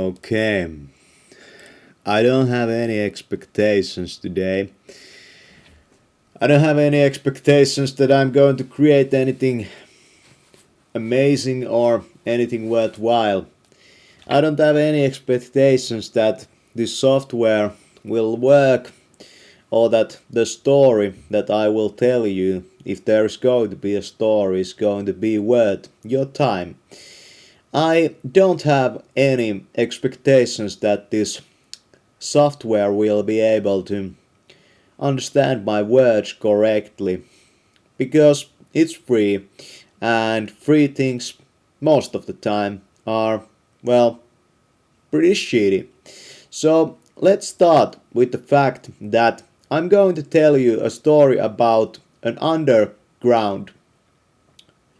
Okay. I don't have any expectations today. I don't have any expectations that I'm going to create anything amazing or anything worthwhile. I don't have any expectations that this software will work or that the story that I will tell you, if there is going to be a story, is going to be worth your time. I don't have any expectations that this software will be able to understand my words correctly because it's free, and free things most of the time are, well, pretty shitty. So let's start with the fact that I'm going to tell you a story about an underground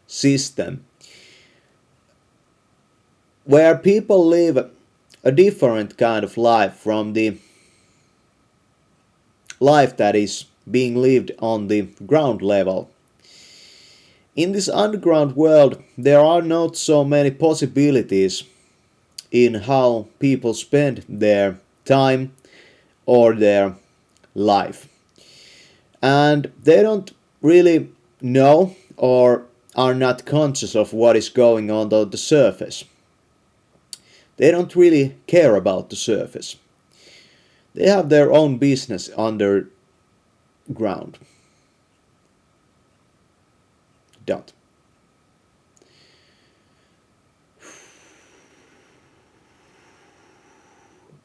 system where people live a different kind of life from the life that is being lived on the ground level. In this underground world, there are not so many possibilities in how people spend their time or their life. And they don't really know or are not conscious of what is going on the surface. They don't really care about the surface. They have their own business underground. Dot.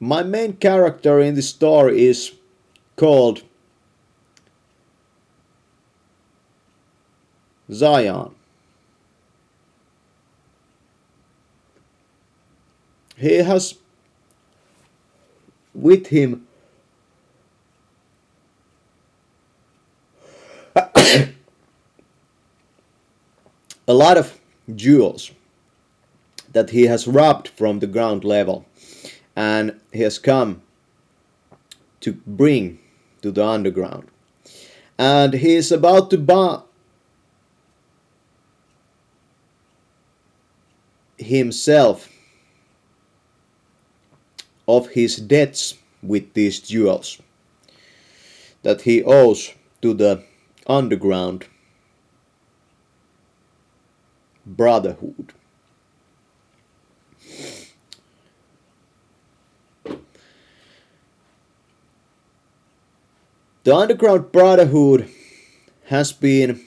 My main character in this story is called Zion. He has with him a lot of jewels that he has robbed from the ground level, and he has come to bring to the underground. And he is about to buy himself of his debts with these jewels that he owes to the underground brotherhood. The underground brotherhood has been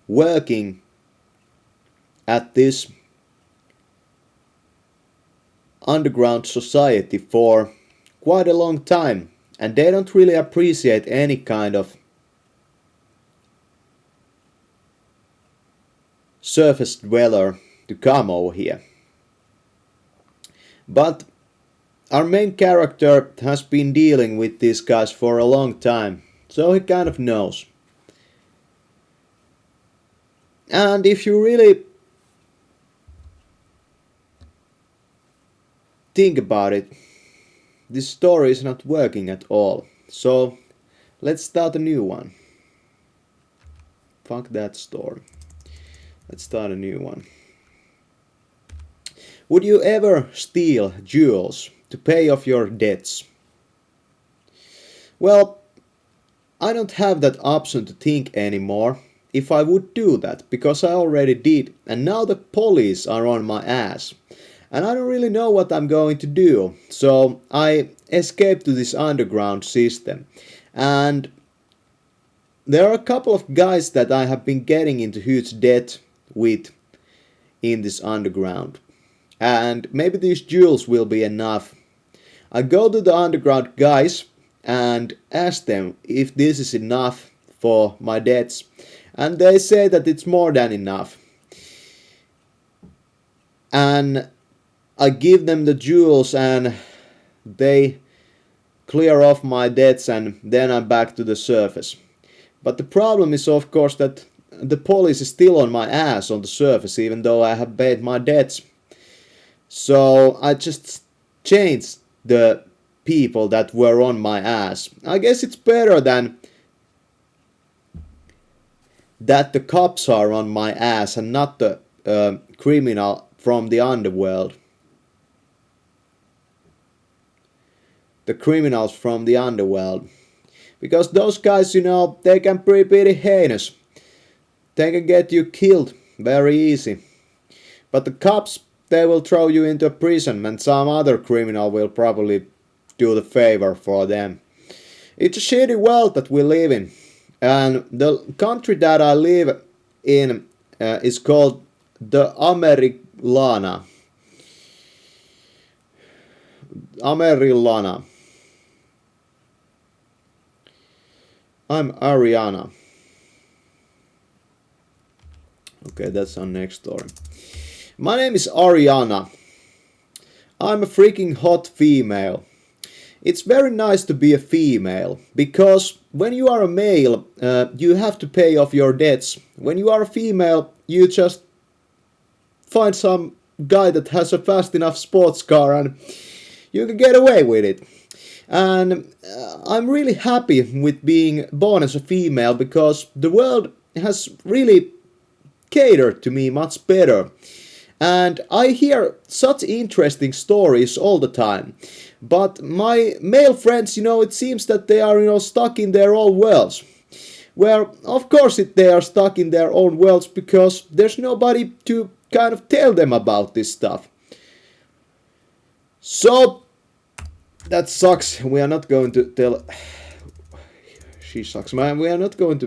working at this underground society for quite a long time, and they don't really appreciate any kind of surface dweller to come over here. But our main character has been dealing with these guys for a long time, so he kind of knows. And if you really think about it, this story is not working at all. So let's start a new one. Fuck that story. Let's start a new one. Would you ever steal jewels to pay off your debts? Well, I don't have that option to think anymore if I would do that, because I already did, and now the police are on my ass. And I don't really know what I'm going to do, so I escaped to this underground system. And there are a couple of guys that I have been getting into huge debt with in this underground. And maybe these jewels will be enough. I go to the underground guys and ask them if this is enough for my debts. And they say that it's more than enough. And I give them the jewels and they clear off my debts, and then I'm back to the surface. But the problem is, of course, that the police is still on my ass on the surface even though I have paid my debts. So I just changed the people that were on my ass. I guess it's better than that the cops are on my ass and not the criminal from the underworld. the criminals from the underworld. Because those guys, they can be pretty heinous. They can get you killed very easy. But the cops, they will throw you into a prison and some other criminal will probably do the favor for them. It's a shitty world that we live in. And the country that I live in is called the Amerilana. Amerilana. I'm Ariana. Okay, that's our next story. My name is Ariana. I'm a freaking hot female. It's very nice to be a female, because when you are a male, you have to pay off your debts. When you are a female, you just find some guy that has a fast enough sports car and you can get away with it. And I'm really happy with being born as a female, because the world has really catered to me much better. And I hear such interesting stories all the time. But my male friends, it seems that they are, stuck in their own worlds. Well, of course they are stuck in their own worlds, because there's nobody to kind of tell them about this stuff. So, that sucks. We are not going to tell... She sucks, man. We are not going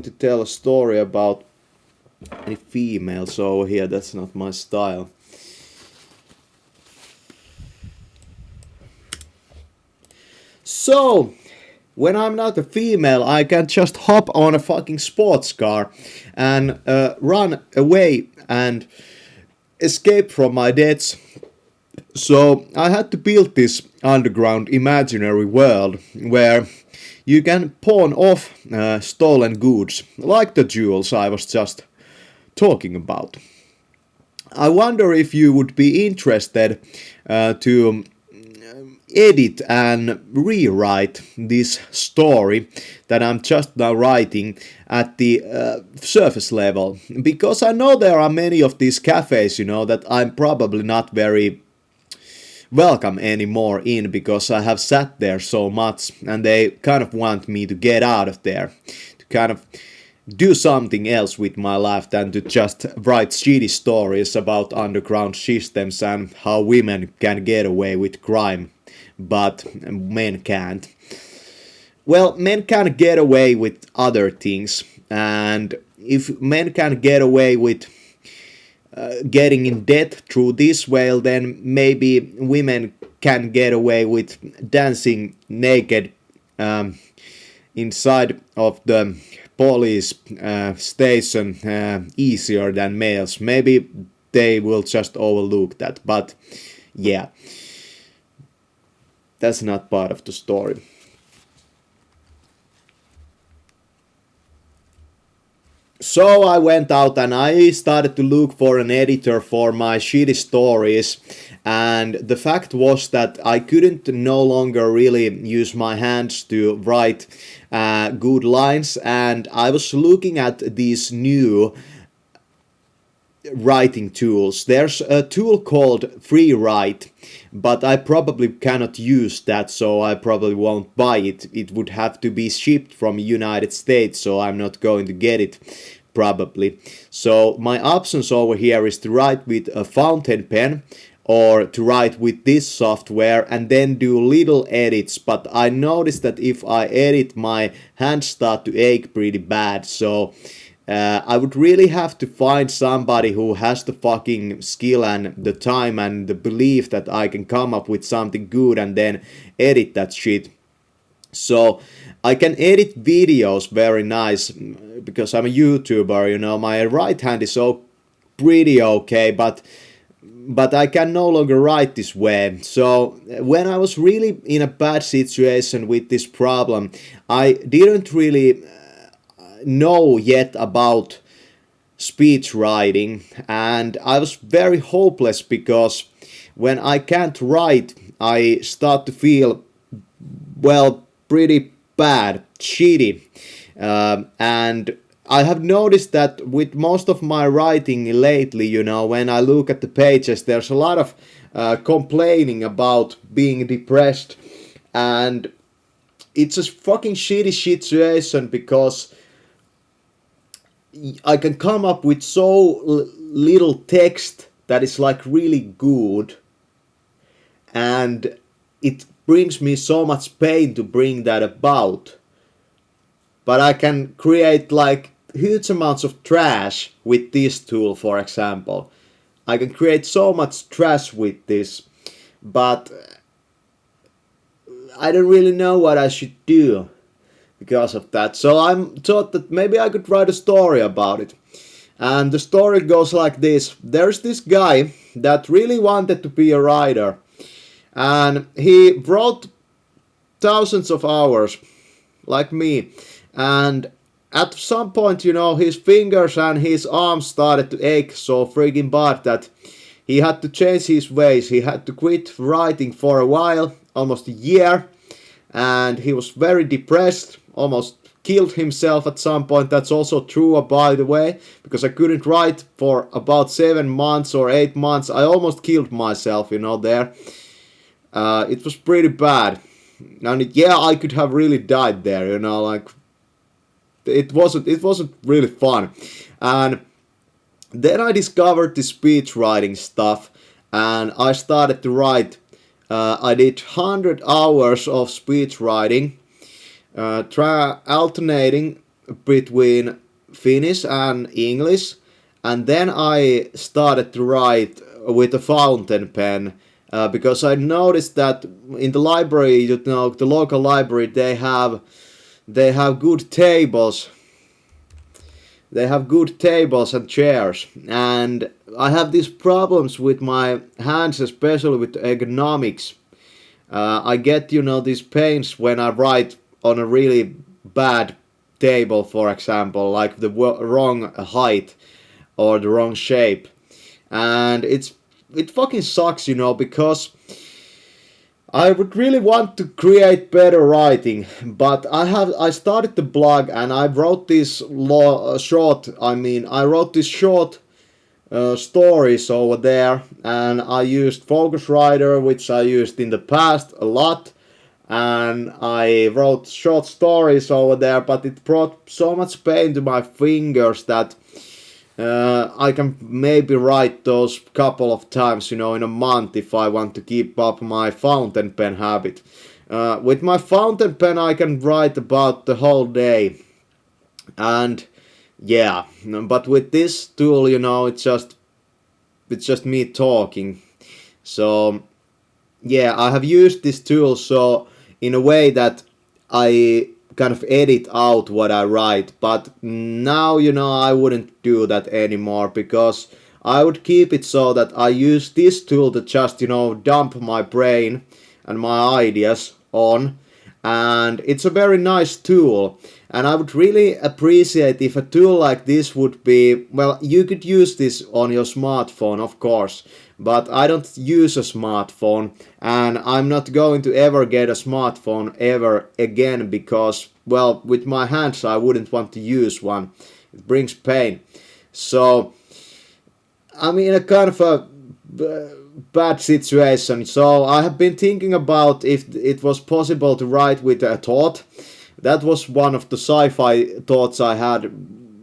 to tell a story about any females over here. That's not my style. So, when I'm not a female, I can just hop on a fucking sports car and run away and escape from my debts. So I had to build this underground imaginary world where you can pawn off stolen goods, like the jewels I was just talking about. I wonder if you would be interested to edit and rewrite this story that I'm just now writing at the surface level, because I know there are many of these cafes, that I'm probably not very welcome anymore in, because I have sat there so much and they kind of want me to get out of there, to kind of do something else with my life than to just write shitty stories about underground systems and how women can get away with crime, but men can't. Well, men can get away with other things, and if men can get away with getting in debt through this way, then maybe women can get away with dancing naked inside of the police station easier than males. Maybe they will just overlook that, but yeah, that's not part of the story. So I went out and I started to look for an editor for my shitty stories, and the fact was that I couldn't no longer really use my hands to write good lines, and I was looking at these new writing tools. There's a tool called FreeWrite, but I probably cannot use that, so I probably won't buy it. It would have to be shipped from United States, so I'm not going to get it probably. So my options over here is to write with a fountain pen or to write with this software and then do little edits, but I noticed that if I edit, my hands start to ache pretty bad, so I would really have to find somebody who has the fucking skill and the time and the belief that I can come up with something good and then edit that shit. So I can edit videos very nice because I'm a YouTuber, my right hand is so pretty okay, but I can no longer write this way. So when I was really in a bad situation with this problem, I didn't really know yet about speech writing, and I was very hopeless because when I can't write, I start to feel, well, pretty bad, shitty, and I have noticed that with most of my writing lately, when I look at the pages, there's a lot of complaining about being depressed, and it's a fucking shitty situation because I can come up with so little text that is like really good, and it brings me so much pain to bring that about. But I can create like huge amounts of trash with this tool, for example. I can create so much trash with this, but I don't really know what I should do because of that. So I thought that maybe I could write a story about it. And the story goes like this. There's this guy that really wanted to be a writer, and he wrote thousands of hours, like me. And at some point, his fingers and his arms started to ache so freaking bad that he had to change his ways. He had to quit writing for a while, almost a year, and he was very depressed, almost killed himself at some point. That's also true, by the way, because I couldn't write for about 7 months or 8 months. I almost killed myself, there. It was pretty bad. And yeah, I could have really died there, like it wasn't really fun. And then I discovered the speech writing stuff, and I started to write. I did 100 hours of speech writing, alternating between Finnish and English, and then I started to write with a fountain pen. Because I noticed that in the library, the local library, they have good tables. They have good tables and chairs, and I have these problems with my hands, especially with ergonomics. I get these pains when I write on a really bad table, for example, like the wrong height or the wrong shape, and it fucking sucks, because I would really want to create better writing, but I started the blog and I wrote this short stories over there, and I used Focusrite, which I used in the past a lot, and I wrote short stories over there, but it brought so much pain to my fingers that I can maybe write those couple of times, in a month if I want to keep up my fountain pen habit. With my fountain pen, I can write about the whole day. And yeah, but with this tool, it's just me talking. So yeah, I have used this tool so in a way that I kind of edit out what I write, but now I wouldn't do that anymore, because I would keep it so that I use this tool to just dump my brain and my ideas on, and it's a very nice tool. And I would really appreciate if a tool like this would be, well, you could use this on your smartphone, of course, but I don't use a smartphone, and I'm not going to ever get a smartphone ever again, because, well, with my hands I wouldn't want to use one. It brings pain. So I'm in a kind of a bad situation. So I have been thinking about if it was possible to write with a thought. That was one of the sci-fi thoughts I had,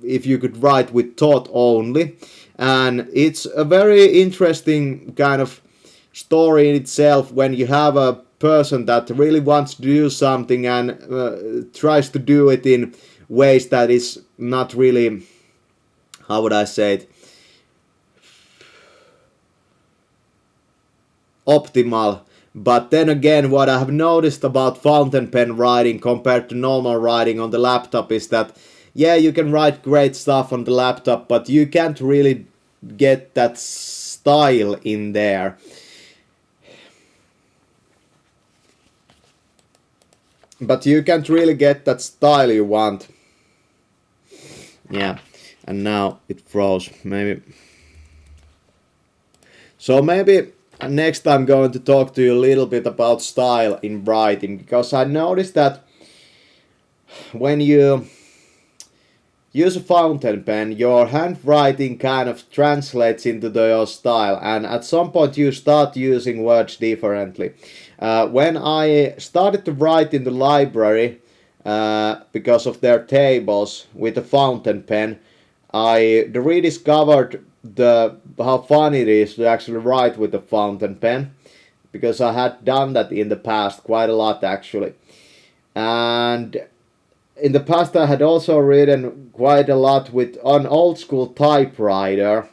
if you could write with thought only. And it's a very interesting kind of story in itself when you have a person that really wants to do something and tries to do it in ways that is not really, how would I say it, optimal. But then again, what I have noticed about fountain pen writing compared to normal writing on the laptop is that, yeah, you can write great stuff on the laptop, but you can't really get that style in there. But you can't really get that style you want. Yeah, and now it froze. Maybe. So maybe next I'm going to talk to you a little bit about style in writing, because I noticed that when you use a fountain pen, your handwriting kind of translates into your style, and at some point you start using words differently. When I started to write in the library, because of their tables with a fountain pen, I rediscovered how fun it is to actually write with a fountain pen, because I had done that in the past quite a lot actually. And in the past I had also written quite a lot with an old school typewriter.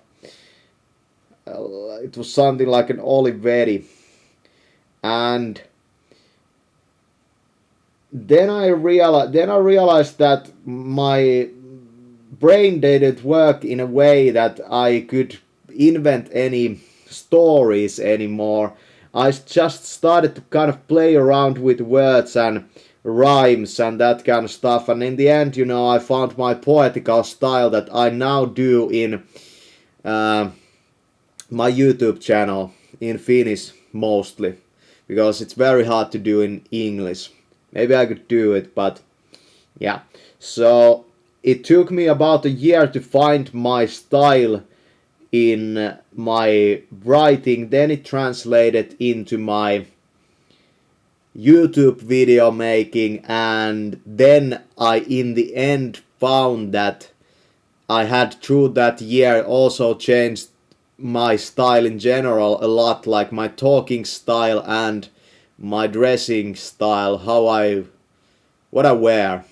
It was something like an Olivetti. And then I realized that my brain didn't work in a way that I could invent any stories anymore. I just started to kind of play around with words and rhymes and that kind of stuff, and in the end, I found my poetical style that I now do in uh, my YouTube channel in Finnish mostly, because it's very hard to do in English. Maybe I could do it, but yeah. So it took me about a year to find my style in my writing. Then it translated into my YouTube video making, and then I in the end found that I had through that year also changed my style in general a lot, like my talking style and my dressing style, what I wear.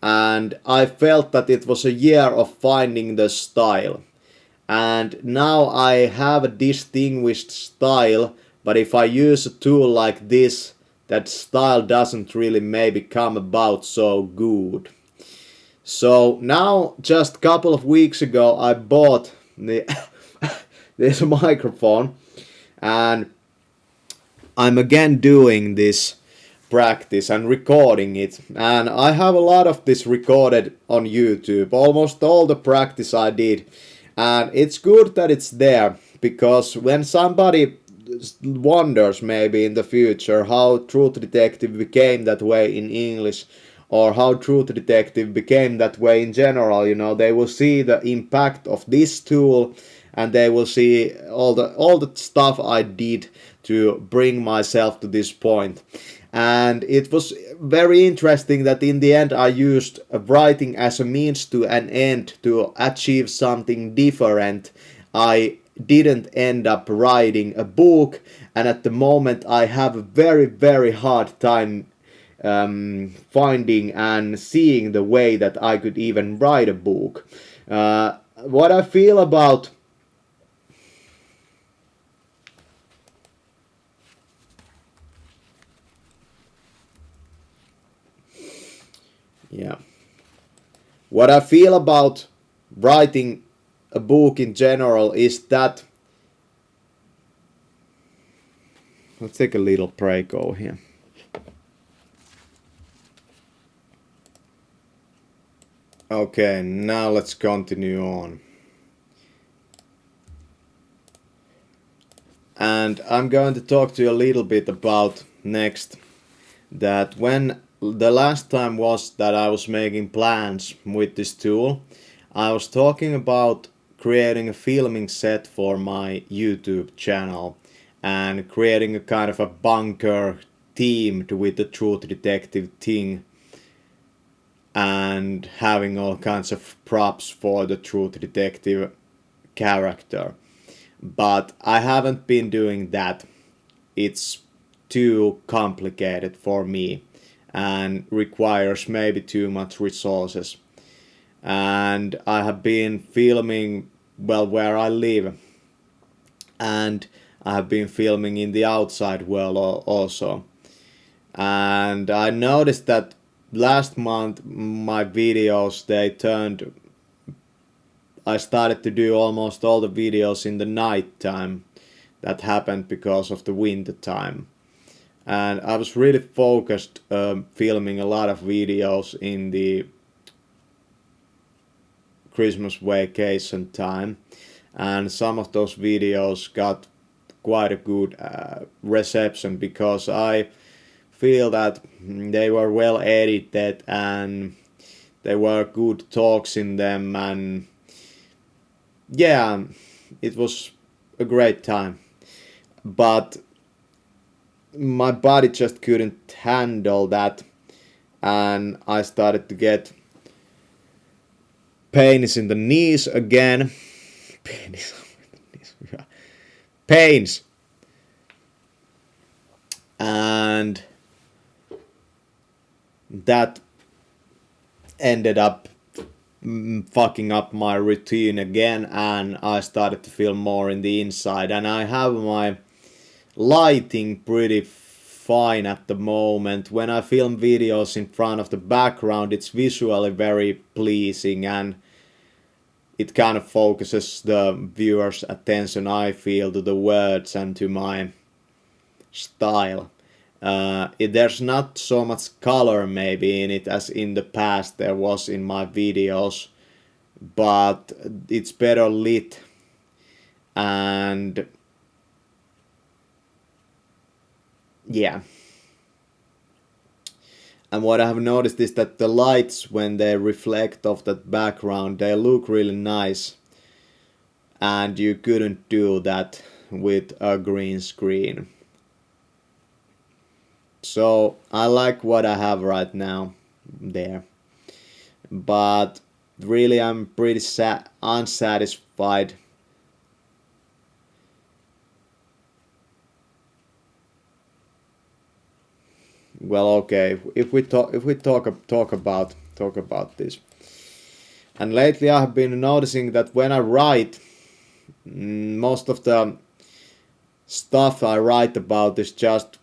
And I felt that it was a year of finding the style. And now I have a distinguished style, but if I use a tool like this, that style doesn't really maybe come about so good. So now, just a couple of weeks ago, I bought this microphone, and I'm again doing this practice and recording it. And I have a lot of this recorded on YouTube, almost all the practice I did. And it's good that it's there, because when somebody wonders maybe in the future how Truth Detective became that way in English, or how Truth Detective became that way in general, they will see the impact of this tool, and they will see all the stuff I did to bring myself to this point. And it was very interesting that in the end I used writing as a means to an end to achieve something different. I didn't end up writing a book, and at the moment I have a very, very hard time finding and seeing the way that I could even write a book. What I feel about yeah, what I feel about writing a book in general is that, let's take a little break over here. Okay, now let's continue on. And I'm going to talk to you a little bit about next that when the last time was that I was making plans with this tool, I was talking about creating a filming set for my YouTube channel and creating a kind of a bunker themed with the Truth Detective thing, and having all kinds of props for the Truth Detective character. But I haven't been doing that. It's too complicated for me and requires maybe too much resources. And I have been filming, well, where I live, and I have been filming in the outside world also. And I noticed that last month my videos, I started to do almost all the videos in the night time. That happened because of the winter time. And I was really focused filming a lot of videos in the Christmas vacation time, and some of those videos got quite a good reception, because I feel that they were well edited and There were good talks in them, and yeah, it was a great time. But my body just couldn't handle that, and I started to get pains in the knees again. Pains. Pains. And that ended up fucking up my routine again, and I started to feel more in the inside. And I have my lighting pretty fine at the moment. When I film videos in front of the background, it's visually very pleasing, and it kind of focuses the viewer's attention, I feel, to the words and to my style. There's not so much color maybe in it as in the past there was in my videos, but it's better lit. And yeah. And what I have noticed is that the lights, when they reflect off that background, they look really nice. And you couldn't do that with a green screen. So I like what I have right now there. But really I'm pretty unsatisfied. Well, okay, if we talk about this. And lately I have been noticing that when I write, most of the stuff I write about is just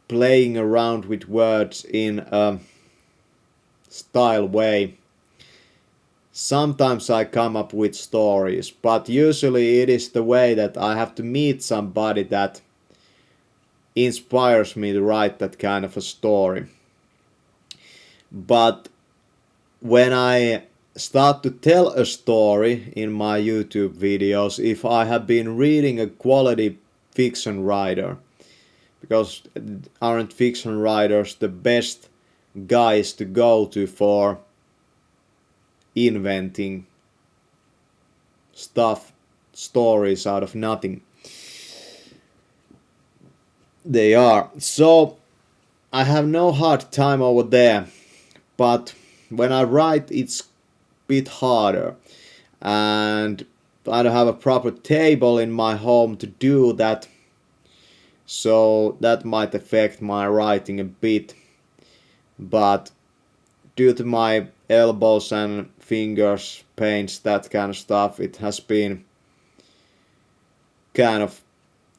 playing around with words in a style way. Sometimes I come up with stories, but usually it is the way that I have to meet somebody that inspires me to write that kind of a story. But when I start to tell a story in my YouTube videos, if I have been reading a quality fiction writer, because aren't fiction writers the best guys to go to for inventing stuff, stories out of nothing? They are. So I have no hard time over there, but when I write it's a bit harder, and I don't have a proper table in my home to do that. So that might affect my writing a bit, but due to my elbows and fingers pains, that kind of stuff, it has been kind of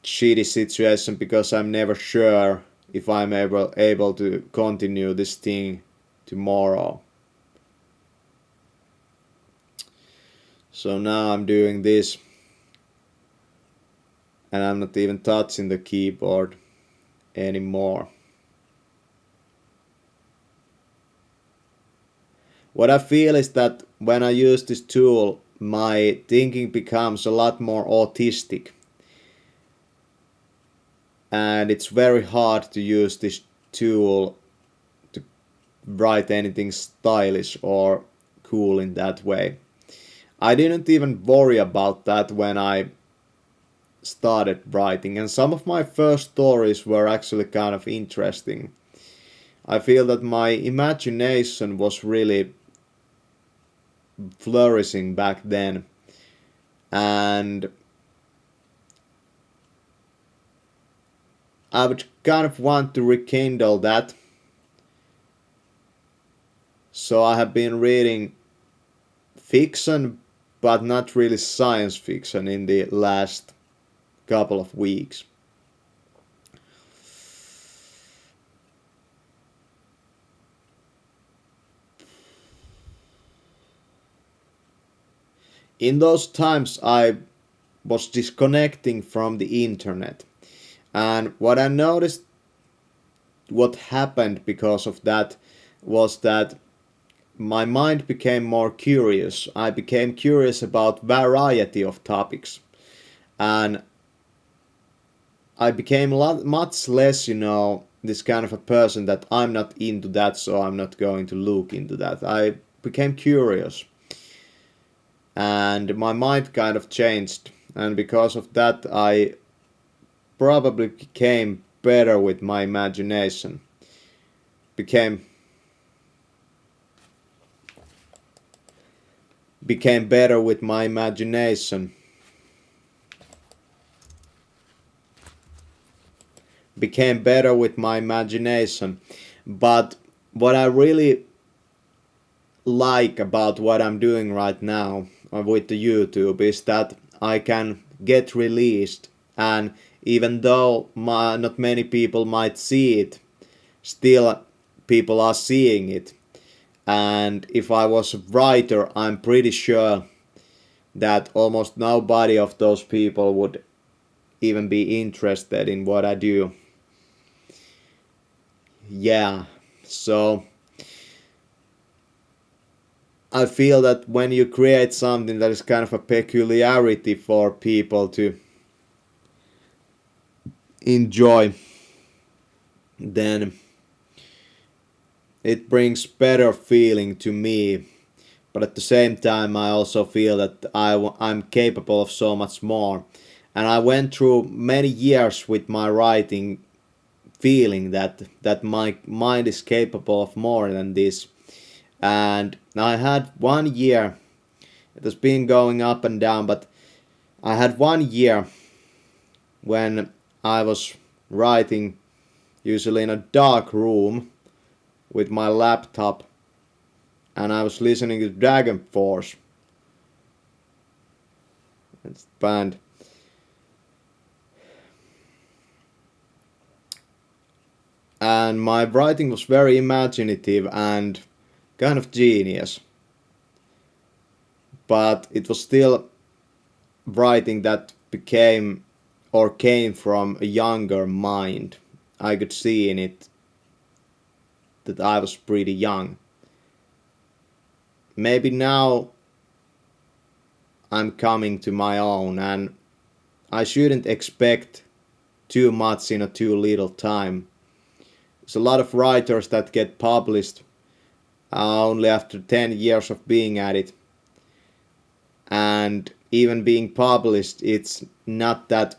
shitty situation, because I'm never sure if I'm able to continue this thing tomorrow. So now I'm doing this, and I'm not even touching the keyboard anymore. What I feel is that when I use this tool, my thinking becomes a lot more autistic. And it's very hard to use this tool to write anything stylish or cool in that way. I didn't even worry about that when I started writing, and some of my first stories were actually kind of interesting. I feel that my imagination was really flourishing back then, and I would kind of want to rekindle that. So I have been reading fiction, but not really science fiction in the last couple of weeks. In those times I was disconnecting from the internet, and what I noticed, what happened because of that, was that my mind became more curious. I became curious about variety of topics, and I became much less, this kind of a person that I'm not into that, so I'm not going to look into that. I became curious and my mind kind of changed, and because of that I probably became better with my imagination. Became better with my imagination. Became better with my imagination. But what I really like about what I'm doing right now with the YouTube is that I can get released, and even though not many people might see it, still people are seeing it. And if I was a writer, I'm pretty sure that almost nobody of those people would even be interested in what I do. Yeah, so I feel that when you create something that is kind of a peculiarity for people to enjoy, then it brings better feeling to me. But at the same time I also feel that I'm capable of so much more. And I went through many years with my writing feeling that my mind is capable of more than this. And I had 1 year, it has been going up and down, but I had 1 year when I was writing usually in a dark room with my laptop, and I was listening to Dragon Force. It's band. And my writing was very imaginative and kind of genius. But it was still writing that became or came from a younger mind. I could see in it that I was pretty young. Maybe now I'm coming to my own, and I shouldn't expect too much in a too little time. There's a lot of writers that get published only after 10 years of being at it. And even being published, it's not that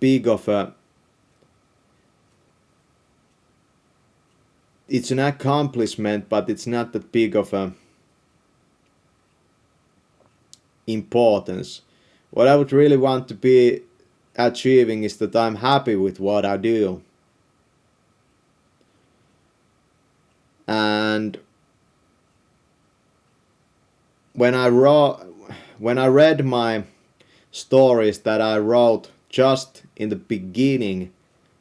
big of a, it's an accomplishment, but it's not that big of a importance. What I would really want to be achieving is that I'm happy with what I do. And when I read my stories that I wrote just in the beginning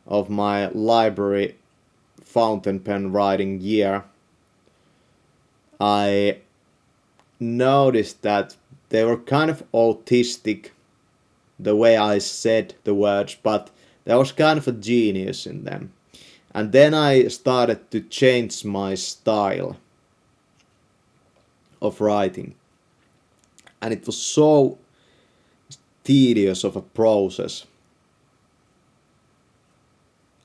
of my library fountain pen writing year, I noticed that they were kind of autistic, the way I said the words, but there was kind of a genius in them. And then I started to change my style of writing. And it was so tedious of a process.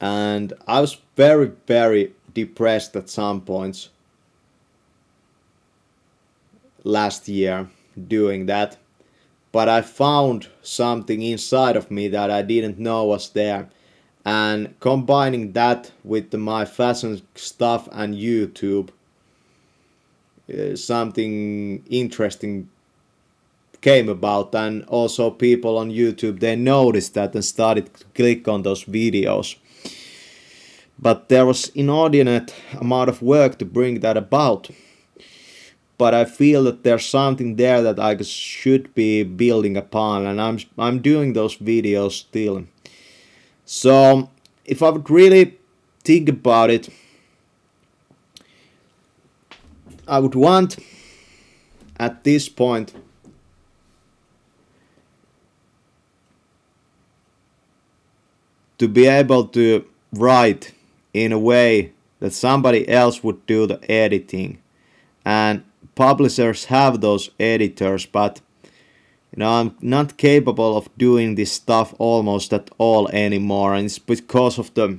And I was very, very depressed at some points last year doing that. But I found something inside of me that I didn't know was there. And combining that with my fashion stuff and YouTube, something interesting came about, and also people on YouTube, they noticed that and started to click on those videos. But there was inordinate amount of work to bring that about. But I feel that there's something there that I should be building upon, and I'm doing those videos still. So if I would really think about it, I would want at this point to be able to write in a way that somebody else would do the editing. And publishers have those editors, but I'm not capable of doing this stuff almost at all anymore, and it's because of the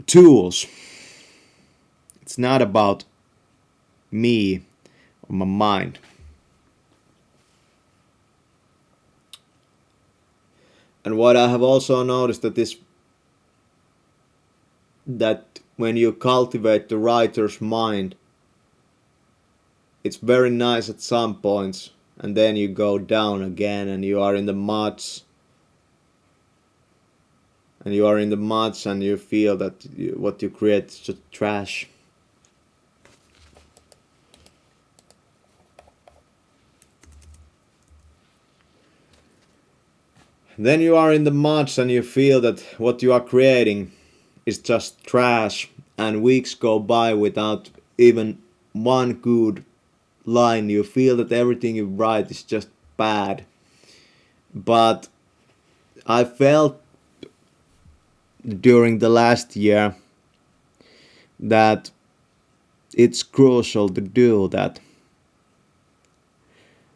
tools. It's not about me or my mind. And what I have also noticed that when you cultivate the writer's mind, it's very nice at some points, and then you go down again, and you are in the muds, and you feel that what you create is just trash. Then you are in the muds and you feel that what you are creating is just trash, and weeks go by without even one good line. You feel that everything you write is just bad. But I felt during the last year that it's crucial to do that.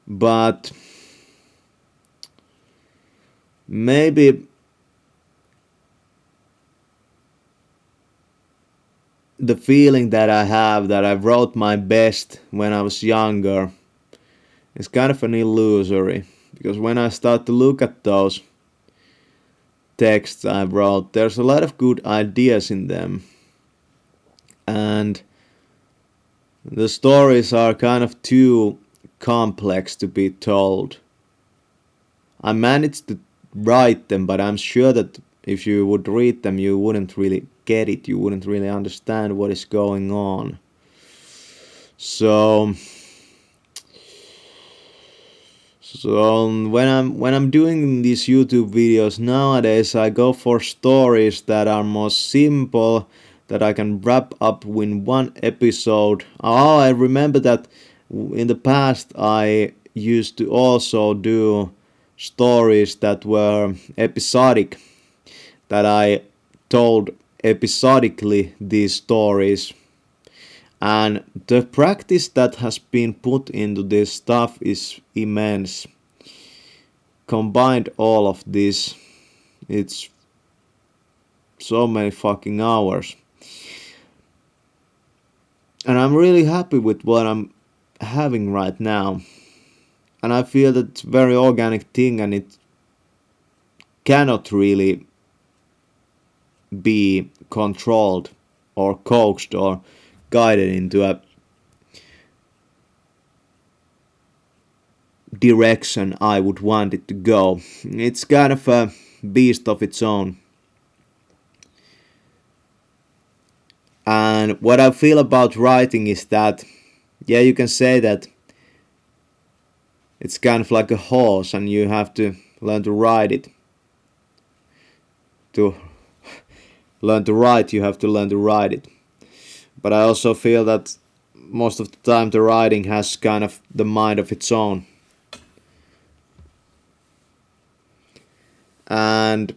But maybe the feeling that I have that I wrote my best when I was younger is kind of an illusory, because when I start to look at those texts I wrote, there's a lot of good ideas in them, and the stories are kind of too complex to be told. I managed to write them, but I'm sure that if you would read them, you wouldn't really get it. You wouldn't really understand what is going on. So when I'm doing these YouTube videos nowadays, I go for stories that are more simple, that I can wrap up in one episode. Oh, I remember that in the past I used to also do stories that were episodic, that I told episodically these stories. And the practice that has been put into this stuff is immense. Combined all of this, it's so many fucking hours. And I'm really happy with what I'm having right now. And I feel that it's a very organic thing, and it cannot really be controlled or coaxed or guided into a direction I would want it to go. It's kind of a beast of its own. And what I feel about writing is that, yeah, you can say that it's kind of like a horse and you have to learn to ride it. To learn to ride, you have to learn to ride it. But I also feel that most of the time the riding has kind of the mind of its own. And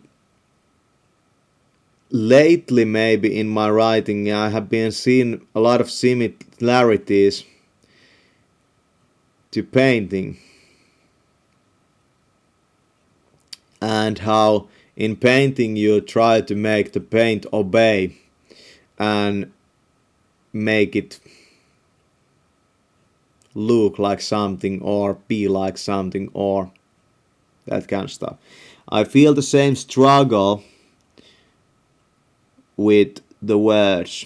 lately, maybe in my writing, I have been seeing a lot of similarities to painting, and how in painting you try to make the paint obey and make it look like something or be like something or that kind of stuff. I feel the same struggle with the words.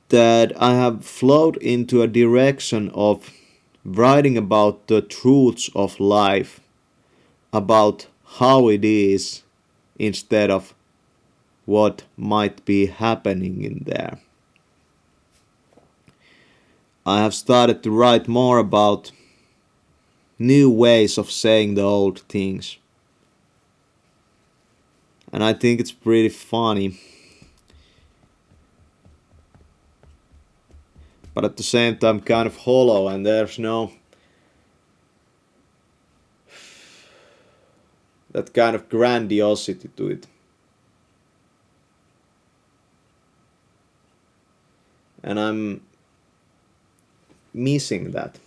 That I have flowed into a direction of writing about the truths of life, about how it is, instead of what might be happening in there. I have started to write more about new ways of saying the old things. And I think it's pretty funny. But at the same time kind of hollow, and there's no that kind of grandiosity to it. And I'm missing that.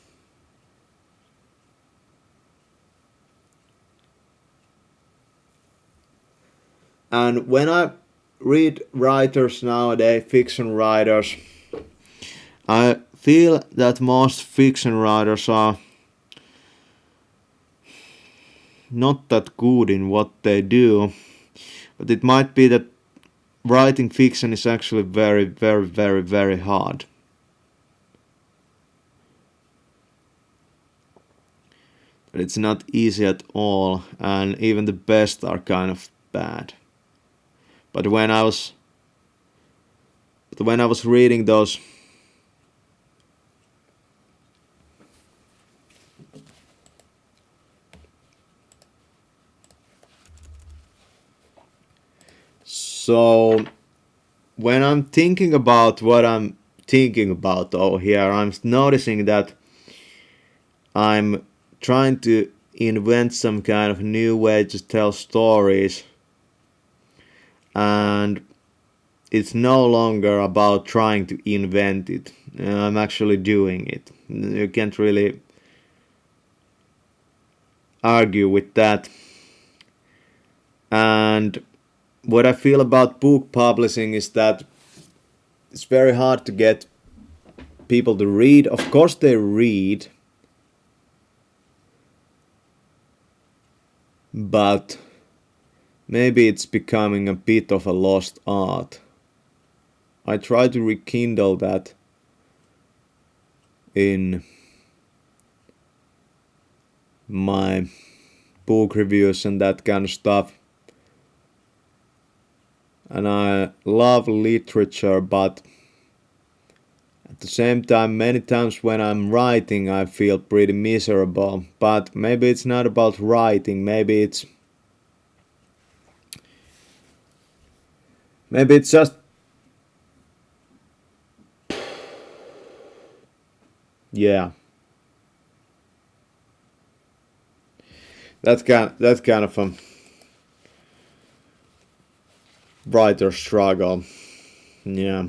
And when I read writers nowadays, fiction writers, I feel that most fiction writers are not that good in what they do. But it might be that writing fiction is actually very, very, very, very hard. But it's not easy at all, and even the best are kind of bad. But when I was reading those so when I'm thinking about what I'm thinking about over here, I'm noticing that I'm trying to invent some kind of new way to tell stories, and it's no longer about trying to invent it. I'm actually doing it. You can't really argue with that. And what I feel about book publishing is that it's very hard to get people to read. Of course they read, but maybe it's becoming a bit of a lost art. I try to rekindle that in my book reviews and that kind of stuff. And I love literature, but at the same time, many times when I'm writing, I feel pretty miserable. But maybe it's not about writing, maybe it's just yeah. That's kind of a writer struggle. Yeah.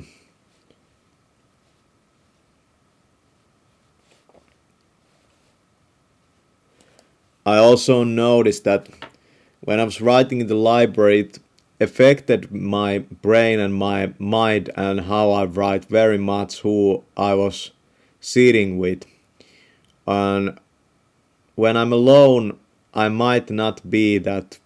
I also noticed that when I was writing in the library, it affected my brain and my mind and how I write very much who I was sitting with. And when I'm alone, I might not be that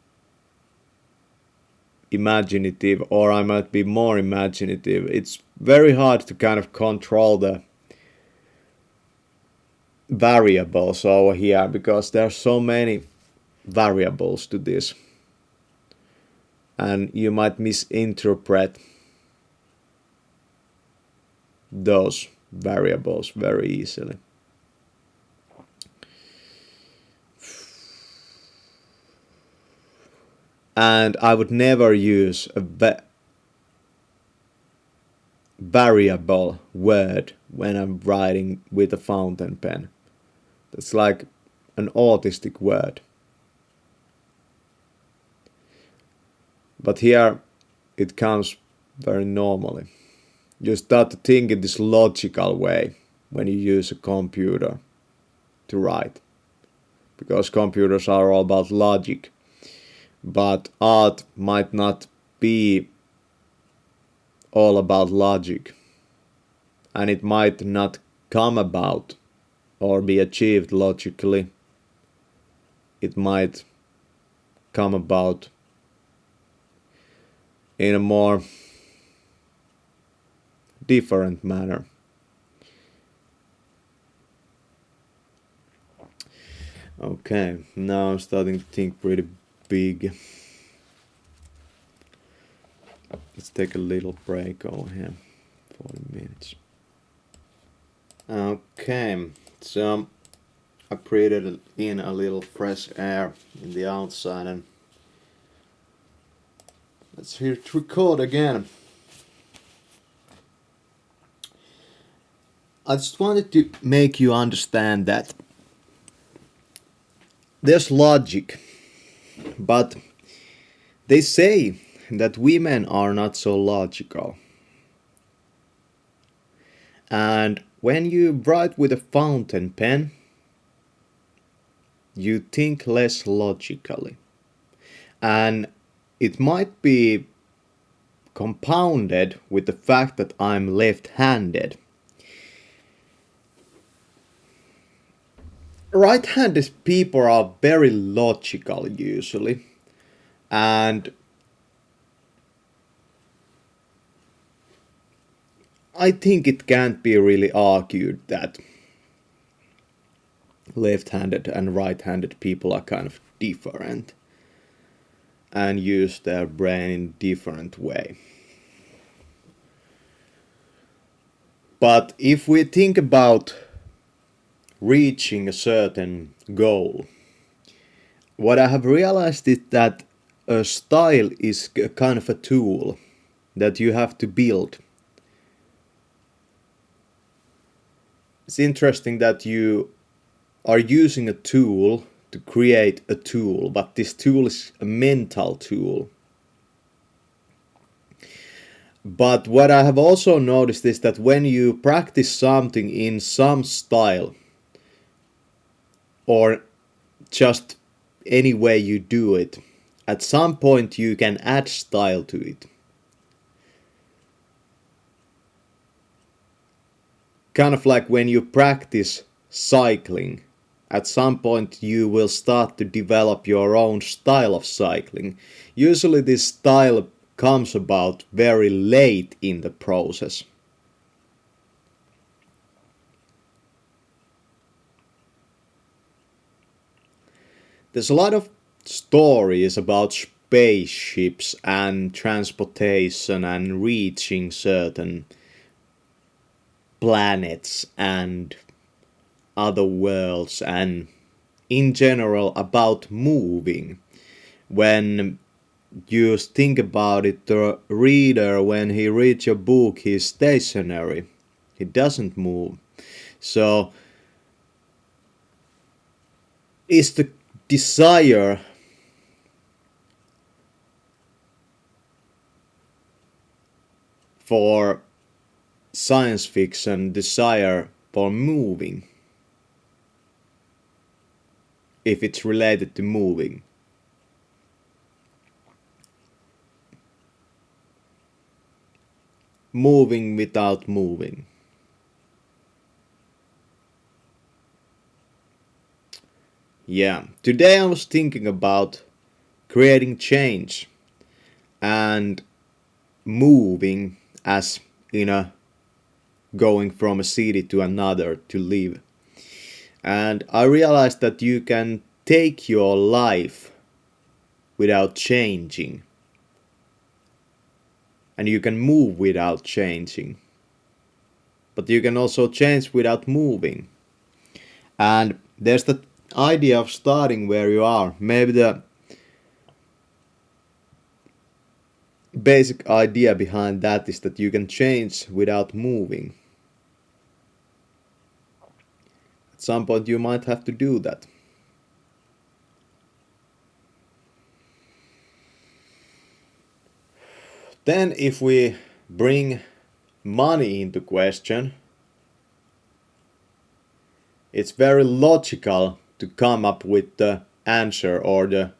imaginative, or I might be more imaginative. It's very hard to kind of control the variables over here because there are so many variables to this, and you might misinterpret those variables very easily. And I would never use a variable word when I'm writing with a fountain pen. That's like an autistic word. But here it comes very normally. You start to think in this logical way when you use a computer to write. Because computers are all about logic. But art might not be all about logic. And it might not come about or be achieved logically. It might come about in a more different manner. Okay, now I'm starting to think pretty big. Let's take a little break over here. 40 minutes. Okay, so I breathed in a little fresh air in the outside, and let's hit record again. I just wanted to make you understand that there's logic But they say that women are not so logical. And when you write with a fountain pen, you think less logically. And it might be compounded with the fact that I'm left-handed. Right-handed people are very logical usually, and I think it can't be really argued that left-handed and right-handed people are kind of different and use their brain in a different way. But if we think about reaching a certain goal, what I have realized is that a style is a kind of a tool that you have to build. It's interesting that you are using a tool to create a tool, but this tool is a mental tool. But what I have also noticed is that when you practice something in some style, or just any way you do it, at some point you can add style to it. Kind of like when you practice cycling, at some point you will start to develop your own style of cycling. Usually this style comes about very late in the process. There's a lot of stories about spaceships and transportation and reaching certain planets and other worlds, and in general about moving. When you think about it, the reader, when he reads your book, he's stationary. He doesn't move. So is the desire for science fiction desire for moving, if it's related to moving? Moving without moving. Yeah, today I was thinking about creating change and moving, as in a going from a city to another to live. And I realized that you can take your life without changing, and you can move without changing, but you can also change without moving. And there's the idea of starting where you are. Maybe the basic idea behind that is that you can change without moving. At some point you might have to do that. Then if we bring money into question, it's very logical to come up with the answer or the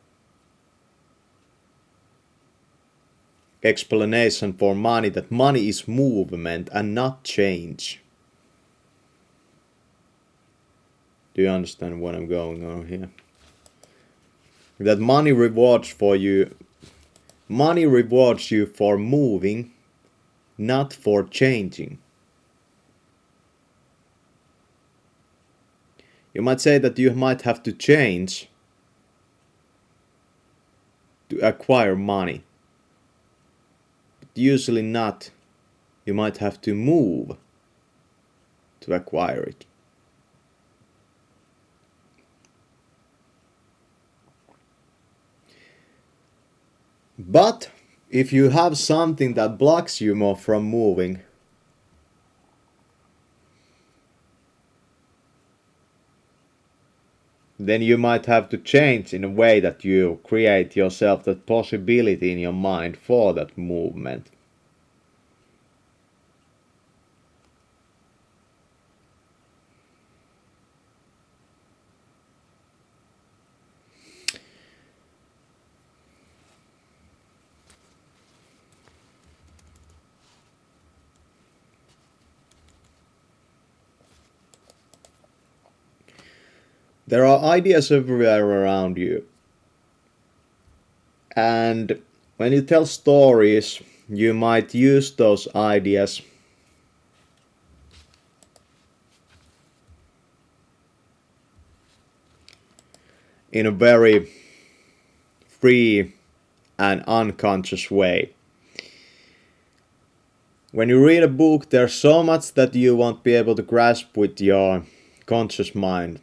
explanation for money, that money is movement and not change. Do you understand what I'm going on here? That money rewards you for moving, not for changing. You might say that you might have to change to acquire money, but usually not. You might have to move to acquire it. But if you have something that blocks you more from moving, then you might have to change in a way that you create yourself that possibility in your mind for that movement. There are ideas everywhere around you. And when you tell stories, you might use those ideas in a very free and unconscious way. When you read a book, there's so much that you won't be able to grasp with your conscious mind.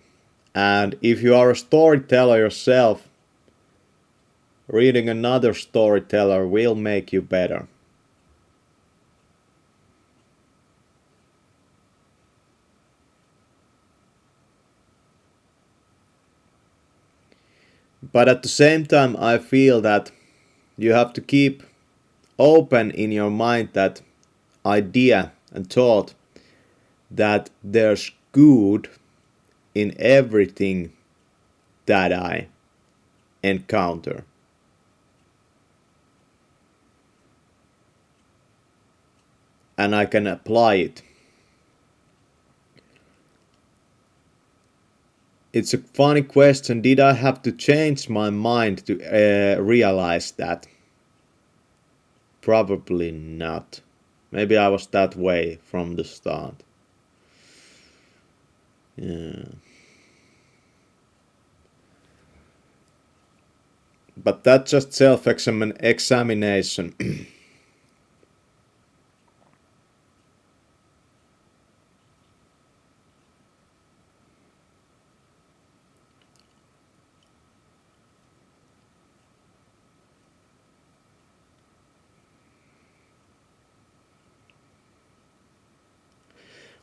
And if you are a storyteller yourself, reading another storyteller will make you better. But at the same time, I feel that you have to keep open in your mind that idea and thought that there's good in everything that I encounter. And I can apply it. It's a funny question. Did I have to change my mind to realize that? Probably not. Maybe I was that way from the start. Yeah. But that's just self-examination.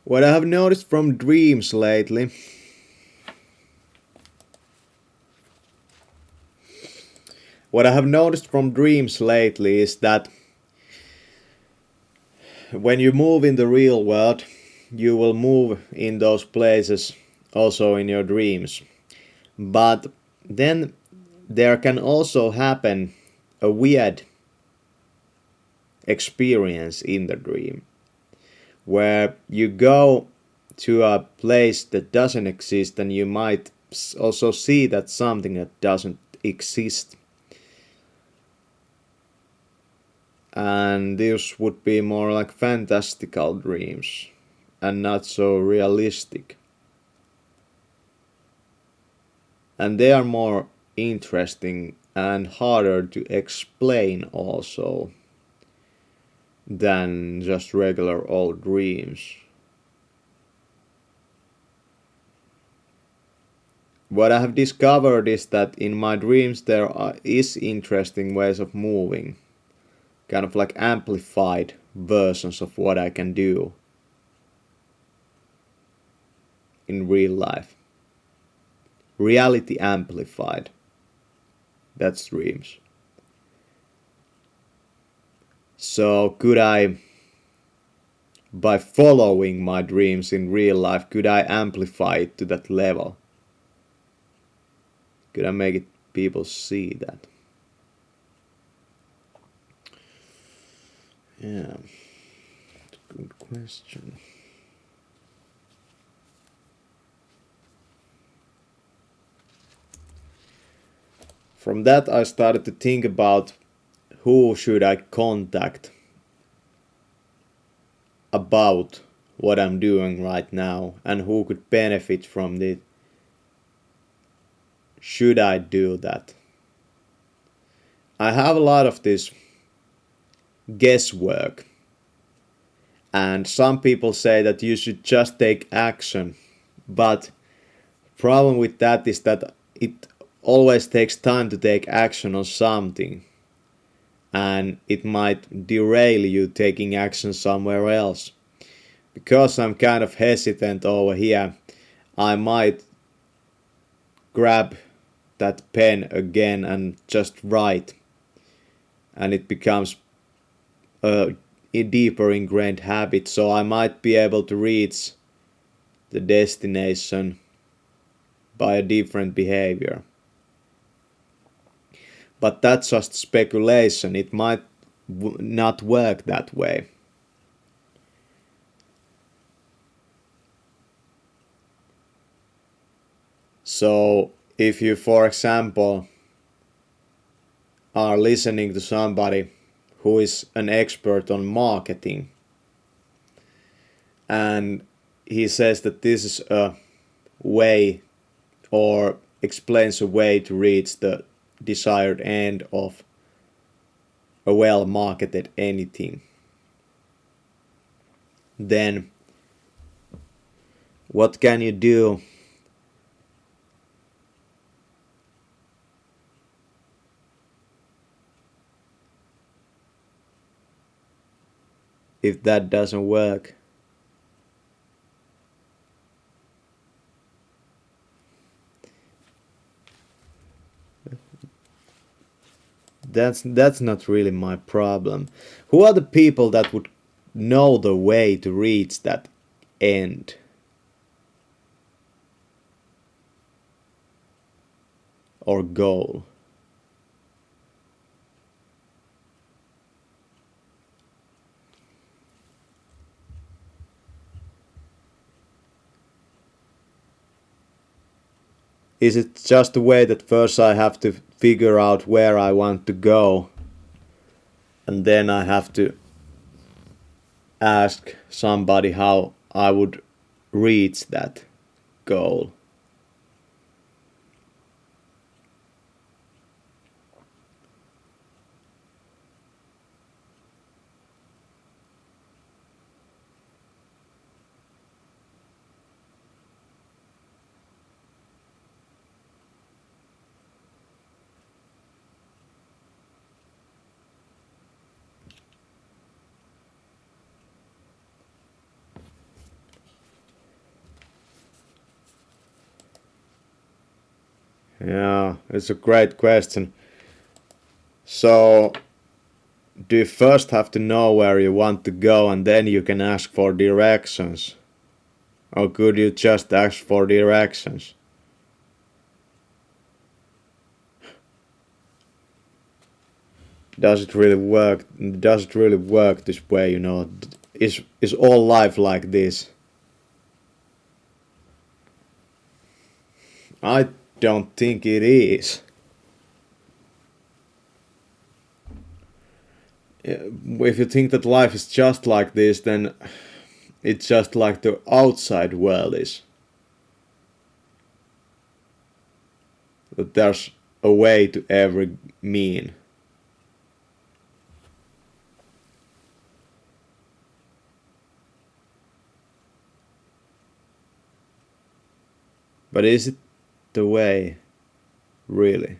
What I have noticed from dreams lately is that when you move in the real world, you will move in those places also in your dreams. But then there can also happen a weird experience in the dream where you go to a place that doesn't exist and you might also see that something that doesn't exist. And these would be more like fantastical dreams and not so realistic. And they are more interesting and harder to explain also than just regular old dreams. What I have discovered is that in my dreams there is interesting ways of moving, kind of like amplified versions of what I can do in real life. Reality amplified. That's dreams. So could I, by following my dreams in real life, could I amplify it to that level? Could I make it people see that? Yeah, good question. From that I started to think about who should I contact about what I'm doing right now and who could benefit from it. Should I do that? I have a lot of this guesswork, and some people say that you should just take action, but problem with that is that it always takes time to take action on something, and it might derail you taking action somewhere else. Because I'm kind of hesitant over here, I might grab that pen again and just write, and it becomes a deeper ingrained habit, so I might be able to reach the destination by a different behavior. But that's just speculation. It might not work that way. So if you, for example, are listening to somebody who is an expert on marketing, and he says that this is a way, or explains a way to reach the desired end of a well marketed anything, then what can you do if that doesn't work? That's not really my problem. Who are the people that would know the way to reach that end? Or goal? Is it just the way that first I have to figure out where I want to go, and then I have to ask somebody how I would reach that goal? Yeah, it's a great question. So, do you first have to know where you want to go and then you can ask for directions? Or could you just ask for directions? Does it really work? Does it really work this way, you know? Is all life like this? I don't think it is. If you think that life is just like this, then it's just like the outside world is. That there's a way to every mean. But is it the way, really?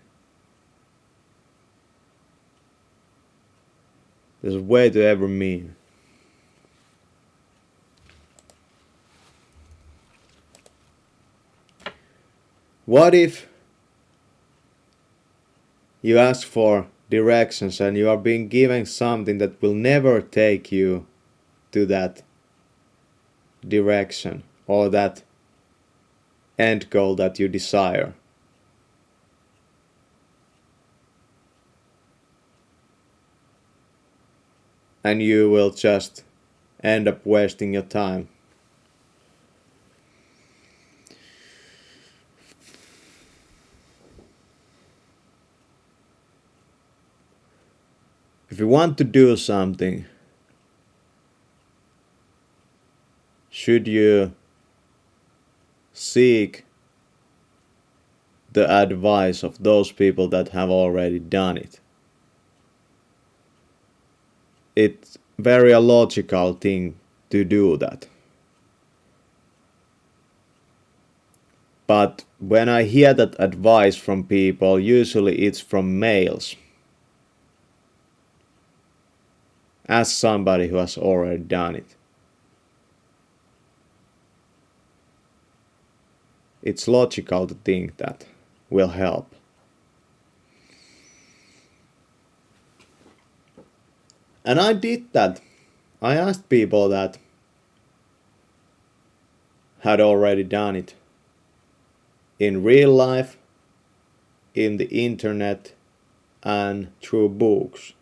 There's a way to every mean. What if you ask for directions and you are being given something that will never take you to that direction or that end goal that you desire? And you will just end up wasting your time. If you want to do something, should you seek the advice of those people that have already done it? It's very a logical thing to do that. But when I hear that advice from people, usually it's from males. As somebody who has already done it. It's logical to think that. will help. And I did that. I asked people that had already done it in real life, in the internet, and through books.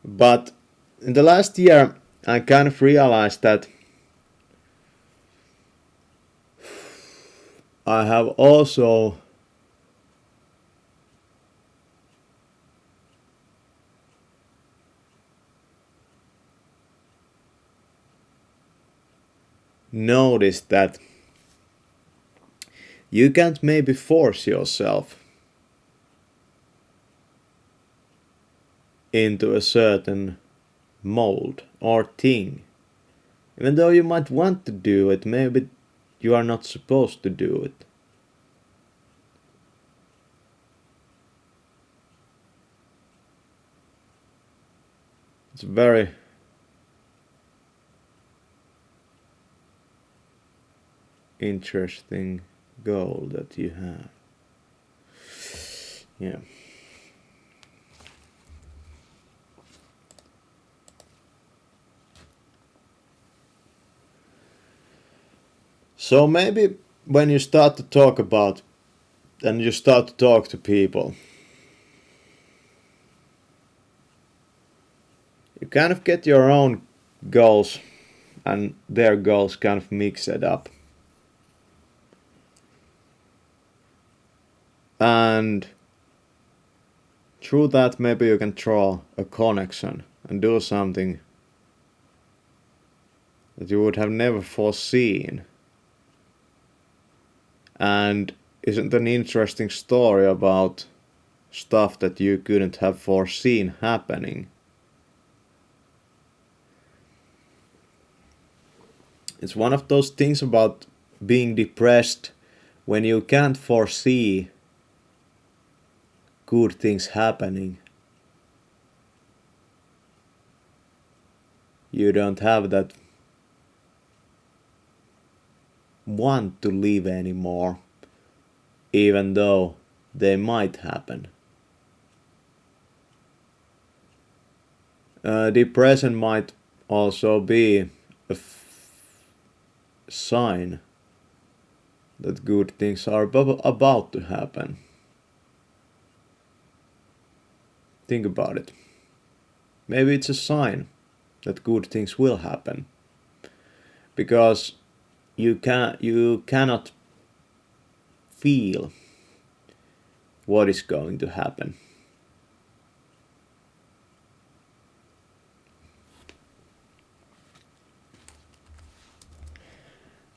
But in the last year, I kind of realized that I have also noticed that you can't maybe force yourself into a certain mold or thing. Even though you might want to do it, maybe you are not supposed to do it. It's a very interesting goal that you have. Yeah. So maybe when you start to talk about and you start to talk to people, you kind of get your own goals and their goals kind of mixed up. And through that, maybe you can draw a connection and do something that you would have never foreseen. And isn't an interesting story about stuff that you couldn't have foreseen happening? It's one of those things about being depressed when you can't foresee good things happening. You don't have that want to live anymore, even though they might happen. Depression might also be a sign that good things are about to happen. Think about it. Maybe it's a sign that good things will happen, because you cannot feel what is going to happen.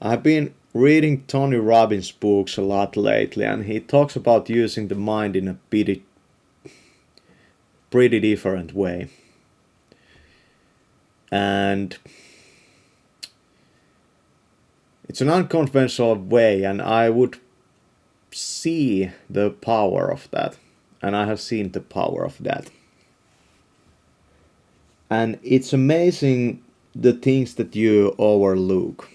I've been reading Tony Robbins' books a lot lately, and he talks about using the mind in a pretty different way. And it's an unconventional way, and I would see the power of that. And I have seen the power of that. And it's amazing the things that you overlook.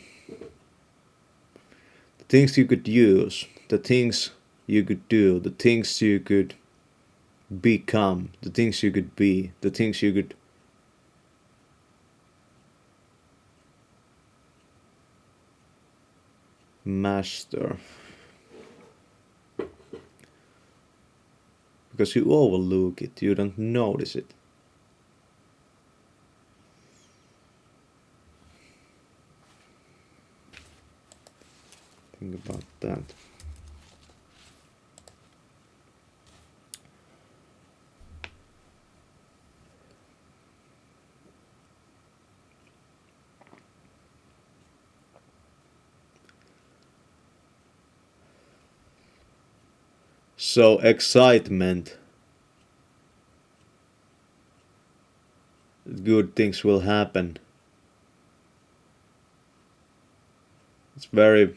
The things you could use, the things you could do, the things you could become, the things you could be, the things you could master. Because you overlook it, you don't notice it. Think about that. So excitement, good things will happen. It's very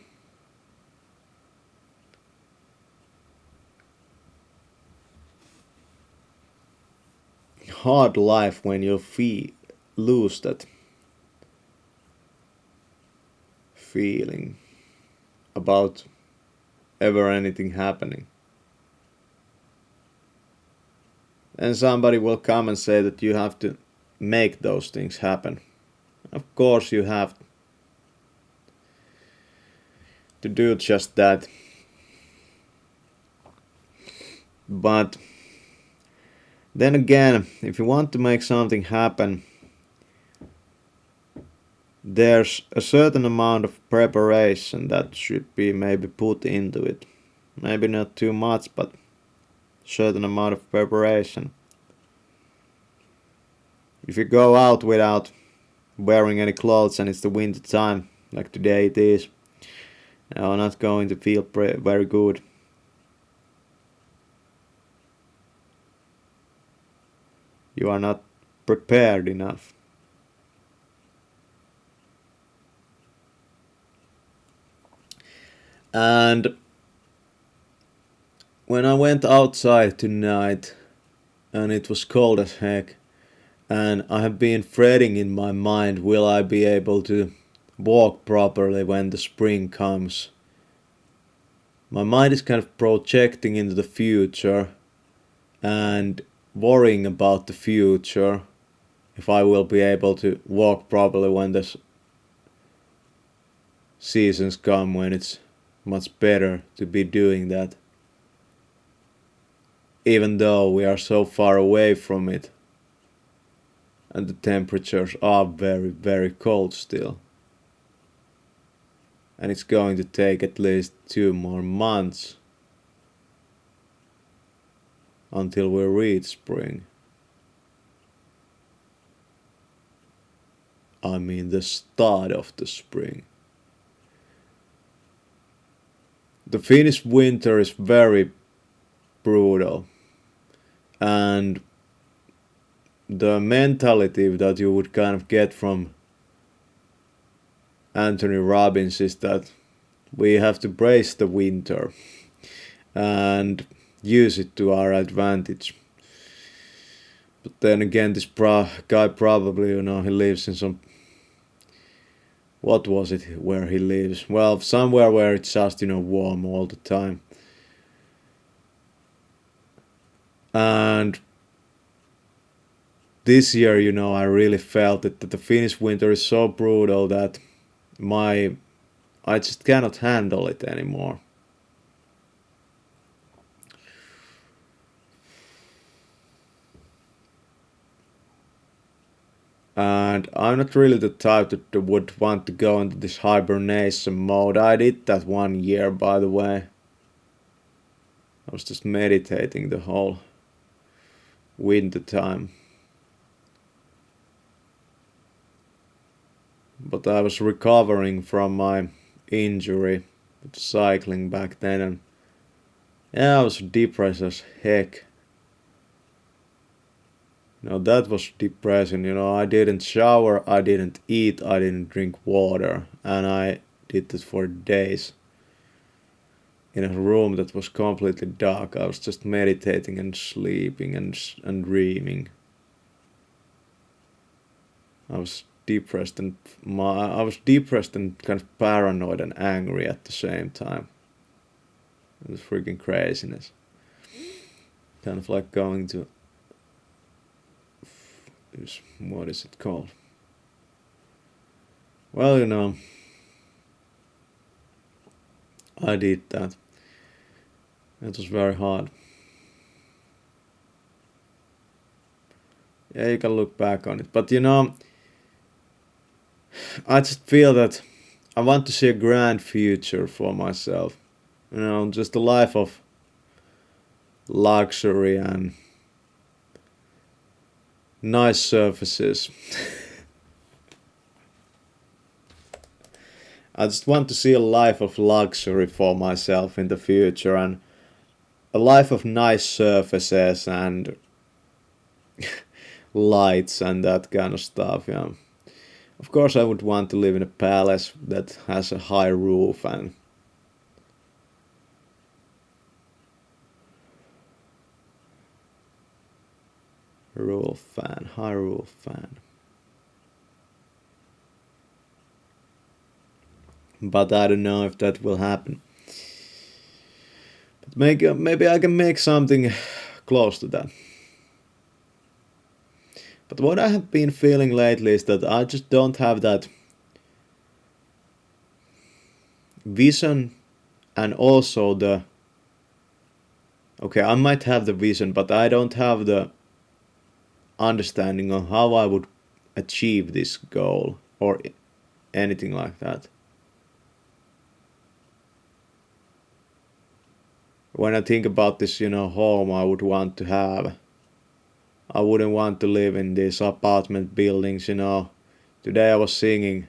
hard life when you lose that. feeling about ever anything happening. And somebody will come and say that you have to make those things happen. Of course you have to do just that. But then again, if you want to make something happen, there's a certain amount of preparation that should be maybe put into it. Maybe not too much, but certain amount of preparation. If you go out without wearing any clothes and it's the winter time, like today it is, you're not going to feel very good. You are not prepared enough. And when I went outside tonight and it was cold as heck, and I have been fretting in my mind, will I be able to walk properly when the spring comes? My mind is kind of projecting into the future and worrying about the future, if I will be able to walk properly when the seasons come, when it's much better to be doing that. Even though we are so far away from it and the temperatures are very, very cold still. And it's going to take at least 2 more months until we reach spring. I mean the start of the spring. The Finnish winter is very brutal, and the mentality that you would kind of get from Anthony Robbins is that we have to brace the winter and use it to our advantage. But then again, this guy probably, he lives in some... What was it where he lives? Well, somewhere where it's just, warm all the time. And this year, I really felt it, that the Finnish winter is so brutal that I just cannot handle it anymore. And I'm not really the type that would want to go into this hibernation mode. I did that 1 year, by the way. I was just meditating the whole winter time. But I was recovering from my injury with cycling back then, and yeah, I was depressed as heck. That was depressing. I didn't shower, I didn't eat, I didn't drink water, and I did that for days. In a room that was completely dark, I was just meditating and sleeping and dreaming. I was depressed and kind of paranoid and angry at the same time. It was freaking craziness. Kind of like going to... What is it called? Well, I did that. It was very hard. Yeah, you can look back on it. But I just feel that I want to see a grand future for myself. Just a life of luxury and nice surfaces. I just want to see a life of luxury for myself in the future, and a life of nice surfaces and lights and that kind of stuff, yeah. Of course I would want to live in a palace that has a high roof and high roof fan. but I don't know if that will happen. But maybe I can make something close to that. But what I have been feeling lately is that I just don't have that vision, and also I might have the vision, but I don't have the understanding of how I would achieve this goal or anything like that. When I think about this, home I would want to have, I wouldn't want to live in these apartment buildings. Today I was singing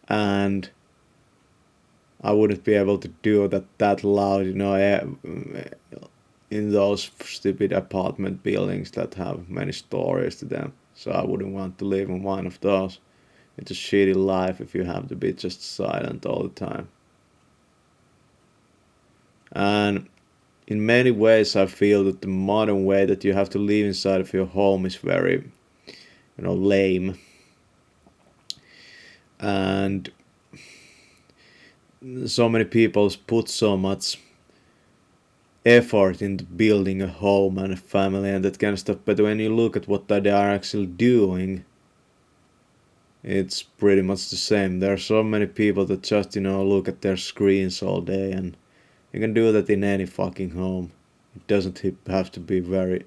and I wouldn't be able to do that loud, in those stupid apartment buildings that have many stories to them. So I wouldn't want to live in one of those. It's a shitty life if you have to be just silent all the time. And in many ways I feel that the modern way that you have to live inside of your home is very, lame. And so many people put so much effort into building a home and a family and that kind of stuff, but when you look at what they are actually doing, it's pretty much the same. There are so many people that just, look at their screens all day, and you can do that in any fucking home. It doesn't have to be very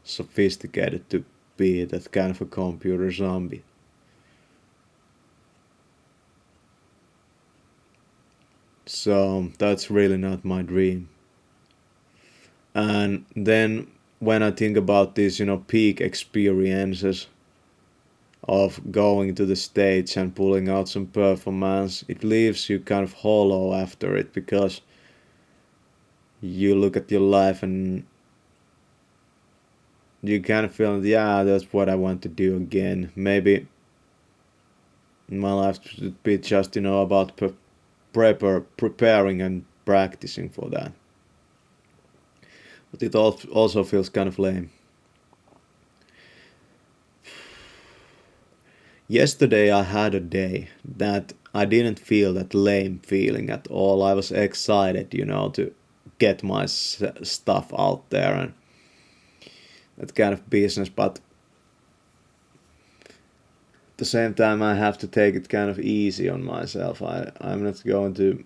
sophisticated to be that kind of a computer zombie. So that's really not my dream. And then when I think about these, peak experiences of going to the stage and pulling out some performance, it leaves you kind of hollow after it, because you look at your life and you kind of feel, yeah, that's what I want to do again. Maybe my life should be just, about preparing and practicing for that. But it also feels kind of lame. Yesterday I had a day that I didn't feel that lame feeling at all. I was excited, to get my stuff out there and that kind of business, but at the same time I have to take it kind of easy on myself. I'm not going to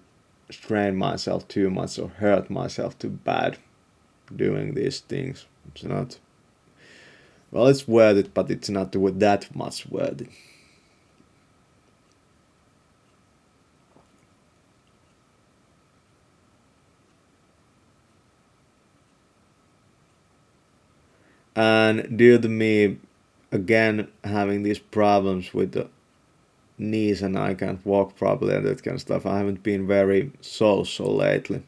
strain myself too much or hurt myself too bad doing these things. It's not, well, it's worth it, but it's not that much worth it. And due to me again having these problems with the knees and I can't walk properly and that kind of stuff, I haven't been very social lately.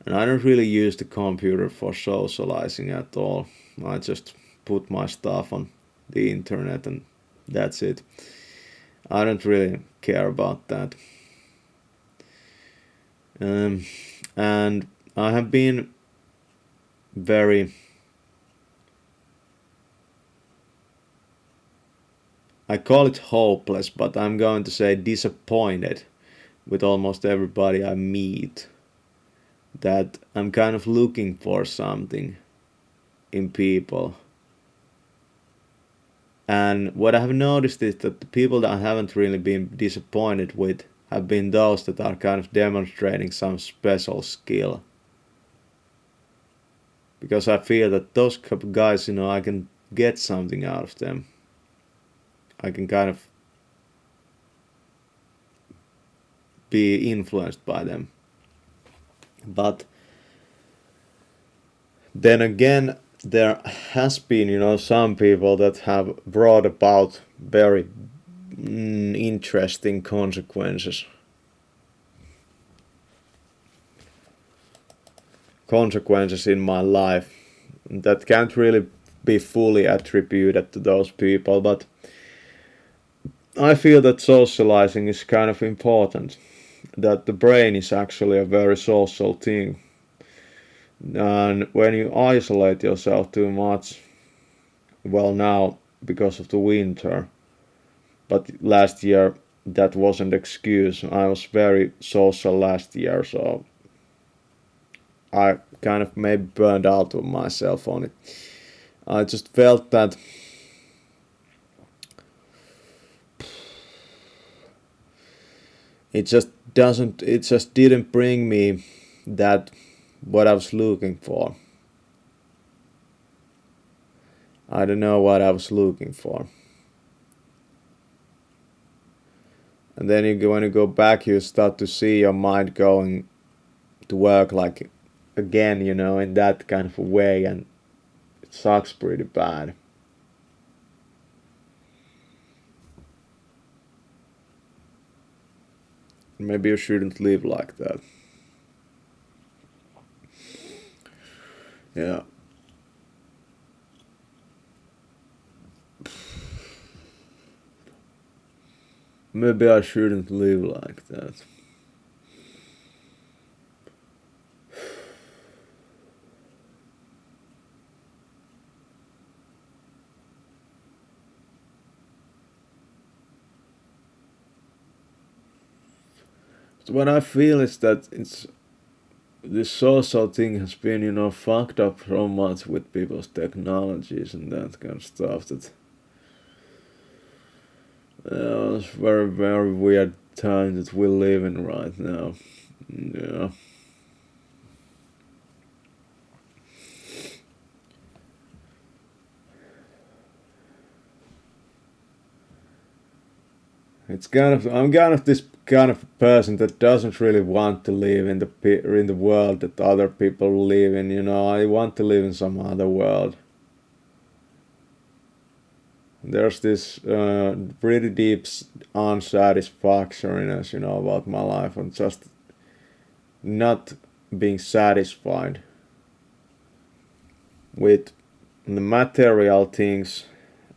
And I don't really use the computer for socializing at all. I just put my stuff on the internet and that's it. I don't really care about that. And I have been very, I call it hopeless, but I'm going to say disappointed with almost everybody I meet. That I'm kind of looking for something in people. And what I have noticed is that the people that I haven't really been disappointed with have been those that are kind of demonstrating some special skill. Because I feel that those couple guys, I can get something out of them. I can kind of be influenced by them. But then again, there has been, some people that have brought about very interesting consequences. Consequences in my life that can't really be fully attributed to those people, but I feel that socializing is kind of important. That the brain is actually a very social thing. And when you isolate yourself too much, well now, because of the winter, but last year that wasn't excuse. I was very social last year, so I kind of maybe burned out of myself on it. I just felt that it just didn't bring me that what I was looking for. I don't know what I was looking for. And then when you go back, you start to see your mind going to work like again, in that kind of a way, and it sucks pretty bad. Maybe you shouldn't live like that. Yeah. Maybe I shouldn't live like that. So what I feel is that this social thing has been, fucked up so much with people's technologies and that kind of stuff that it's very, very weird time that we live in right now. Yeah. I'm kind of this kind of person that doesn't really want to live in the world that other people live in. I want to live in some other world. There's this pretty deep unsatisfactoriness, about my life and just not being satisfied with the material things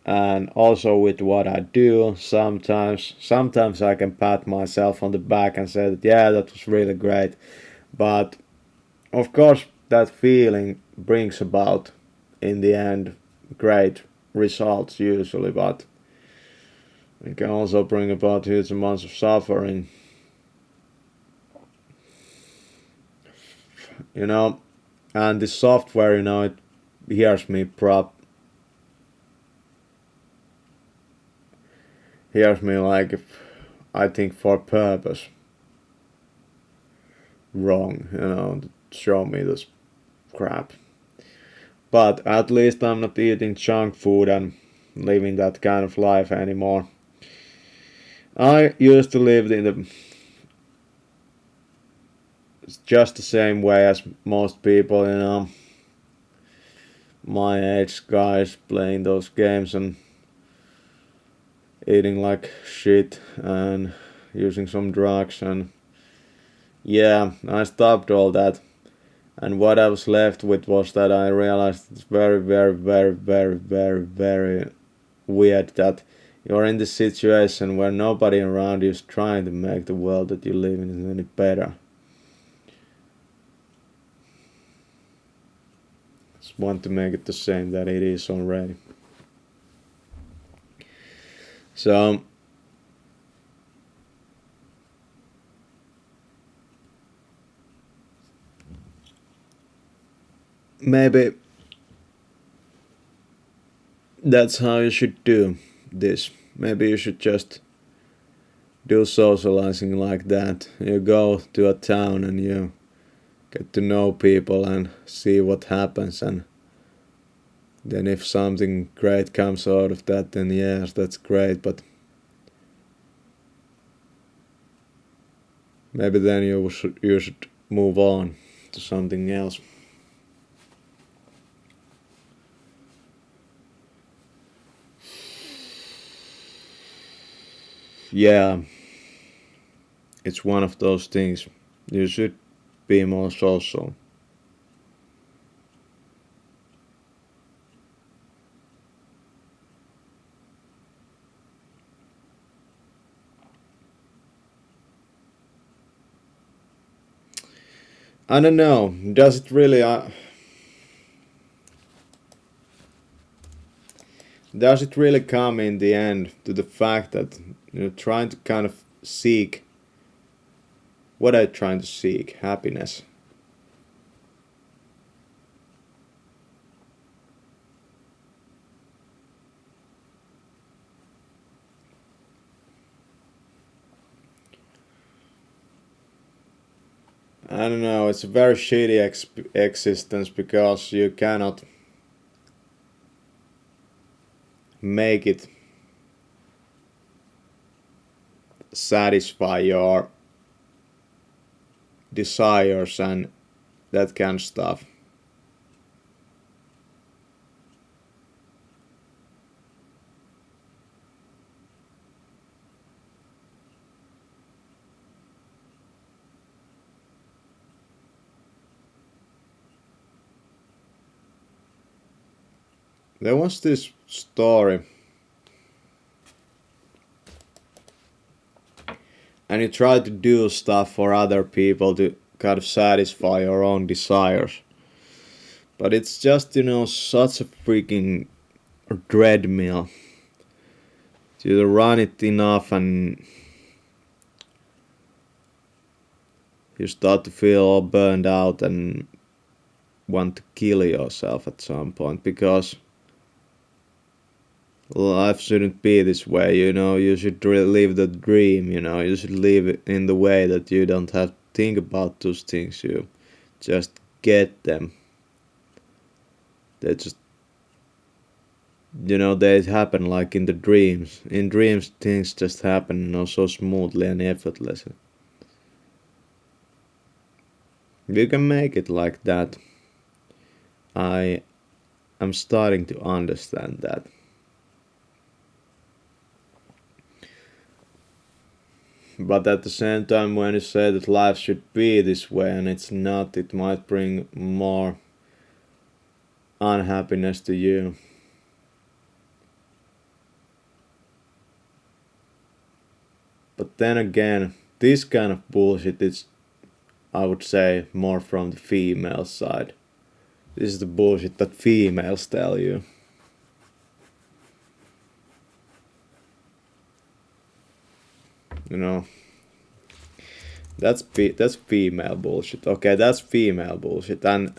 and also with what I do. Sometimes I can pat myself on the back and say that yeah, that was really great. But of course that feeling brings about in the end great results usually, but it can also bring about huge amounts of suffering. And the software, it hears me like if I think for purpose wrong, to show me this crap. But at least I'm not eating junk food and living that kind of life anymore. I used to live in just the same way as most people, my age guys playing those games and eating like shit and using some drugs, and yeah, I stopped all that. And what I was left with was that I realized it's very, very, very, very, very, very weird that you're in this situation where nobody around you is trying to make the world that you live in any better. Just want to make it the same that it is already. So maybe that's how you should do this. Maybe you should just do socializing like that. You go to a town and you get to know people and see what happens, and then if something great comes out of that, then yes, that's great, but maybe then you should move on to something else. Yeah, it's one of those things. You should be more social. I don't know. Does it really? does it really come in the end to the fact that trying to kind of seek what I'm trying to seek, happiness? I don't know, it's a very shitty existence because you cannot make it satisfy your desires and that kind of stuff. There was this story, and you try to do stuff for other people to kind of satisfy your own desires. But it's just, such a freaking treadmill. You run it enough and you start to feel all burned out and want to kill yourself at some point, because life shouldn't be this way, you should live the dream, you should live it in the way that you don't have to think about those things, you just get them. They just, they happen like in the dreams. In dreams, things just happen, so smoothly and effortlessly. You can make it like that. I am starting to understand that. But at the same time, when you say that life should be this way and it's not, it might bring more unhappiness to you. But then again, this kind of bullshit is, I would say, more from the female side. This is the bullshit that females tell you. That's female bullshit. Okay, that's female bullshit. And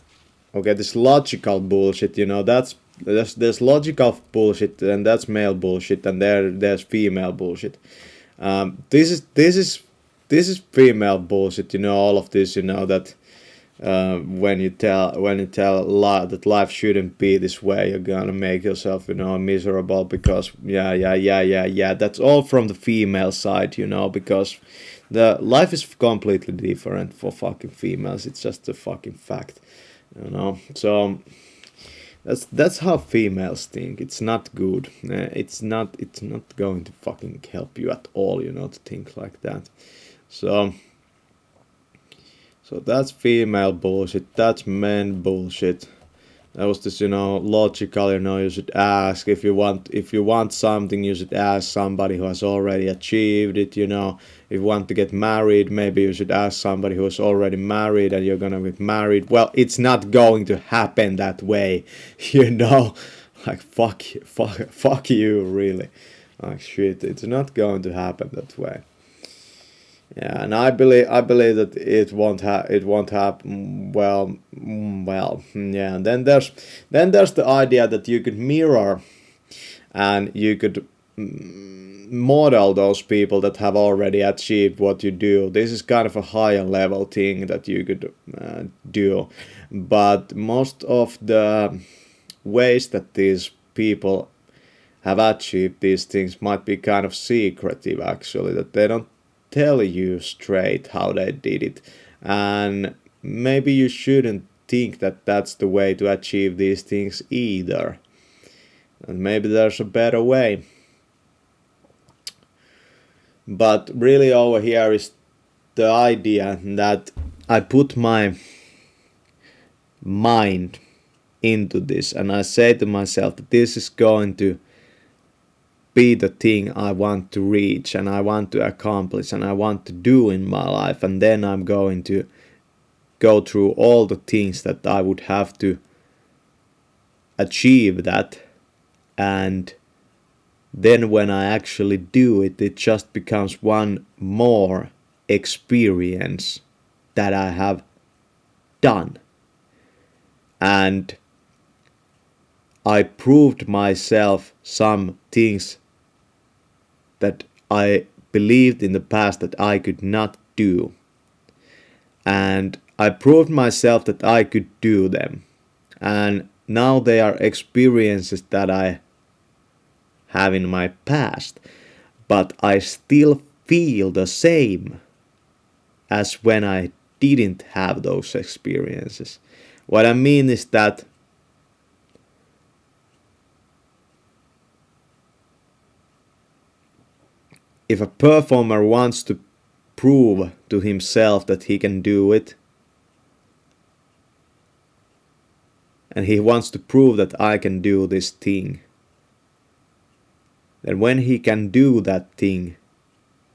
okay, this logical bullshit, there's logical bullshit, and that's male bullshit, and there's female bullshit. This is female bullshit. All of this. That when you tell that life shouldn't be this way, you're gonna make yourself miserable because yeah. That's all from the female side. Because the life is completely different for fucking females. It's just a fucking fact. So that's how females think. It's not good. It's not going to fucking help you at all, to think like that. So that's female bullshit. That's men bullshit. That was this, logical. You should ask if you want something. You should ask somebody who has already achieved it. If you want to get married, maybe you should ask somebody who is already married, and you're gonna get married. Well, it's not going to happen that way. Like fuck you, really. Like shit, it's not going to happen that way. Yeah, and I believe that it won't happen. Well, yeah. And then there's the idea that you could mirror, and you could model those people that have already achieved what you do. This is kind of a higher level thing that you could do, but most of the ways that these people have achieved these things might be kind of secretive, actually, that they don't tell you straight how they did it. And maybe you shouldn't think that that's the way to achieve these things either. And maybe there's a better way. But really over here is the idea that I put my mind into this, and I say to myself that this is going to be the thing I want to reach and I want to accomplish and I want to do in my life, and then I'm going to go through all the things that I would have to achieve that, and then when I actually do it, it just becomes one more experience that I have done. And I proved myself some things that I believed in the past that I could not do. And I proved myself that I could do them. And now they are experiences that I have in my past. But I still feel the same as when I didn't have those experiences. What I mean is that if a performer wants to prove to himself that he can do it, and he wants to prove that I can do this thing, then when he can do that thing,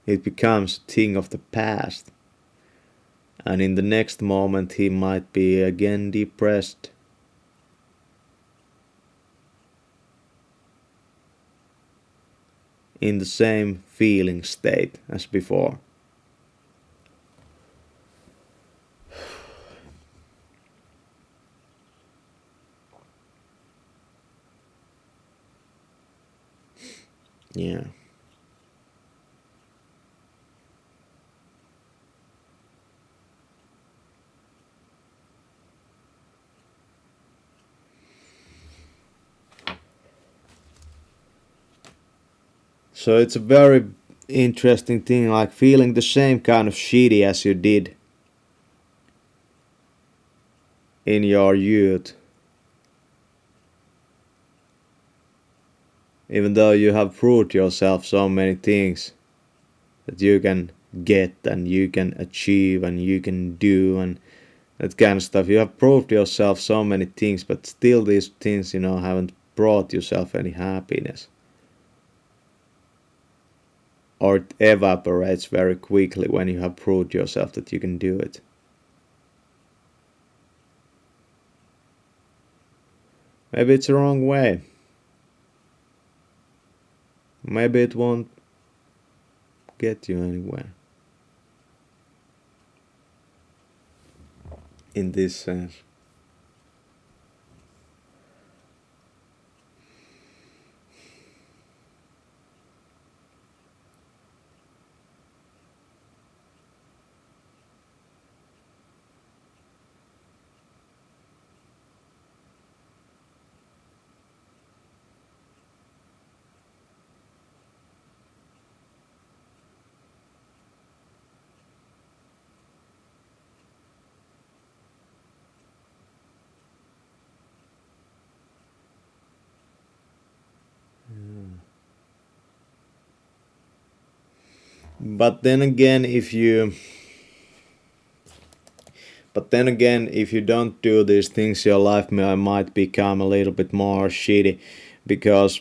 it becomes a thing of the past. And in the next moment he might be again depressed. In the same feeling state as before. Yeah. So it's a very interesting thing, like feeling the same kind of shitty as you did in your youth. Even though you have proved yourself so many things that you can get and you can achieve and you can do and that kind of stuff. You have proved yourself so many things, but still these things, haven't brought yourself any happiness. Or it evaporates very quickly when you have proved yourself that you can do it. Maybe it's the wrong way. Maybe it won't get you anywhere. In this sense. But then again, if you don't do these things, your life might become a little bit more shitty, because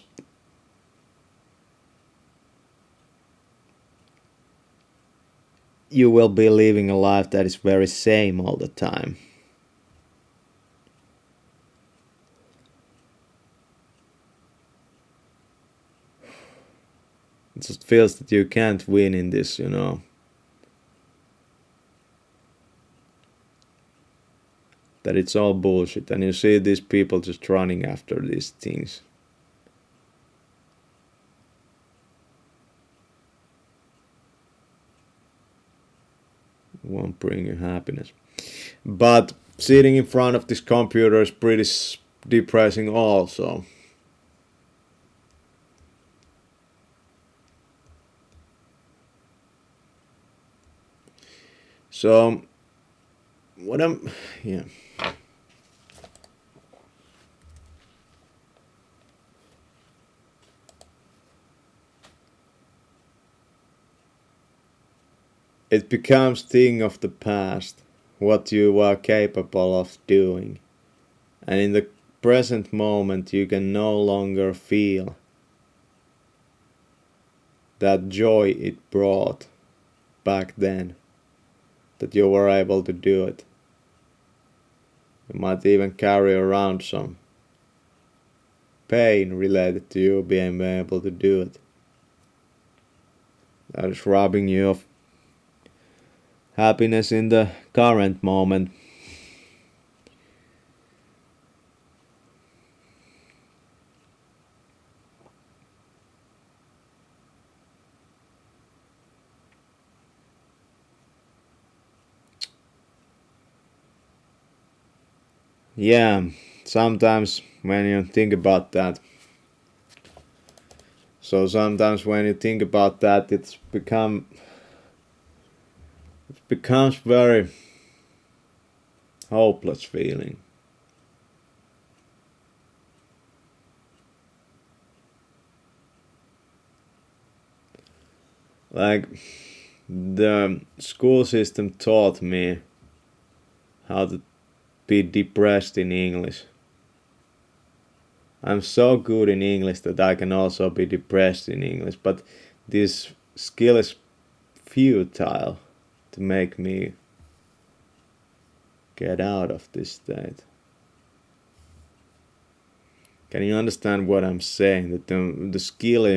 you will be living a life that is very same all the time. It just feels that you can't win in this, That it's all bullshit, and you see these people just running after these things. It won't bring you happiness. But sitting in front of this computer is pretty depressing also. So, yeah. It becomes thing of the past, what you are capable of doing. And in the present moment you can no longer feel that joy it brought back then, that you were able to do it. You might even carry around some pain related to you being able to do it. That is robbing you of happiness in the current moment. Yeah, sometimes when you think about that, it becomes very hopeless feeling. Like the school system taught me how to be depressed in English. I'm so good in English that I can also be depressed in English, but this skill is futile to make me get out of this state. Can you understand what I'm saying? That the skill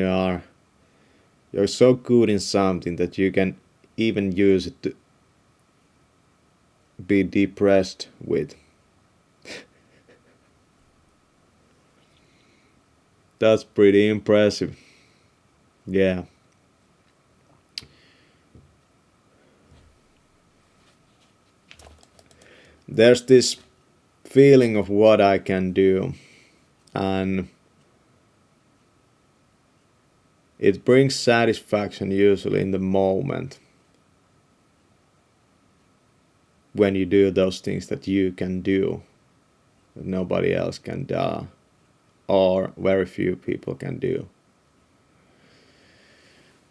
you're so good in something that you can even use it to be depressed with. That's pretty impressive. Yeah. There's this feeling of what I can do, and it brings satisfaction usually in the moment when you do those things that you can do that nobody else can do or very few people can do.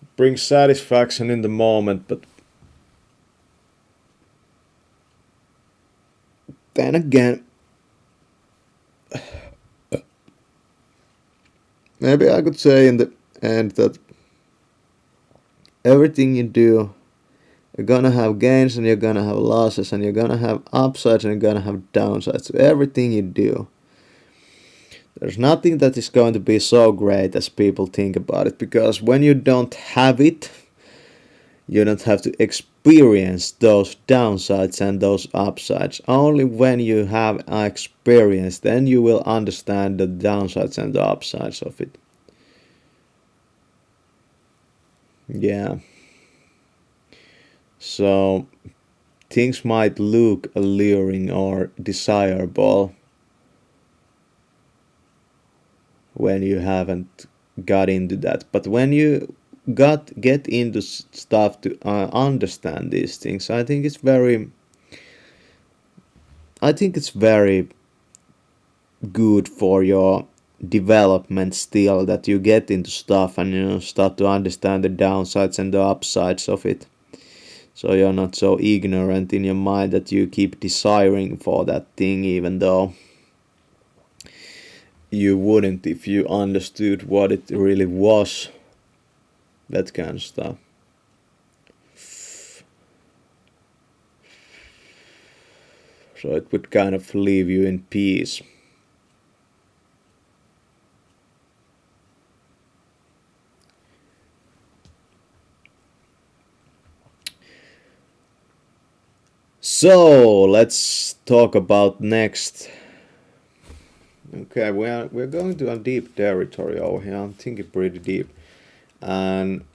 It brings satisfaction in the moment, but then again, maybe I could say in the end that everything you do, you're gonna have gains and you're gonna have losses and you're gonna have upsides and you're gonna have downsides. So everything you do, there's nothing that is going to be so great as people think about it, because when you don't have it, you don't have to experience those downsides and those upsides. Only when you have experience, then you will understand the downsides and the upsides of it. Yeah. So things might look alluring or desirable when you haven't got into that, but when you get into stuff to understand these things, I think it's very good for your development still, that you get into stuff and you start to understand the downsides and the upsides of it, so you're not so ignorant in your mind that you keep desiring for that thing even though you wouldn't if you understood what it really was. That kind of stuff. So it would kind of leave you in peace. So let's talk about next. Okay, we're going to a deep territory over here. I'm thinking pretty deep, and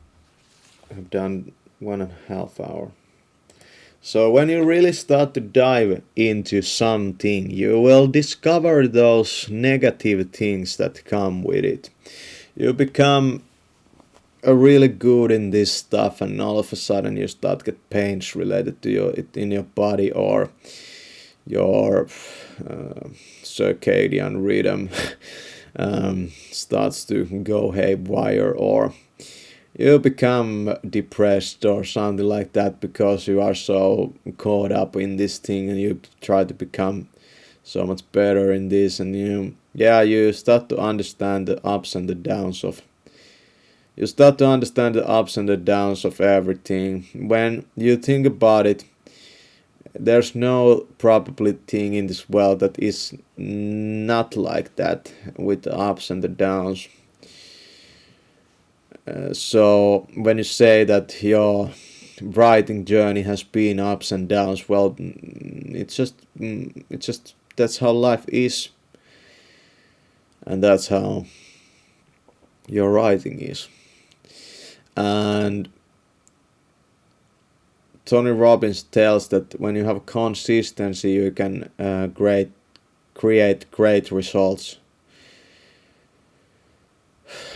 I've done 1.5 hours. So when you really start to dive into something, you will discover those negative things that come with it. You become really good in this stuff, and all of a sudden you start to get pains related to it in your body, or your circadian rhythm starts to go haywire, or you become depressed or something like that because you are so caught up in this thing and you try to become so much better in this, and you start to understand the ups and the downs of everything. When you think about it, there's no probably thing in this world that is not like that with the ups and the downs. So when you say that your writing journey has been ups and downs, well, it's just that's how life is, and that's how your writing is. And Tony Robbins tells that when you have consistency, you can create great results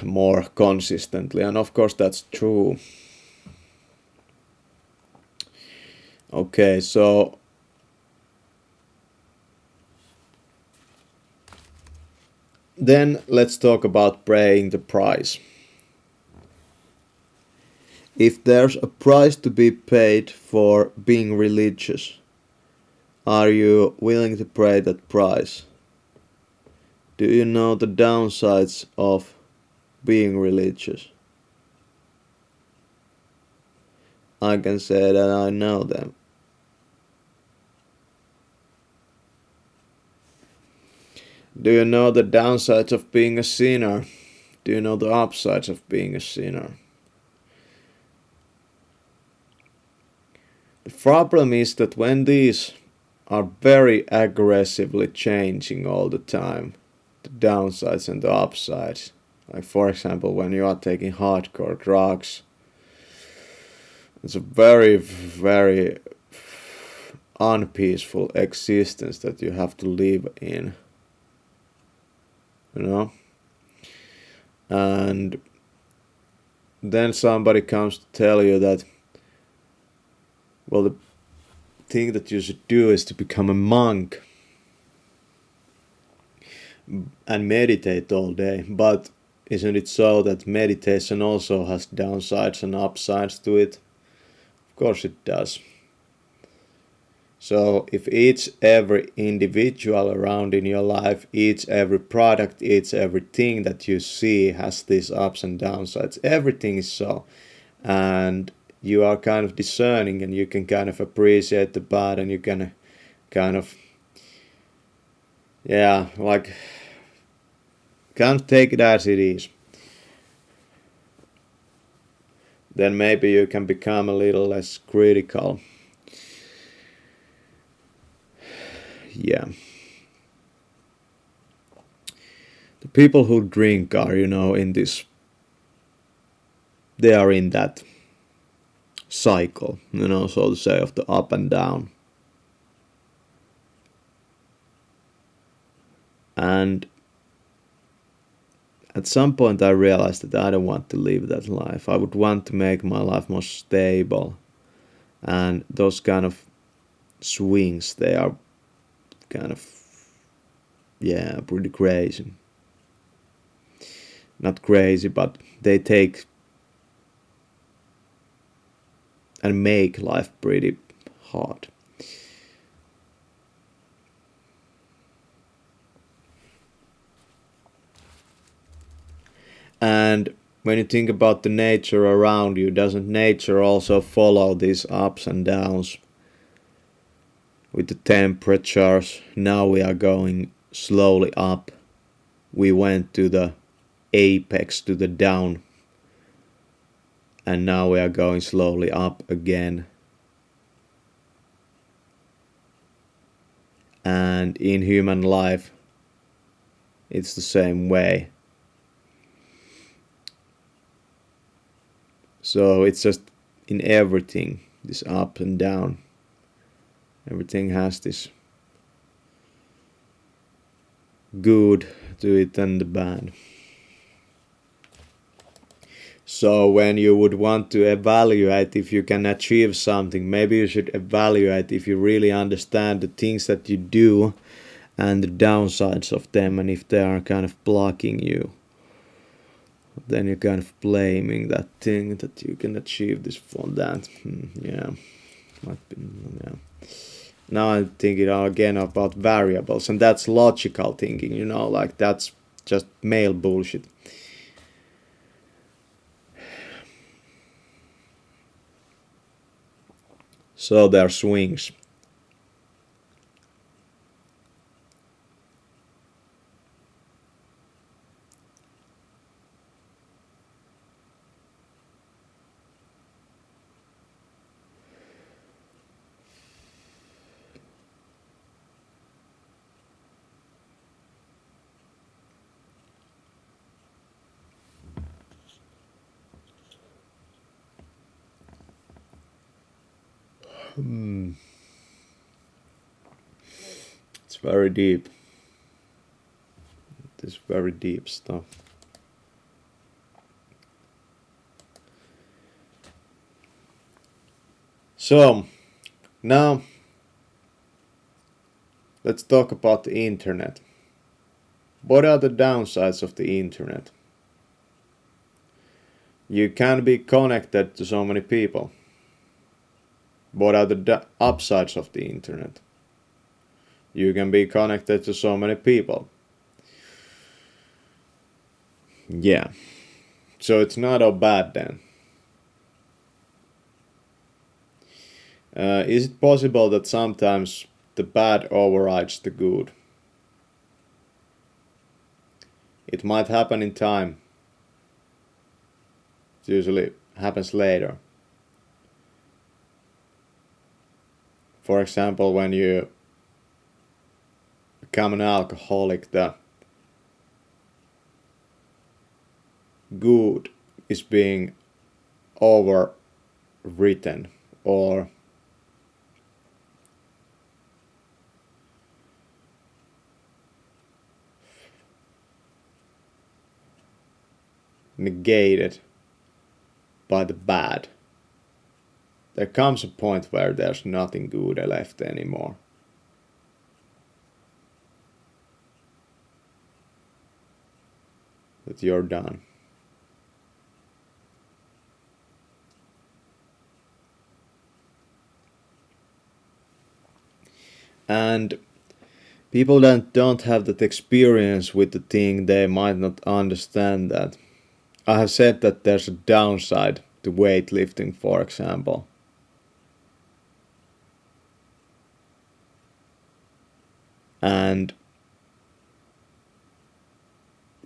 more consistently, and of course that's true. Okay, so then let's talk about paying the price. If there's a price to be paid for being religious, are you willing to pay that price? Do you know the downsides of being religious? I can say that I know them. Do you know the downsides of being a sinner? Do you know the upsides of being a sinner? The problem is that when these are very aggressively changing all the time, the downsides and the upsides, like for example when you are taking hardcore drugs, it's a very, very unpeaceful existence that you have to live in, you know. And then somebody comes to tell you that, well, the thing that you should do is to become a monk and meditate all day. But isn't it so that meditation also has downsides and upsides to it? Of course it does. So if every individual around in your life, every product, everything that you see has these ups and downsides, everything is so. And you are kind of discerning, and you can kind of appreciate the bad, and you can kind of, yeah, like, can't take it as it is. Then maybe you can become a little less critical. Yeah. The people who drink are, in this, they are in that cycle, so to say, of the up and down. And at some point I realized that I don't want to live that life. I would want to make my life more stable. And those kind of swings, they are kind of, yeah, pretty crazy. Not crazy, but they take and make life pretty hard. And when you think about the nature around you, doesn't nature also follow these ups and downs with the temperatures? Now we are going slowly up. We went to the apex, to the down, and now we are going slowly up again. And in human life, it's the same way. So it's just in everything, this up and down. Everything has this good to it and the bad. So when you would want to evaluate if you can achieve something, maybe you should evaluate if you really understand the things that you do and the downsides of them, and if they are kind of blocking you. Then you're kind of blaming that thing that you can achieve this for that. Yeah, might be, yeah. Now I'm thinking again about variables, and that's logical thinking, like that's just male bullshit. So there are swings. It's very deep. It is very deep stuff. So, now let's talk about the internet. What are the downsides of the internet? You can be connected to so many people. What are the upsides of the internet? You can be connected to so many people. Yeah. So it's not all bad then. Is it possible that sometimes the bad overrides the good? It might happen in time. It usually happens later. For example, when you become an alcoholic, the good is being overwritten or negated by the bad. There comes a point where there's nothing good left anymore. That you're done. And people that don't have that experience with the thing, they might not understand that. I have said that there's a downside to weightlifting, for example. And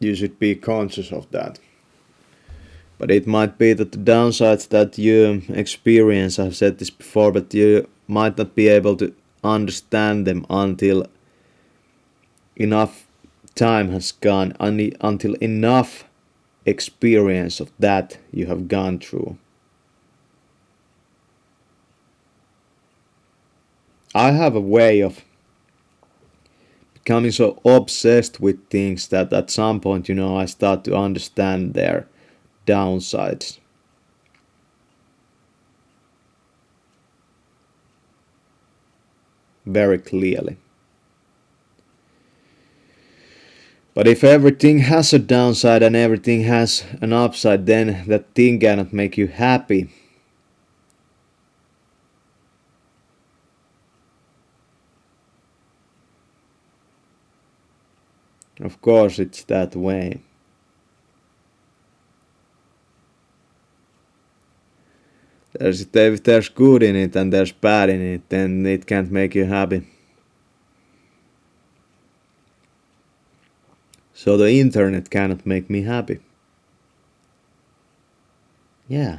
you should be conscious of that. But it might be that the downsides that you experience, I've said this before, but you might not be able to understand them until enough time has gone, until enough experience of that you have gone through. I have a way of becoming so obsessed with things that at some point, I start to understand their downsides. Very clearly. But if everything has a downside and everything has an upside, then that thing cannot make you happy. Of course it's that way. If there's good in it and there's bad in it, then it can't make you happy. So the internet cannot make me happy. Yeah.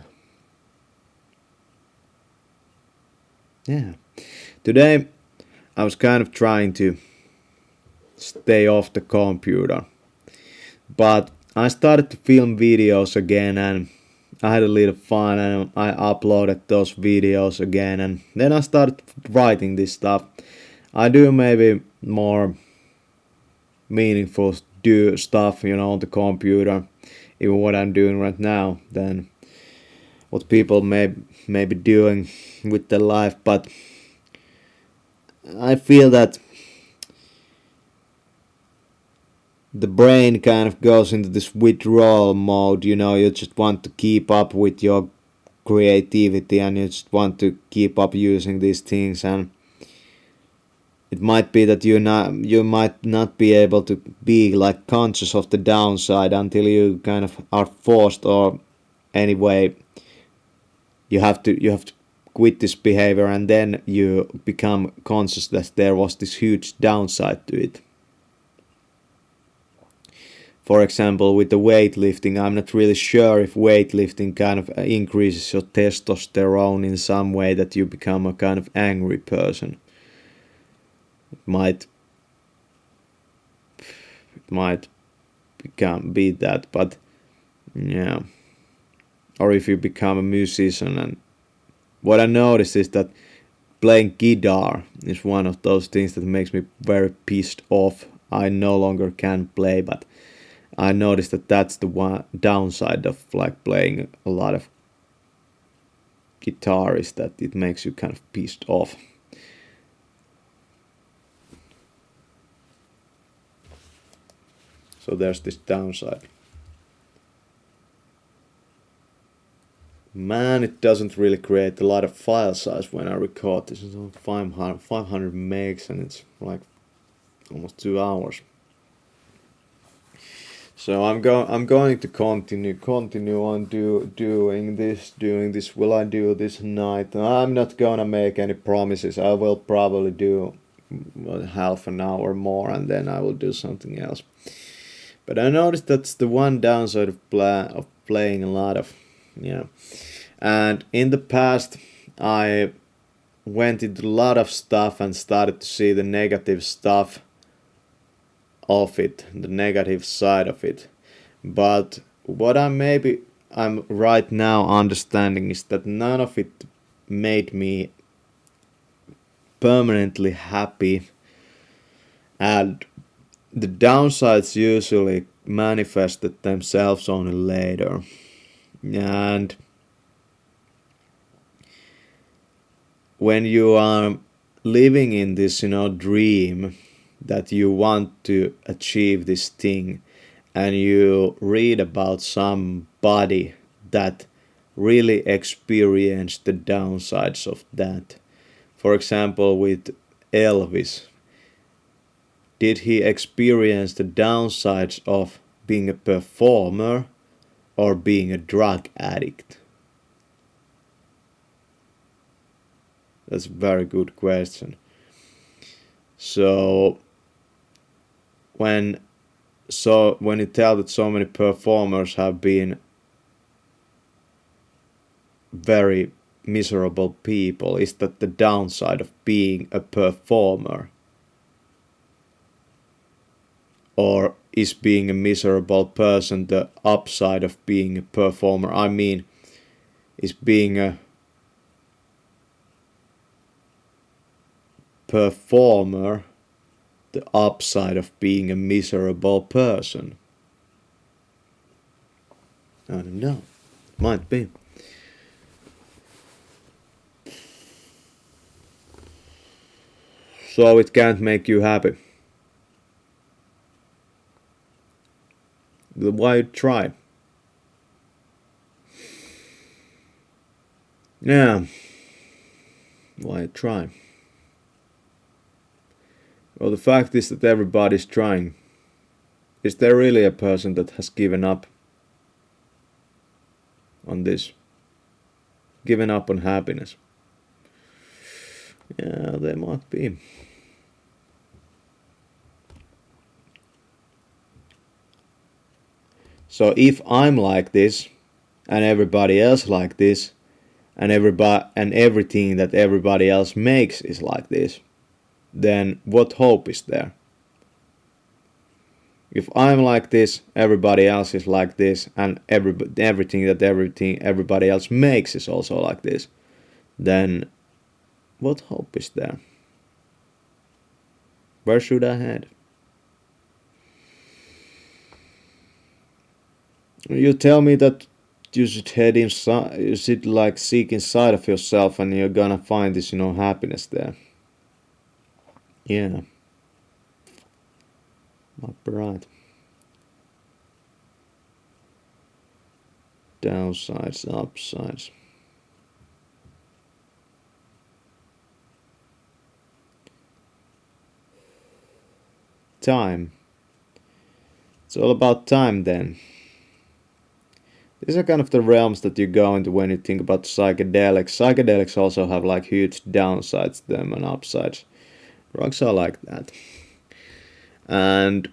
Today I was kind of trying to stay off the computer. But I started to film videos again and I had a little fun and I uploaded those videos again and then I started writing this stuff. I do maybe more meaningful stuff, on the computer, even what I'm doing right now, than what people may be doing with their life. But I feel that the brain kind of goes into this withdrawal mode, you just want to keep up with your creativity and you just want to keep up using these things, and it might be that you might not be able to be like conscious of the downside until you kind of are forced, or anyway you have to quit this behavior and then you become conscious that there was this huge downside to it. For example, with the weightlifting, I'm not really sure if weightlifting kind of increases your testosterone in some way that you become a kind of angry person. It might be that, but yeah. Or if you become a musician. And what I noticed is that playing guitar is one of those things that makes me very pissed off. I no longer can play, but I noticed that that's the one downside of like playing a lot of guitar, is that it makes you kind of pissed off. So there's this downside. Man, it doesn't really create a lot of file size when I record. This is on 500 megs and it's like almost 2 hours. So I'm going to continue on doing this. Will I do this night? I'm not gonna make any promises. I will probably do half an hour more and then I will do something else. But I noticed that's the one downside of playing a lot of, And in the past, I went into a lot of stuff and started to see the negative stuff of it, the negative side of it. But what I'm right now understanding is that none of it made me permanently happy, and the downsides usually manifested themselves only later. And when you are living in this, dream that you want to achieve this thing, and you read about somebody that really experienced the downsides of that. For example, with Elvis, did he experience the downsides of being a performer or being a drug addict? That's a very good question. So when you tell that so many performers have been very miserable people, is that the downside of being a performer? Or is being a miserable person the upside of being a performer? I mean, is being a performer the upside of being a miserable person? I don't know. Might be. So it can't make you happy. Why try? Yeah. Why try? Well, the fact is that everybody's trying. Is there really a person that has given up on this? Given up on happiness? Yeah, there might be. So if I'm like this, and everybody else like this, and everything that everybody else makes is like this, then what hope is there? If I'm like this, everybody else is like this, and everything that everybody else makes is also like this, then what hope is there? Where should I head? You tell me that you should head inside, you should like seek inside of yourself and you're gonna find this, happiness there. Yeah. Might be right. Downsides, upsides. Time. It's all about time then. These are kind of the realms that you go into when you think about psychedelics. Psychedelics also have like huge downsides to them and upsides. Drugs are like that. And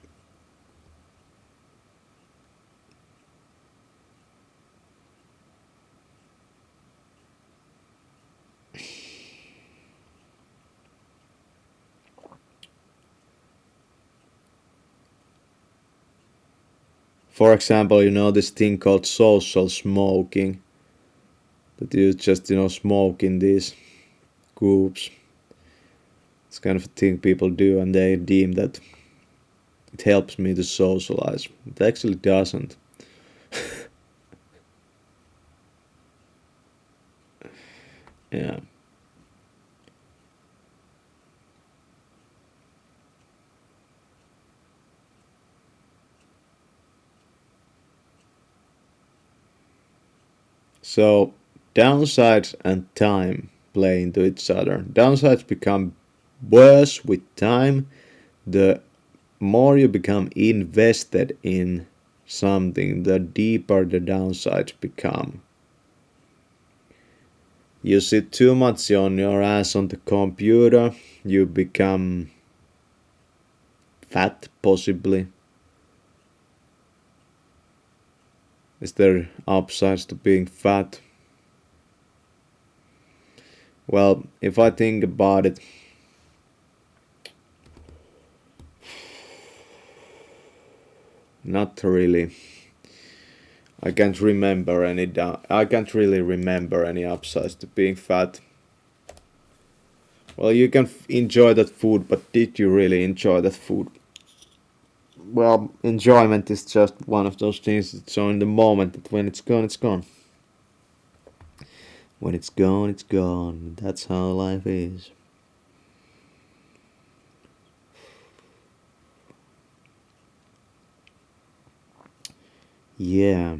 for example, this thing called social smoking, that you just, smoke in these groups. It's kind of a thing people do, and they deem that it helps me to socialize. It actually doesn't. Yeah. So downsides and time play into each other. Downsides become worse with time. The more you become invested in something, the deeper the downsides become. You sit too much on your ass on the computer, you become fat, possibly. Is there upsides to being fat? Well, if I think about it, not really. I can't remember any I can't really remember any upsides to being fat. Well, you can enjoy that food, but did you really enjoy that food? Well, enjoyment is just one of those things that's so in the moment that when it's gone, it's gone. When it's gone, it's gone. That's how life is. Yeah.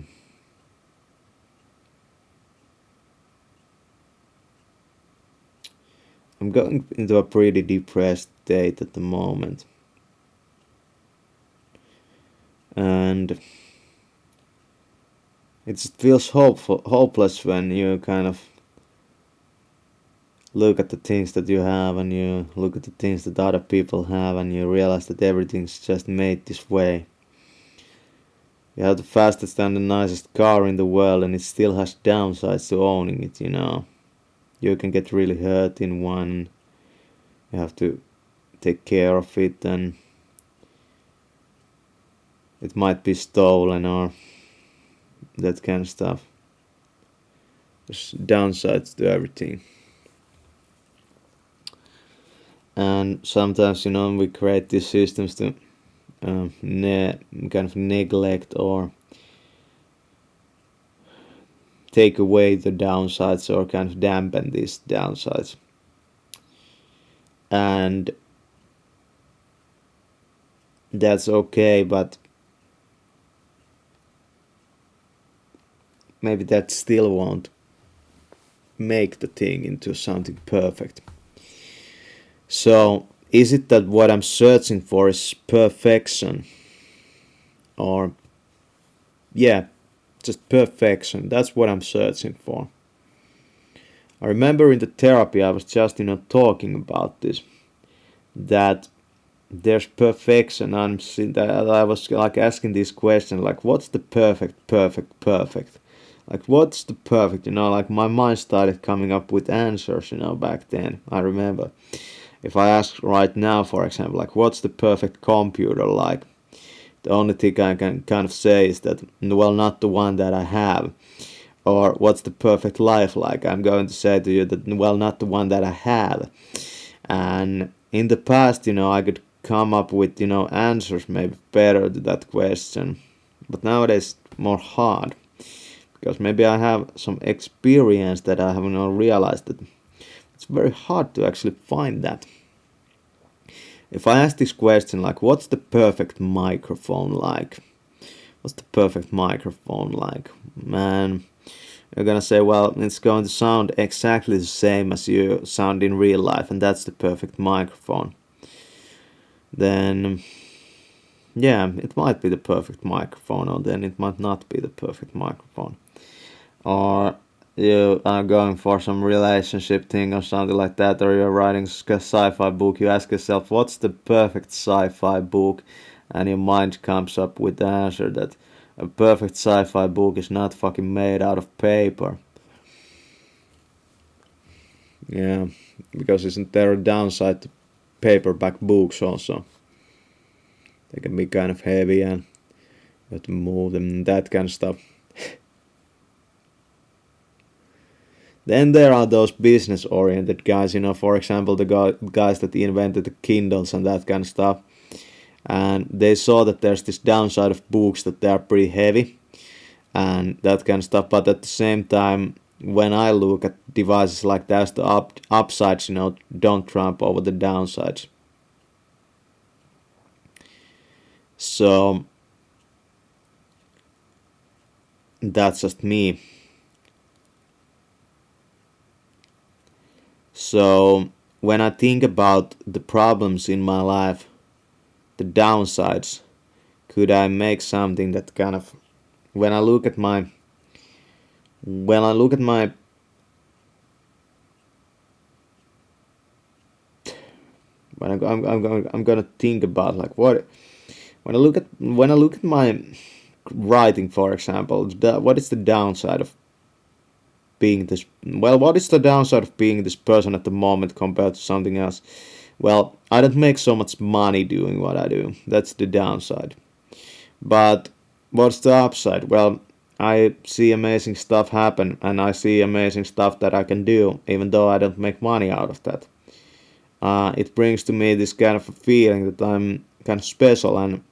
I'm going into a pretty depressed state at the moment. And it feels hopeless when you kind of look at the things that you have and you look at the things that other people have and you realize that everything's just made this way. You have the fastest and the nicest car in the world and it still has downsides to owning it, you know. You can get really hurt in one. You have to take care of it and it might be stolen or that kind of stuff. There's downsides to everything. And sometimes, you know, we create these systems to kind of neglect or take away the downsides or kind of dampen these downsides. And that's okay, but maybe that still won't make the thing into something perfect. So, is it that what I'm searching for is perfection? Or, yeah, just perfection. That's what I'm searching for. I remember in the therapy I was just, you know, talking about this. That there's perfection. I was like asking this question, like, what's the perfect? Like, what's the perfect? You know, like my mind started coming up with answers. You know, back then I remember. If I ask right now, for example, like, what's the perfect computer like? The only thing I can kind of say is that, well, not the one that I have. Or what's the perfect life like? I'm going to say to you that, well, not the one that I have. And in the past, you know, I could come up with, you know, answers maybe better to that question. But nowadays, more hard. Because maybe I have some experience that I haven't realized that it's very hard to actually find that. If I ask this question, like, what's the perfect microphone like? What's the perfect microphone like? Man, you're gonna say, well, it's going to sound exactly the same as you sound in real life, and that's the perfect microphone. Then, yeah, it might be the perfect microphone, or then it might not be the perfect microphone. Or you are going for some relationship thing or something like that, or you're writing a sci-fi book, you ask yourself, what's the perfect sci-fi book? And your mind comes up with the answer that a perfect sci-fi book is not fucking made out of paper. Yeah, because isn't there a downside to paperback books also? They can be kind of heavy and you have to move them and that kind of stuff. Then there are those business oriented guys, for example, the guys that invented the Kindles and that kind of stuff. And they saw that there's this downside of books, that they are pretty heavy and that kind of stuff. But at the same time, when I look at devices like that, the upsides, don't trump over the downsides. So that's just me. So when I think about the problems in my life, the downsides, could I make something that kind of, when I look at my when I'm gonna think about like what, when I look at my writing, for example, what is the downside of being this, well, what is the downside of being this person at the moment compared to something else? Well, I don't make so much money doing what I do. That's the downside. But what's the upside? Well, I see amazing stuff happen, and I see amazing stuff that I can do, even though I don't make money out of that. It brings to me this kind of a feeling that I'm kind of special, and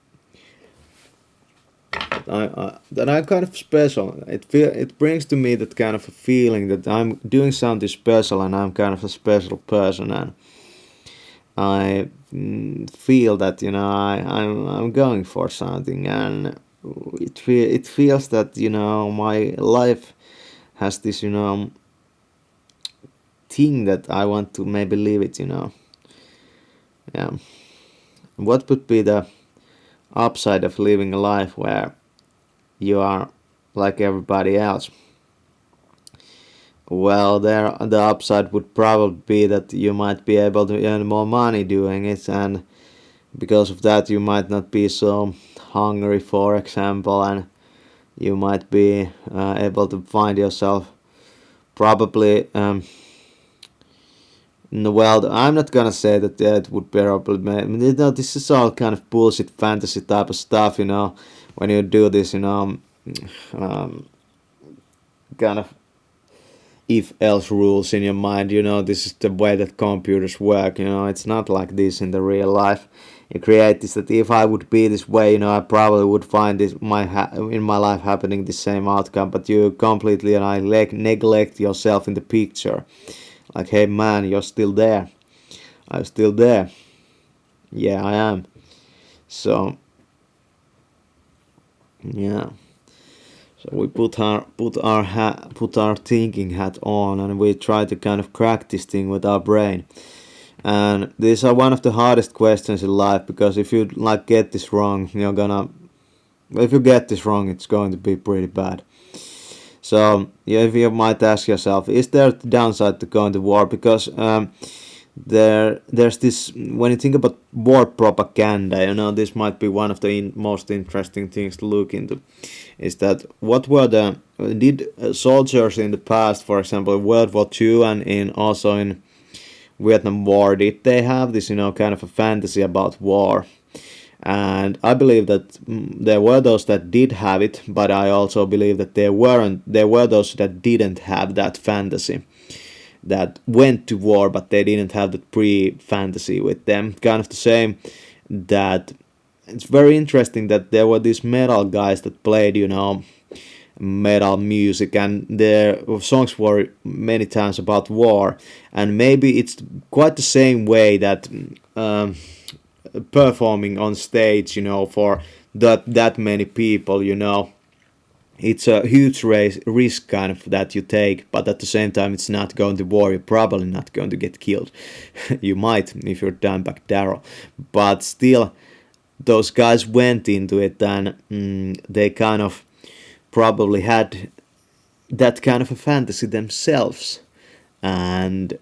that I'm kind of special. It brings to me that kind of a feeling that I'm doing something special, and I'm kind of a special person, and I feel that I'm going for something, and it feels that my life has this thing that I want to maybe live it. Yeah. What would be the upside of living a life where you are like everybody else? Well, the upside would probably be that you might be able to earn more money doing it, and because of that you might not be so hungry, for example, and you might be able to find yourself probably well, I'm not gonna say that it would probably this is all kind of bullshit fantasy type of stuff, when you do this, kind of if else rules in your mind. This is the way that computers work. It's not like this in the real life. You create this, that if I would be this way, I probably would find this in my life happening the same outcome. But you completely neglect yourself in the picture. Like, hey man, you're still there. I'm still there. Yeah, I am. So yeah. So we put our thinking hat on, and we try to kind of crack this thing with our brain. And these are one of the hardest questions in life, because if you get this wrong, if you get this wrong, it's going to be pretty bad. So yeah, if you might ask yourself, is there a downside to going to war? Because there's this, when you think about war propaganda, this might be one of the most interesting things to look into, is that what were did soldiers in the past, for example in World War II and also in Vietnam War, did they have this kind of a fantasy about war? And I believe that there were those that did have it, but I also believe that there were those that didn't have that fantasy, that went to war but they didn't have that pre-fantasy with them. Kind of the same, that it's very interesting that there were these metal guys that played metal music, and their songs were many times about war. And maybe it's quite the same way that performing on stage, for that many people, it's a huge risk kind of that you take, but at the same time it's not going to war. You're probably not going to get killed. You might if you're Dimebag Darrell, but still those guys went into it, and they kind of probably had that kind of a fantasy themselves, and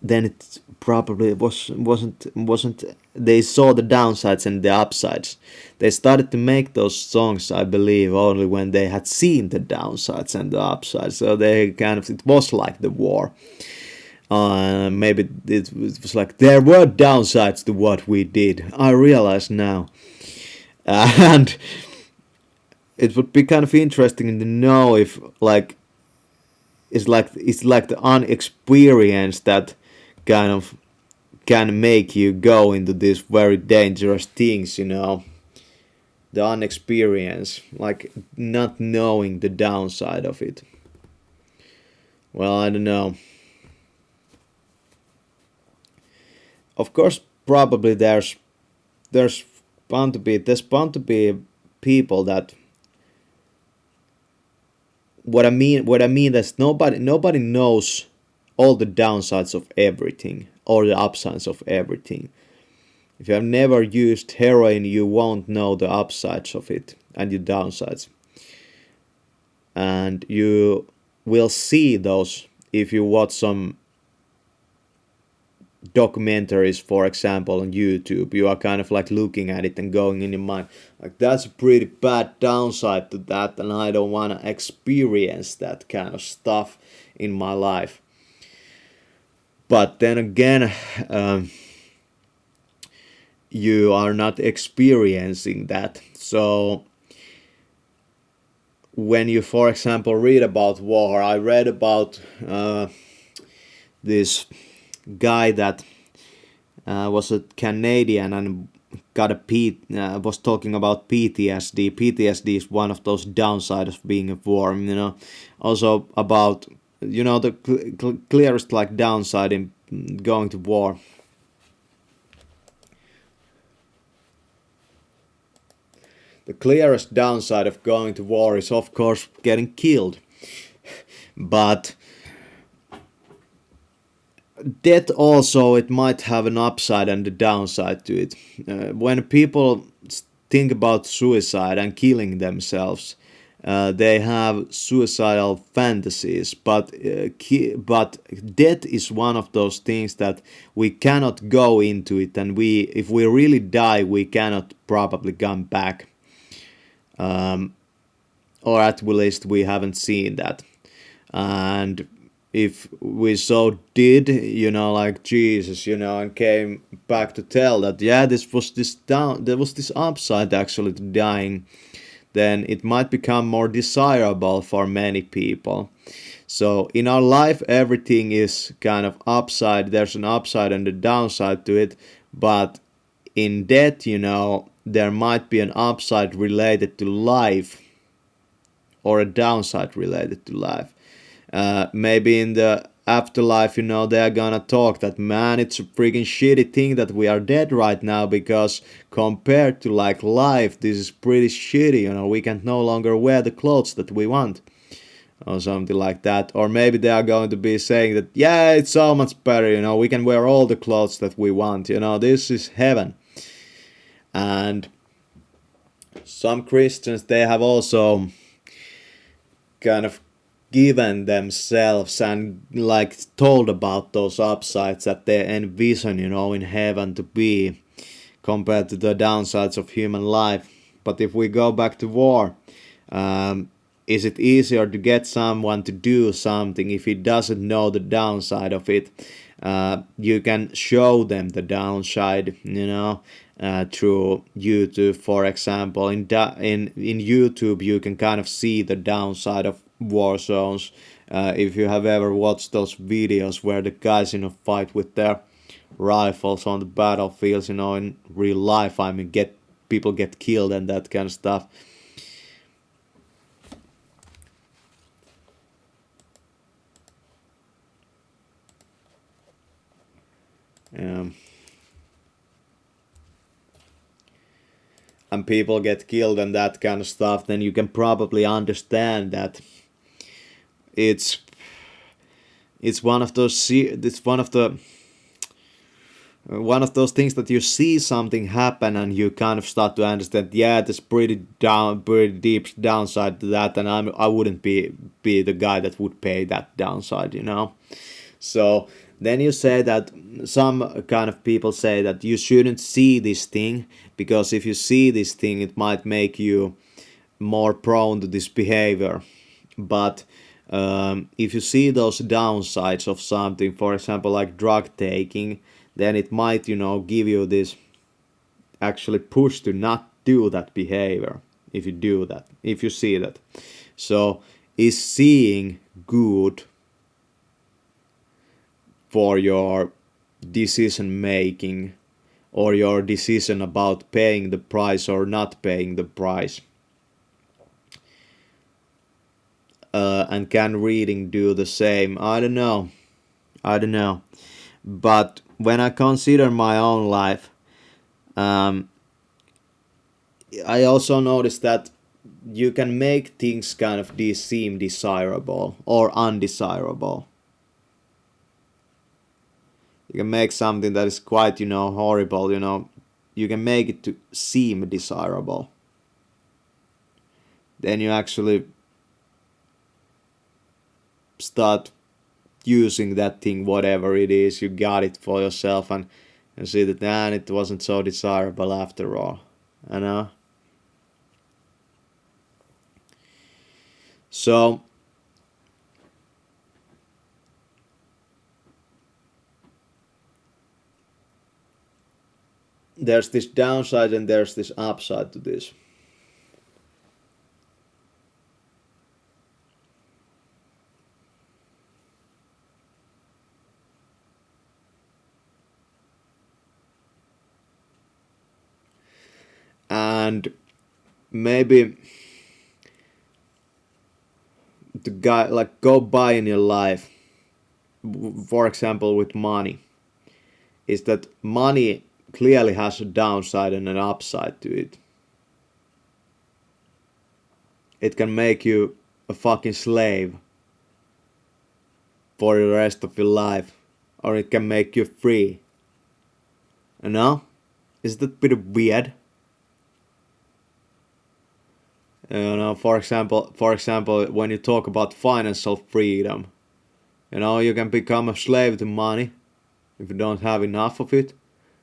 then it probably wasn't they saw the downsides and the upsides. They started to make those songs, I believe, only when they had seen the downsides and the upsides. So they it was like the war. Maybe it was like there were downsides to what we did. I realize now. And it would be kind of interesting to know if it's like the unexperience that kind of can make you go into these very dangerous things, the unexperience, like not knowing the downside of it. Well, I don't know. Of course, probably there's bound to be people that what I mean is nobody knows all the downsides of everything or the upsides of everything. If you have never used heroin, you won't know the upsides of it and the downsides. And you will see those if you watch some documentaries, for example, on YouTube. You are kind of like looking at it and going in your mind, like, that's a pretty bad downside to that, and I don't want to experience that kind of stuff in my life. But then again, you are not experiencing that. So when you, for example, read about war, I read about this guy that was a Canadian and got was talking about PTSD. PTSD is one of those downsides of being a war. Also about the clearest like downside in going to war. The clearest downside of going to war is, of course, getting killed. But death also, it might have an upside and a downside to it. When people think about suicide and killing themselves, they have suicidal fantasies, but death is one of those things that we cannot go into it, and if we really die, we cannot probably come back. Or at least we haven't seen that. And if we so did, like Jesus, and came back to tell that, yeah, there was this upside actually to dying, then it might become more desirable for many people. So in our life, everything is kind of upside. There's an upside and a downside to it. But in death, there might be an upside related to life or a downside related to life. Maybe in the afterlife, they're gonna talk that, man, it's a freaking shitty thing that we are dead right now, because compared to like life, this is pretty shitty. We can no longer wear the clothes that we want, or something like that. Or maybe they are going to be saying that, yeah, it's so much better, we can wear all the clothes that we want, this is heaven. And some Christians, they have also kind of given themselves and like told about those upsides that they envision, in heaven to be, compared to the downsides of human life. But if we go back to war, is it easier to get someone to do something if he doesn't know the downside of it? You can show them the downside, through YouTube, for example. In YouTube, you can kind of see the downside of war zones. If you have ever watched those videos where the guys fight with their rifles on the battlefields, in real life, I mean, people get killed and that kind of stuff. And people get killed and that kind of stuff, then you can probably understand that it's one of those things that you see something happen and you kind of start to understand, yeah, there's pretty deep downside to that, and I wouldn't be the guy that would pay that downside, So then you say that some kind of people say that you shouldn't see this thing, because if you see this thing, it might make you more prone to this behavior. But if you see those downsides of something, for example, like drug taking, then it might, give you this actually push to not do that behavior if you see that. So is seeing good for your decision making or your decision about paying the price or not paying the price. And can reading do the same? I don't know. But when I consider my own life, I also noticed that you can make things kind of seem desirable or undesirable. You can make something that is quite, horrible, you can make it to seem desirable. Then you actually start using that thing, whatever it is, you got it for yourself, and see that it wasn't so desirable after all. So there's this downside and there's this upside to this. And maybe the guy, like, go by in your life, for example with money, is that money clearly has a downside and an upside to it. It can make you a fucking slave for the rest of your life, or it can make you free. Is that a bit weird? For example, when you talk about financial freedom, you can become a slave to money if you don't have enough of it,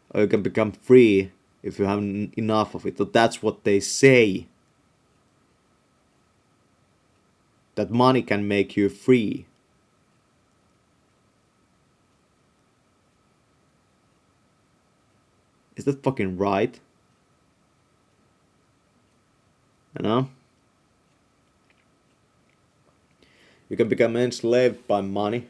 or you can become free if you have enough of it. So that's what they say. That money can make you free. Is that fucking right? You can become enslaved by money,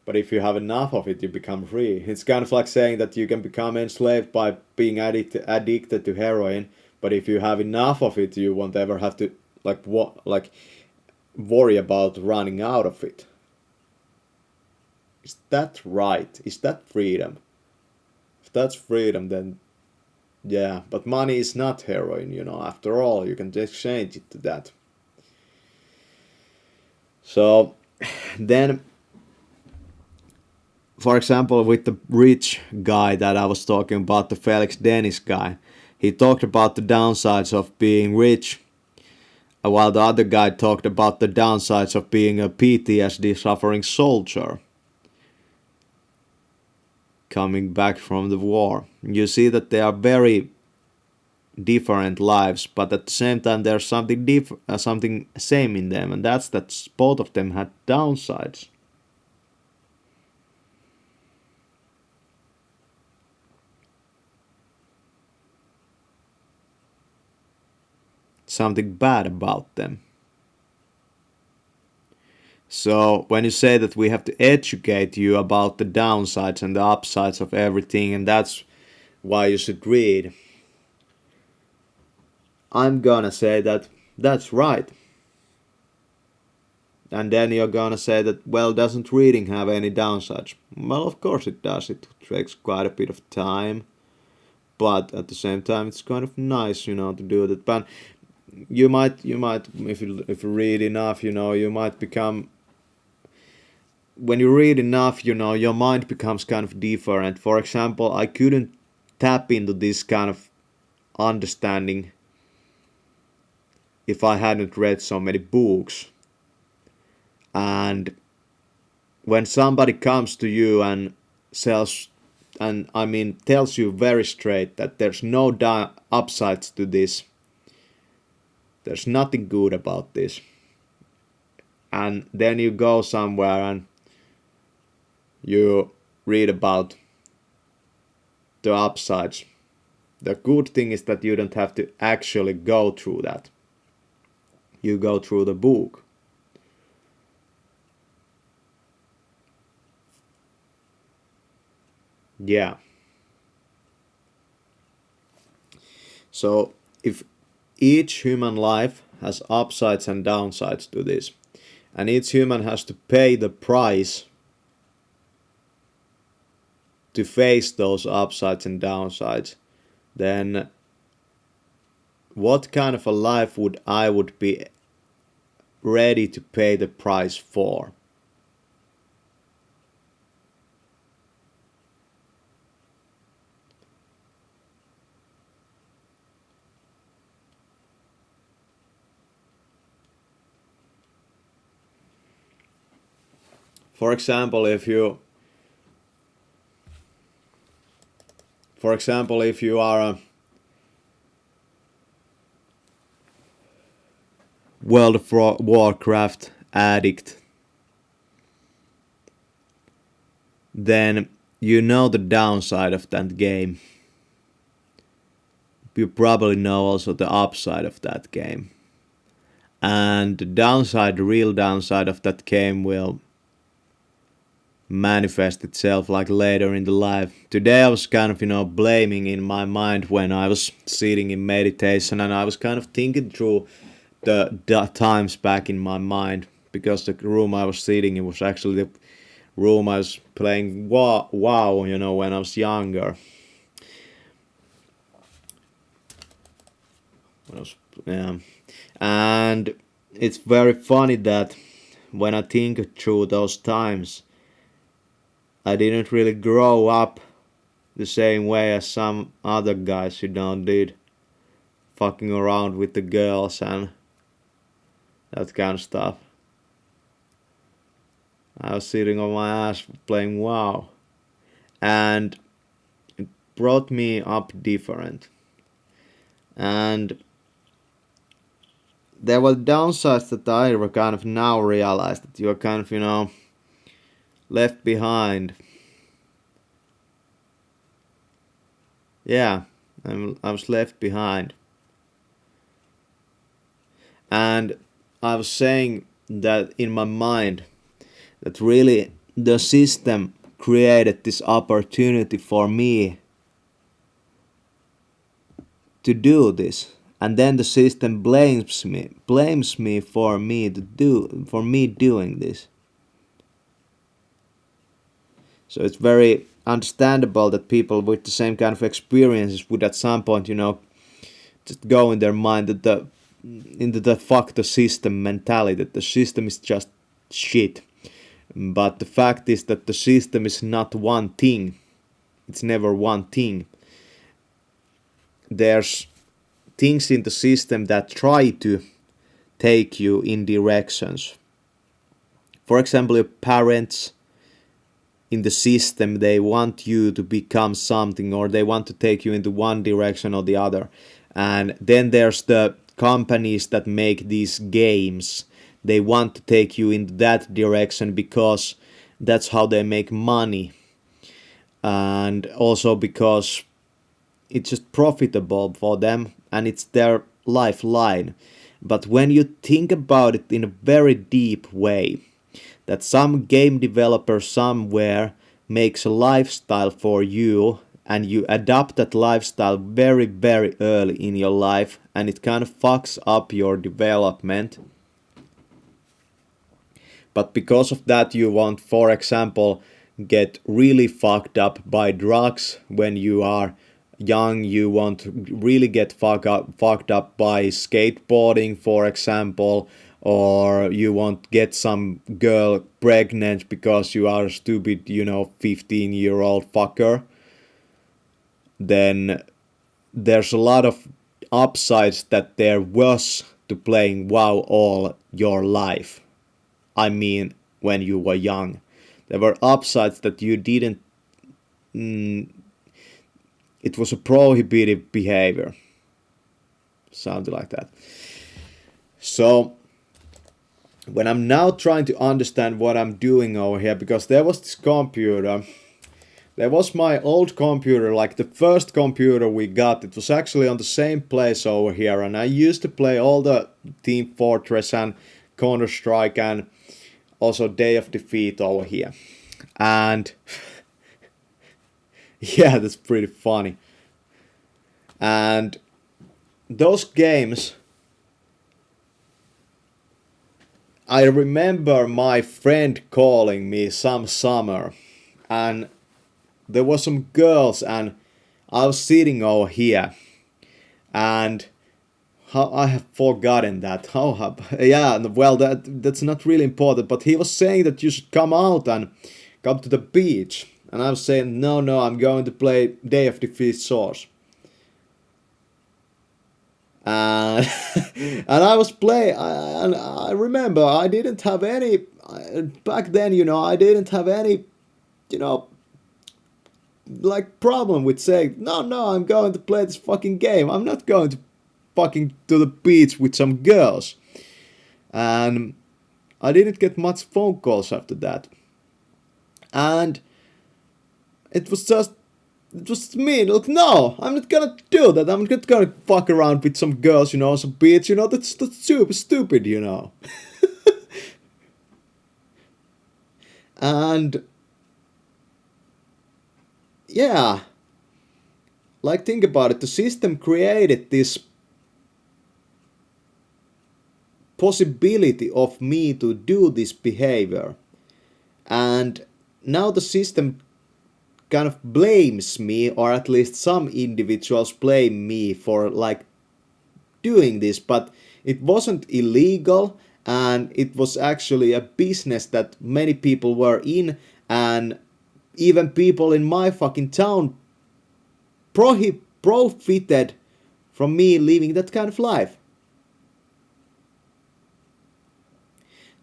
but if you have enough of it, you become free. It's kind of like saying that you can become enslaved by being addicted to heroin, but if you have enough of it, you won't ever have to worry about running out of it. Is that right? Is that freedom? If that's freedom, then yeah, but money is not heroin, after all, you can just change it to that. So then, for example, with the rich guy that I was talking about, the Felix Dennis guy, he talked about the downsides of being rich, while the other guy talked about the downsides of being a PTSD suffering soldier coming back from the war. You see that they are very different lives, but at the same time there's something same in them, and that's that both of them had downsides. Something bad about them. So when you say that we have to educate you about the downsides and the upsides of everything, and that's why you should read, I'm gonna say that that's right. And then you're gonna say that, well, doesn't reading have any downsides? Well, of course it does. It takes quite a bit of time, but at the same time it's kind of nice, to do that. But you might if you read enough, you might become, when you read enough, your mind becomes kind of different. For example, I couldn't tap into this kind of understanding if I hadn't read so many books. And when somebody comes to you and tells you very straight that there's no upsides to this, there's nothing good about this, and then you go somewhere and you read about the upsides. The good thing is that you don't have to actually go through that. You go through the book. Yeah. So if each human life has upsides and downsides to this, and each human has to pay the price to face those upsides and downsides, then what kind of a life would be ready to pay the price for? For example, if you are a World of Warcraft addict, then you know the downside of that game. You probably know also the upside of that game. And the real downside of that game will manifest itself like later in the life. Today I was kind of, blaming in my mind when I was sitting in meditation, and I was kind of thinking through the times back in my mind, because the room I was sitting in was actually the room I was playing WoW, when I was younger. Yeah. And it's very funny that when I think through those times, I didn't really grow up the same way as some other guys did, fucking around with the girls and that kind of stuff. I was sitting on my ass playing WoW, and it brought me up different. And there were downsides that I kind of now realized, that you're kind of, left behind. Yeah, I was left behind. And I was saying that in my mind, that really the system created this opportunity for me to do this, and then the system blames me for me doing this. So it's very understandable that people with the same kind of experiences would at some point, just go in their mind that into the fuck the system mentality, that the system is just shit. But the fact is that the system is not one thing. It's never one thing. There's things in the system that try to take you in directions. For example, your parents in the system, they want you to become something, or they want to take you into one direction or the other. And then there's the companies that make these games. They want to take you in that direction because that's how they make money. And also because it's just profitable for them and it's their lifeline. But when you think about it in a very deep way, that some game developer somewhere makes a lifestyle for you, and you adopt that lifestyle very, very early in your life, and it kind of fucks up your development. But because of that, you won't, for example, get really fucked up by drugs when you are young. You won't really get fucked up by skateboarding, for example, or you won't get some girl pregnant because you are a stupid, 15-year-old fucker. Then there's a lot of upsides that there was to playing WoW all your life. I mean, when you were young. There were upsides that you didn't. It was a prohibitive behavior. Something like that. So, when I'm now trying to understand what I'm doing over here, because there was this computer. There was my old computer, like the first computer we got. It was actually on the same place over here, and I used to play all the Team Fortress and Counter-Strike and also Day of Defeat over here. And Yeah, that's pretty funny. And those games, I remember my friend calling me some summer, and there was some girls, and I was sitting over here, and how I have forgotten that. How have yeah? Well, that's not really important. But he was saying that you should come out and come to the beach, and I was saying no, no, I'm going to play Day of Defeat Source. And and I was playing. And I remember I didn't have any back then. I didn't have any you know like problem with saying no, no, I'm going to play this fucking game. I'm not going to fucking to the beach with some girls. And I didn't get much phone calls after that. And it was just me. Look, no, I'm not gonna do that. I'm not gonna fuck around with some girls, some beach, that's super stupid. And yeah, like think about it. The system created this possibility of me to do this behavior. And now the system kind of blames me, or at least some individuals blame me for like doing this, but it wasn't illegal, and it was actually a business that many people were in, and even people in my fucking town profited from me living that kind of life.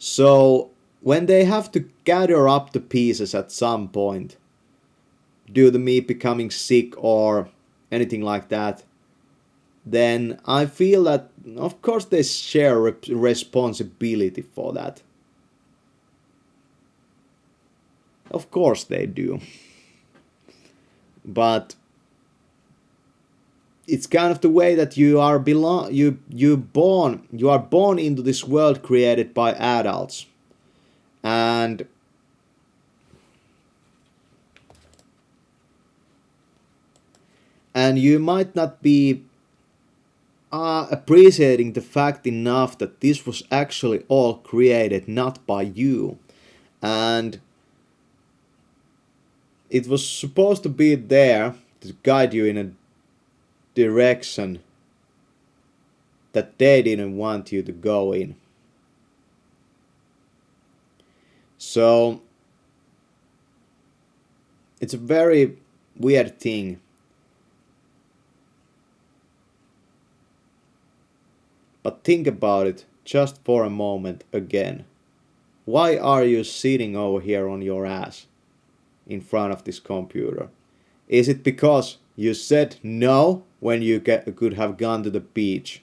So when they have to gather up the pieces at some point due to me becoming sick or anything like that, then I feel that of course they share responsibility for that. Of course they do. But it's kind of the way that you are born into this world created by adults. And you might not be appreciating the fact enough that this was actually all created not by you, and it was supposed to be there to guide you in a direction that they didn't want you to go in. So it's a very weird thing. But think about it just for a moment again. Why are you sitting over here on your ass in front of this computer? Is it because you said no when you could have gone to the beach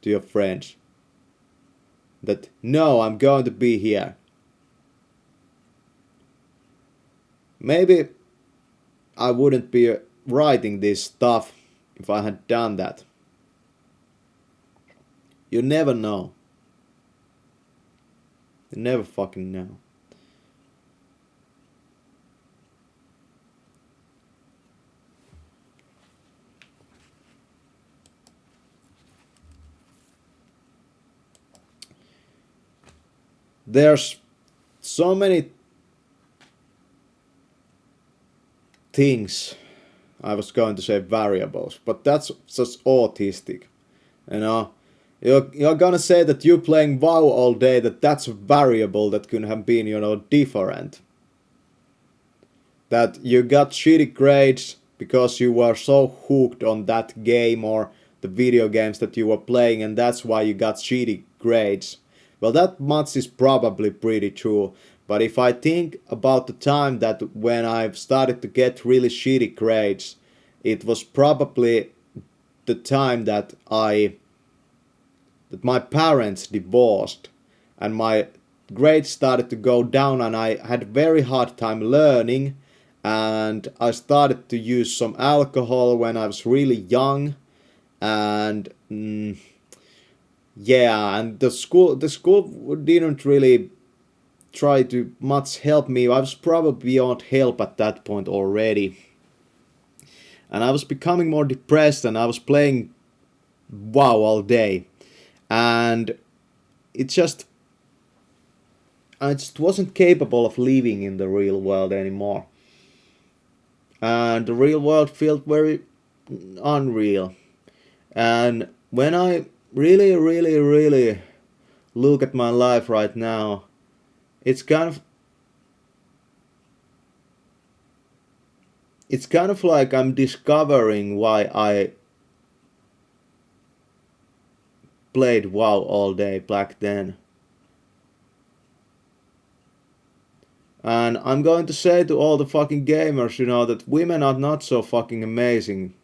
to your friends? That no, I'm going to be here. Maybe I wouldn't be writing this stuff if I had done that. You never know. You never fucking know. There's so many things. I was going to say variables, but that's just autistic. You know, you're gonna say that you playing WoW all day, that's a variable that could have been, different. That you got shitty grades because you were so hooked on that game or the video games that you were playing, and that's why you got shitty grades. Well, that much is probably pretty true. But if I think about the time that when I've started to get really shitty grades, it was probably the time that my parents divorced, and my grades started to go down, and I had a very hard time learning, and I started to use some alcohol when I was really young, and yeah, and the school didn't really try to much help me. I was probably beyond help at that point already. And I was becoming more depressed and I was playing WoW all day. And it just I just wasn't capable of living in the real world anymore. And the real world felt very unreal. And when I really, really, really look at my life right now, it's kind of like I'm discovering why I played WoW all day back then. And I'm going to say to all the fucking gamers, that women are not so fucking amazing.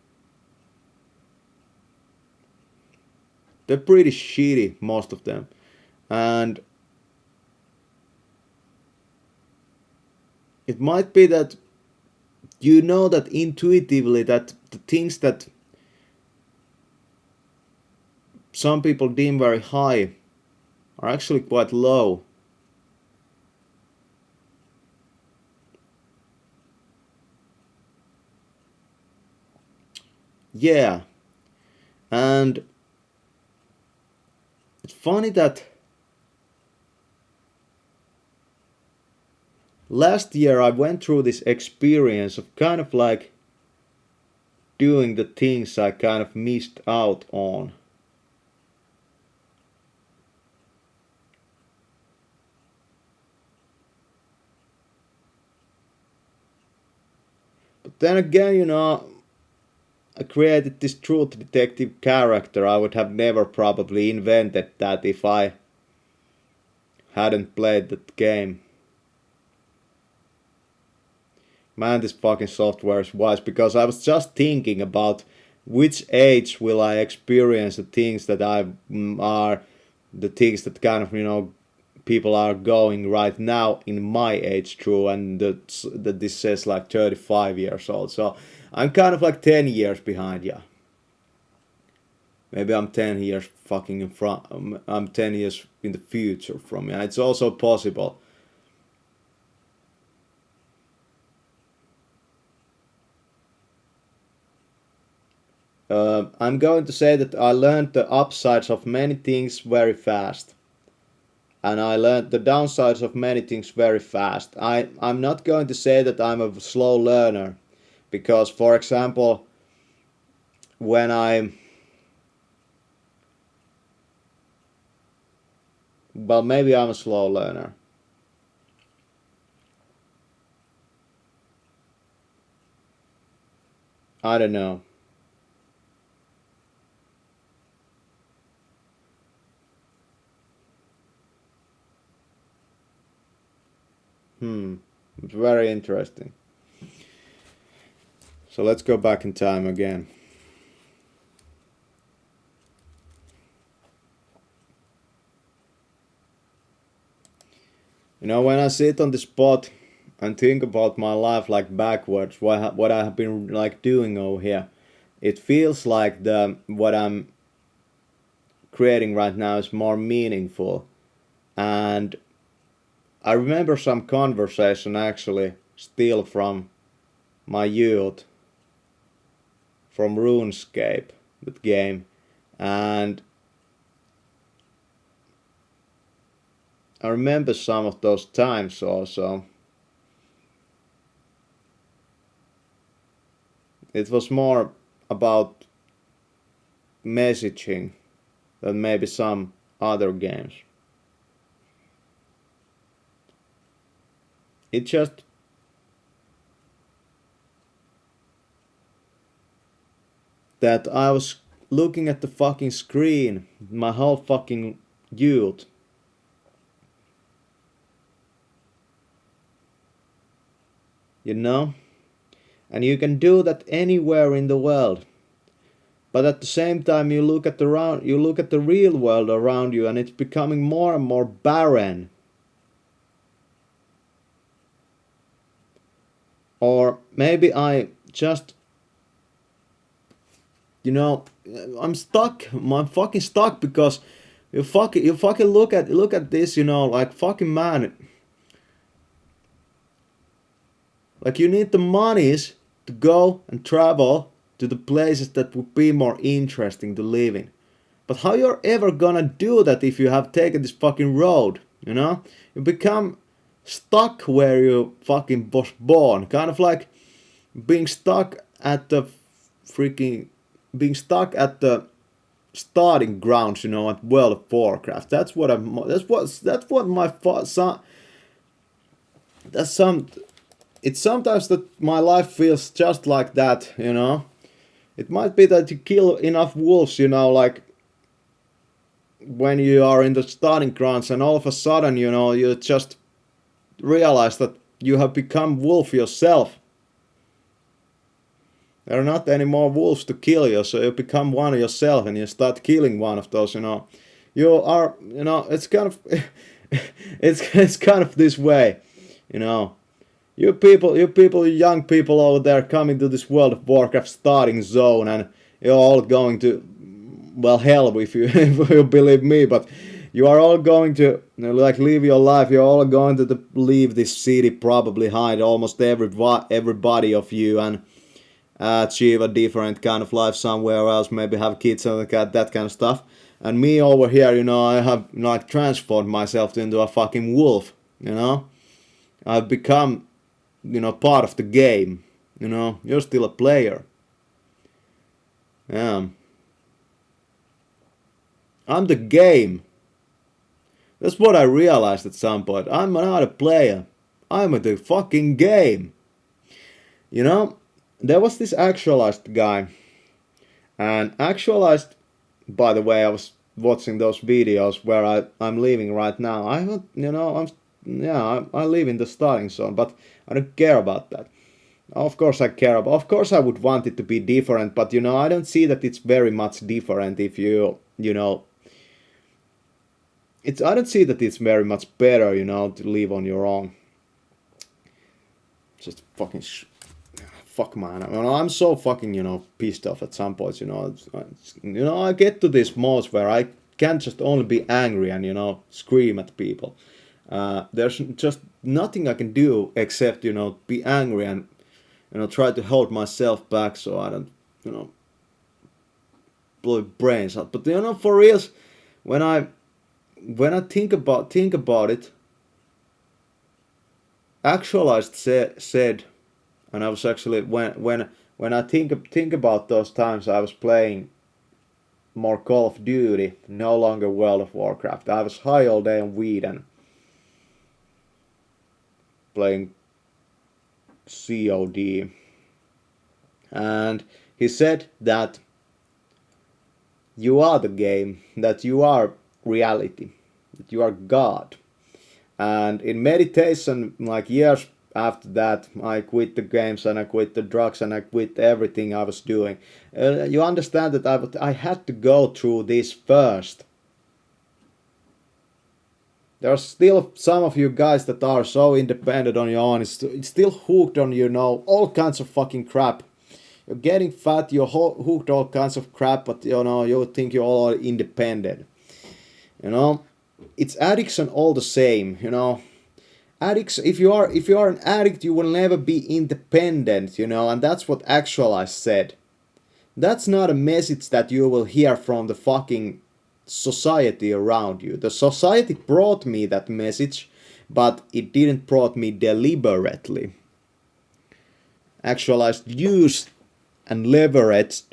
They're pretty shitty, most of them. And it might be that that intuitively that the things that some people deem very high are actually quite low. Yeah. And it's funny that last year I went through this experience of kind of like doing the things I kind of missed out on. But then again, I created this truth detective character. I would have never probably invented that if I hadn't played that game. Man, this fucking software is wise, because I was just thinking about which age will I experience the things that are the things that kind of people are going right now in my age through, and that this says like 35 years old. So I'm kind of like 10 years behind, yeah. Maybe I'm 10 years fucking in front. I'm 10 years in the future from you. It's also possible. I'm going to say that I learned the upsides of many things very fast. And I learned the downsides of many things very fast. I'm not going to say that I'm a slow learner. Because, for example, when well, maybe I'm a slow learner. I don't know. It's very interesting. So let's go back in time again. When I sit on the spot and think about my life like backwards, what I have been like doing over here, it feels like what I'm creating right now is more meaningful. And I remember some conversation actually still from my youth, from RuneScape, that game, and I remember some of those times also. It was more about messaging than maybe some other games. It just that I was looking at the fucking screen my whole fucking youth. And you can do that anywhere in the world. But at the same time you look at the real world around you, and it's becoming more and more barren. Or maybe I just I'm stuck. I'm fucking stuck, because you fucking look at this, like fucking man. Like you need the monies to go and travel to the places that would be more interesting to live in. But how you're ever gonna do that if you have taken this fucking road, you know? You become stuck where you fucking was born. Kind of like being stuck at the freaking... being stuck at the starting grounds, you know, at World of Warcraft. That's what I'm... That's what my son... That's some... It's sometimes that my life feels just like that, you know? It might be that you kill enough wolves, you know, like when you are in the starting grounds and all of a sudden, you know, you just realize that you have become wolf yourself. There are not any more wolves to kill you, so you become one yourself and you start killing one of those, you know. You are, you know, it's kind of, it's kind of this way, you know. You young people over there coming to this World of Warcraft starting zone and you're all going to, well, hell if you, if you believe me, but you are all going to, you know, like, live your life. You're all going to leave this city, probably hide almost everybody of you and achieve a different kind of life somewhere else, maybe have kids and that kind of stuff. And me over here, you know, I have like transformed myself into a fucking wolf, you know. I've become, you know, part of the game, you know. You're still a player. Yeah. I'm the game. That's what I realized at some point. I'm not a player. I'm the fucking game. You know, there was this Actualized guy. And Actualized, by the way, I was watching those videos where I'm living right now. I live in the starting zone, but I don't care about that. Of course I care about, of course I would want it to be different, but you know, I don't see that it's very much different if you know, I don't see that it's very much better, you know, to live on your own. Just fucking fuck man, you know, I'm so fucking, you know, pissed off at some points, you know. You know, I get to these modes where I can't just only be angry and, you know, scream at people. There's just nothing I can do except, you know, be angry and, you know, try to hold myself back so I don't, you know, blow brains out. But, you know, for reals, when I think about it, Actualized said, and I was actually, when I think about those times I was playing more Call of Duty, no longer World of Warcraft. I was high all day on weed and playing COD. And he said that you are the game, that you are reality, that you are God. And in meditation, like years after that, I quit the games and I quit the drugs and I quit everything I was doing. You understand that I had to go through this first. There are still some of you guys that are so independent on your own. It's still hooked on, you know, all kinds of fucking crap. You're getting fat, you're hooked all kinds of crap, but you know, you think you're all independent. You know, it's addiction all the same, you know. Addicts, if you are an addict, you will never be independent, you know, and that's what Actualized said. That's not a message that you will hear from the fucking society around you. The society brought me that message, but it didn't brought me deliberately. Actualized used and leveraged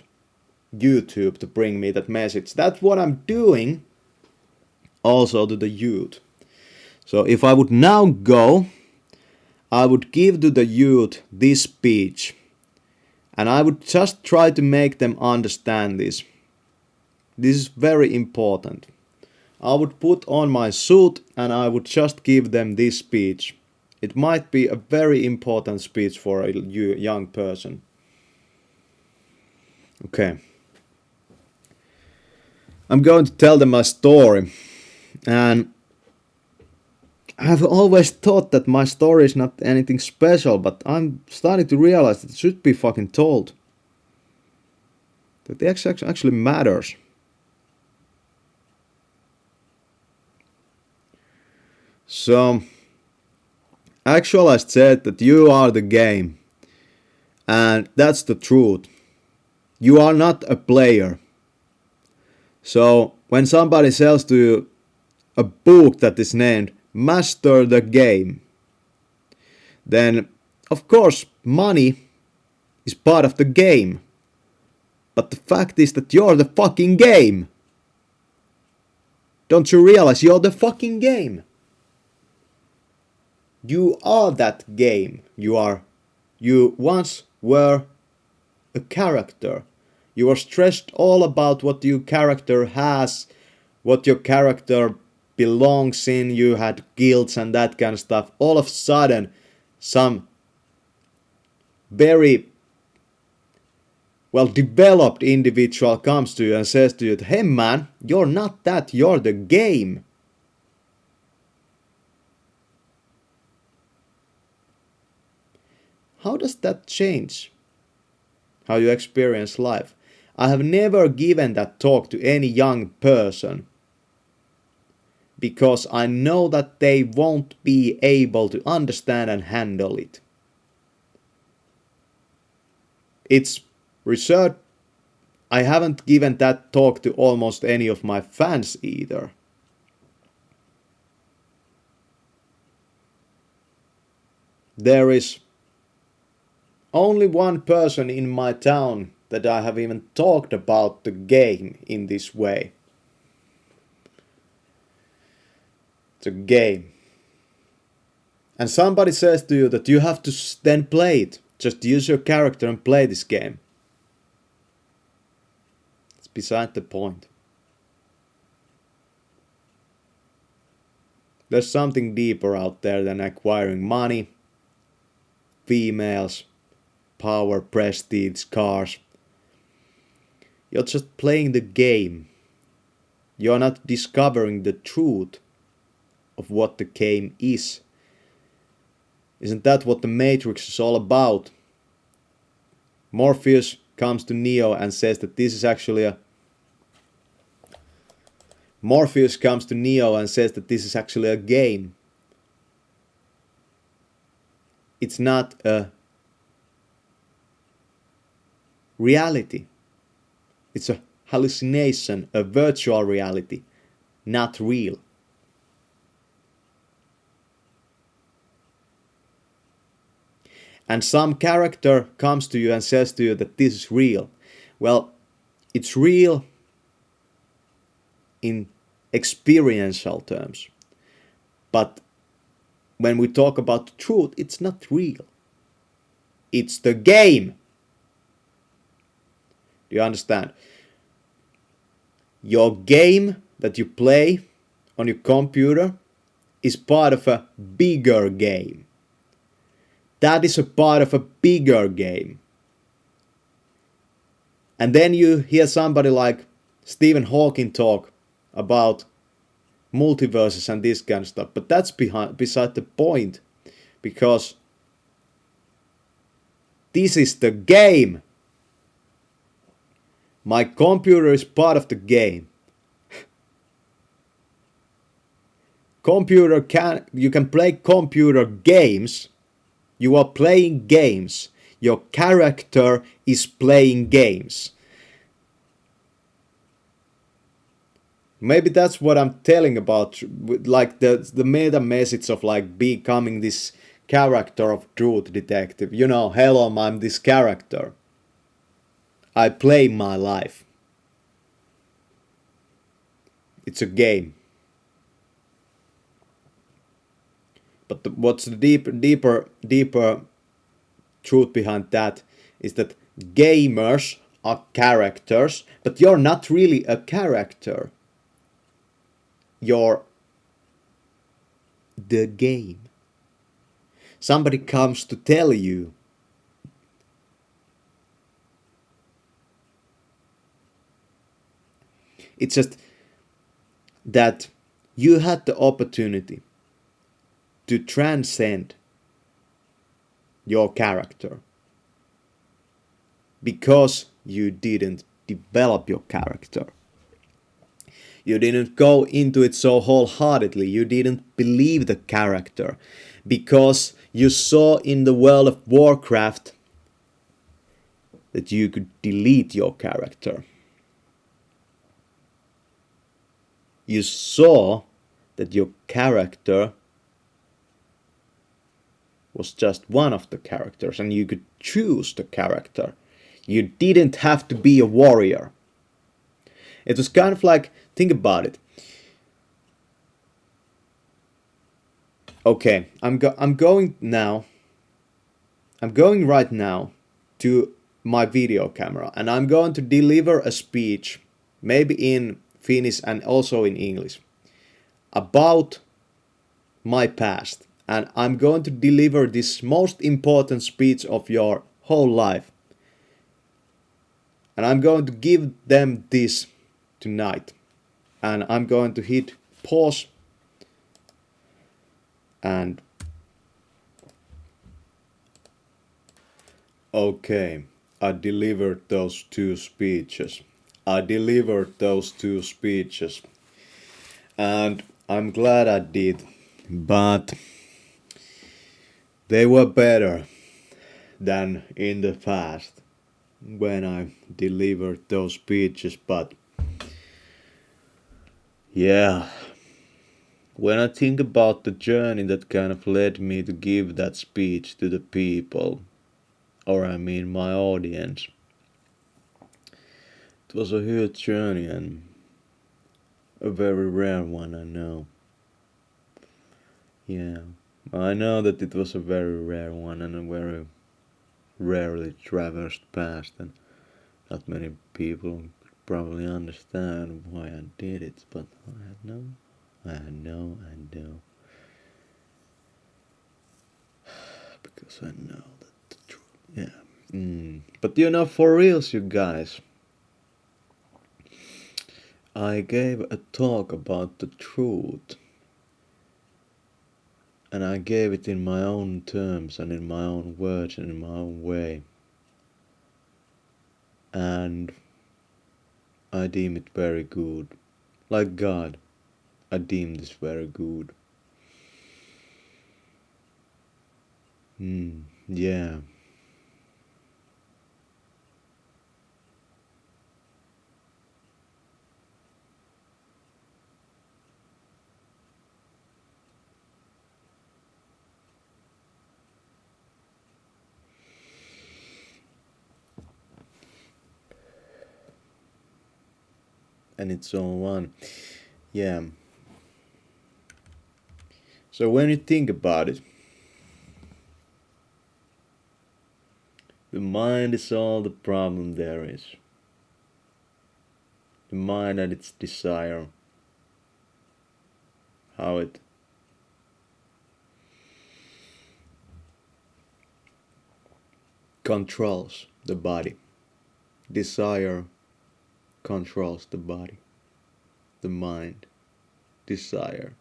YouTube to bring me that message. That's what I'm doing also to the youth. So if I would now go, I would give to the youth this speech. And I would just try to make them understand this. This is very important. I would put on my suit and I would just give them this speech. It might be a very important speech for a young person. Okay. I'm going to tell them my story. And I've always thought that my story is not anything special, but I'm starting to realize that it should be fucking told. That it actually matters. So, Actualized said that you are the game. And that's the truth. You are not a player. So when somebody sells to you a book that is named Master the Game, then of course money is part of the game. But the fact is that you're the fucking game. Don't you realize you're the fucking game? You are that game. You once were a character. You were stressed all about what your character has, what your character belongs in. You had guilds and that kind of stuff. All of a sudden, some very well developed individual comes to you and says to you, hey man, you're not that, you're the game. How does that change how you experience life? I have never given that talk to any young person because I know that they won't be able to understand and handle it. It's reserved. I haven't given that talk to almost any of my fans either. There is only one person in my town that I have even talked about the game in this way. It's a game. And somebody says to you that you have to then play it. Just use your character and play this game. It's beside the point. There's something deeper out there than acquiring money, females, power, prestige, cars. You're just playing the game. You're not discovering the truth of what the game is. Isn't that what the Matrix is all about? Morpheus comes to Neo and says that this is actually a game. It's not a reality. It's a hallucination, a virtual reality, not real. And some character comes to you and says to you that this is real. Well, it's real in experiential terms. But when we talk about the truth, it's not real. It's the game. Do you understand? Your game that you play on your computer is part of a bigger game. That is a part of a bigger game. And then you hear somebody like Stephen Hawking talk about multiverses and this kind of stuff. But that's beside the point. Because this is the game. My computer is part of the game. You can play computer games. You are playing games. Your character is playing games. Maybe that's what I'm telling about, like the meta message of like becoming this character of truth detective. You know, hello, I'm this character. I play my life. It's a game. But what's the deeper truth behind that is that gamers are characters, but you're not really a character. You're the game. Somebody comes to tell you it's just that you had the opportunity to transcend your character because you didn't develop your character. You didn't go into it so wholeheartedly. You didn't believe the character because You saw in the World of Warcraft that you could delete your character. You saw that your character was just one of the characters and you could choose the character. You didn't have to be a warrior. It was kind of like, think about it. Okay, I'm going right now to my video camera and I'm going to deliver a speech, maybe in Finnish and also in English, about my past. And I'm going to deliver this most important speech of your whole life. And I'm going to give them this tonight. And I'm going to hit pause. And okay, I delivered those two speeches. And I'm glad I did. But they were better than in the past when I delivered those speeches. But yeah, when I think about the journey that kind of led me to give that speech to the people, or I mean my audience, it was a huge journey and a very rare one, I know. Yeah, I know that it was a very rare one and a very rarely traversed past, and not many people probably understand why I did it, but I know. Because I know that the truth. Yeah. But you know, for reals, you guys, I gave a talk about the truth. And I gave it in my own terms and in my own words and in my own way. And I deem it very good. Like God, I deem this very good. Yeah. And it's all one. Yeah. So when you think about it, the mind is all the problem there is. The mind and its desire. How it controls the body. Desire controls the body. The mind, desire,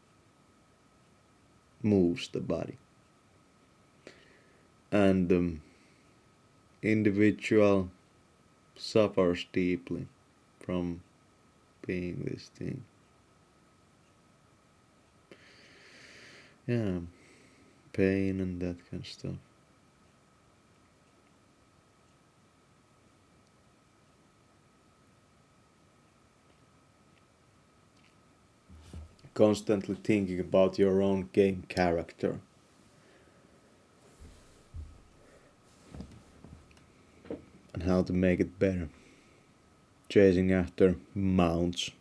moves the body. And the individual suffers deeply from being this thing. Yeah, pain and that kind of stuff. Constantly thinking about your own game character. And how to make it better. Chasing after mounts.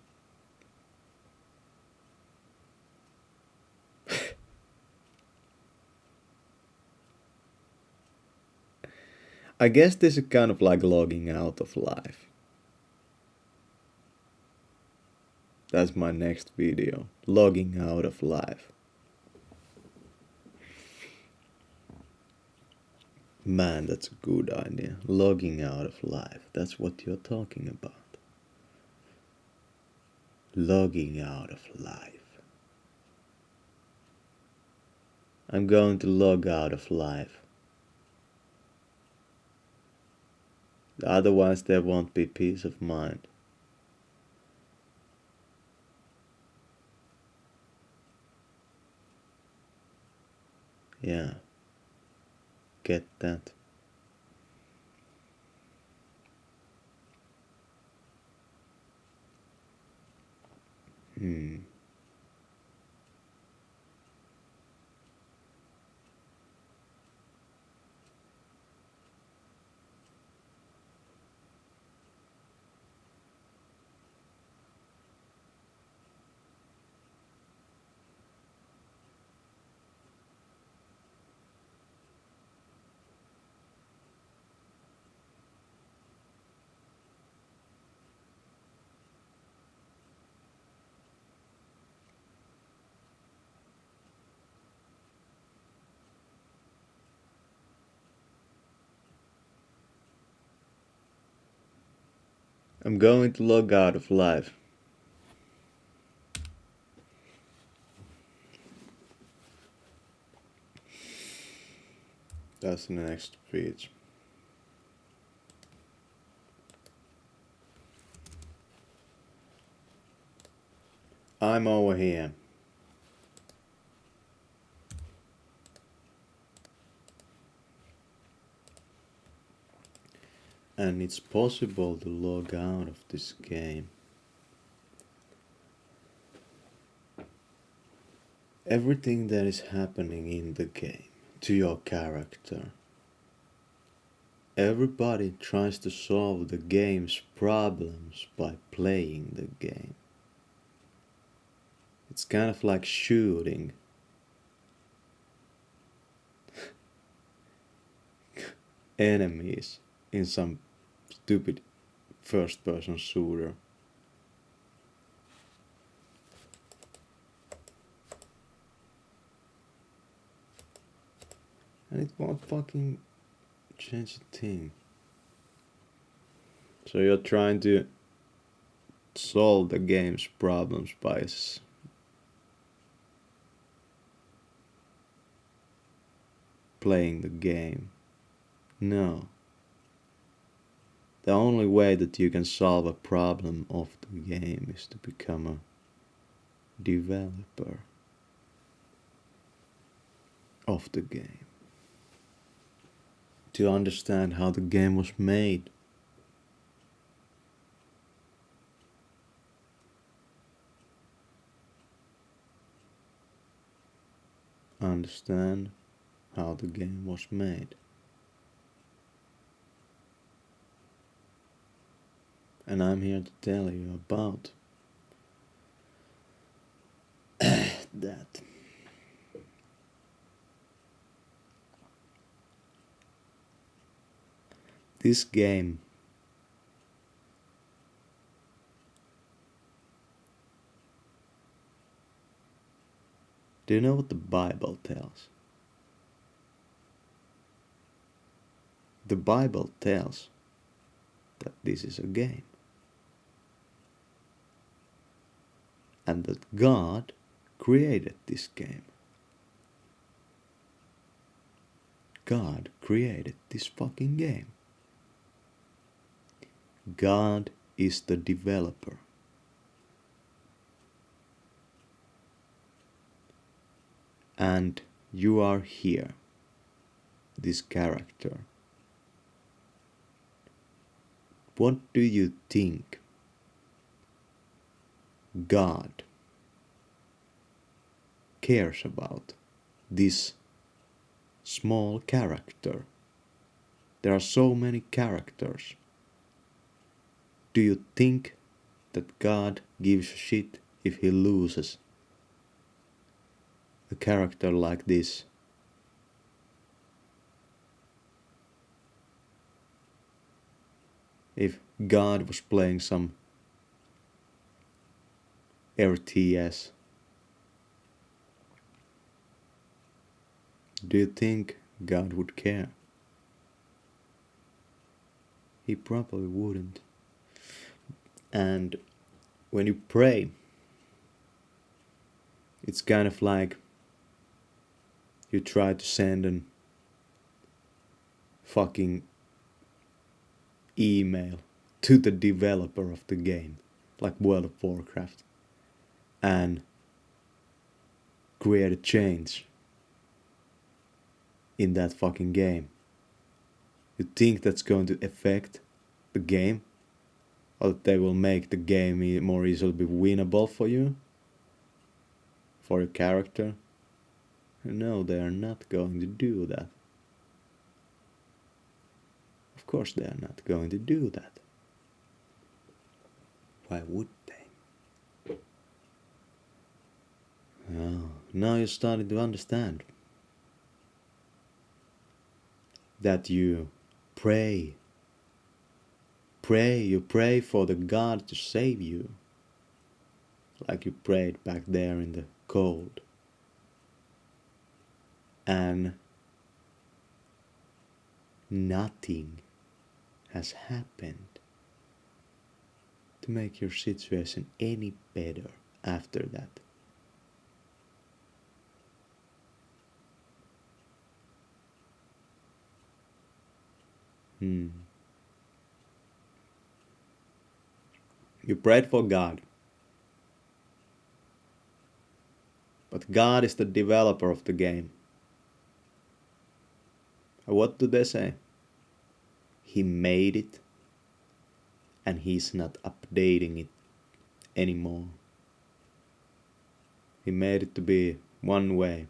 I guess this is kind of like logging out of life. That's my next video. Logging out of life. Man, that's a good idea. Logging out of life. That's what you're talking about. Logging out of life. I'm going to log out of life. Otherwise, there won't be peace of mind. Yeah. get that. Hmm. I'm going to log out of live. That's the next speech. I'm over here. And it's possible to log out of this game. Everything that is happening in the game to your character. Everybody tries to solve the game's problems by playing the game. It's kind of like shooting. Enemies in some stupid first-person shooter. And it won't fucking change a thing. So you're trying to solve the game's problems by playing the game. No. The only way that you can solve a problem of the game is to become a developer of the game. To understand how the game was made. Understand how the game was made. And I'm here to tell you about that. This game do you know what the Bible tells? The Bible tells that this is a game. And that God created this game. God created this fucking game. God is the developer. And you are here, this character. What do you think God cares about this small character? There are so many characters. Do you think that God gives a shit if he loses a character like this? If God was playing some RTS, do you think God would care? He probably wouldn't. And when you pray, it's kind of like you try to send an fucking email to the developer of the game, like World of Warcraft, and create a change in that fucking game. You think that's going to affect the game? Or that they will make the game more easily be winnable for you? For your character? No, they are not going to do that. Of course they are not going to do that. Why would they? Oh, now you're starting to understand that you pray. You pray for the God to save you. Like you prayed back there in the cold. And nothing has happened to make your situation any better after that. You prayed for God. But God is the developer of the game. And what do they say? He made it and he's not updating it anymore. He made it to be one way.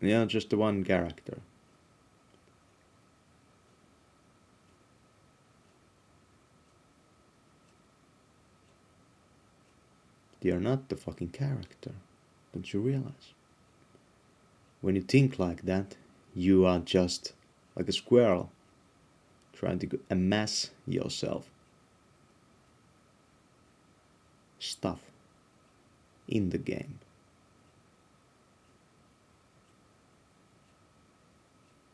Yeah, just the one character. You're not the fucking character. Don't you realize? When you think like that, you are just like a squirrel trying to amass yourself stuff in the game.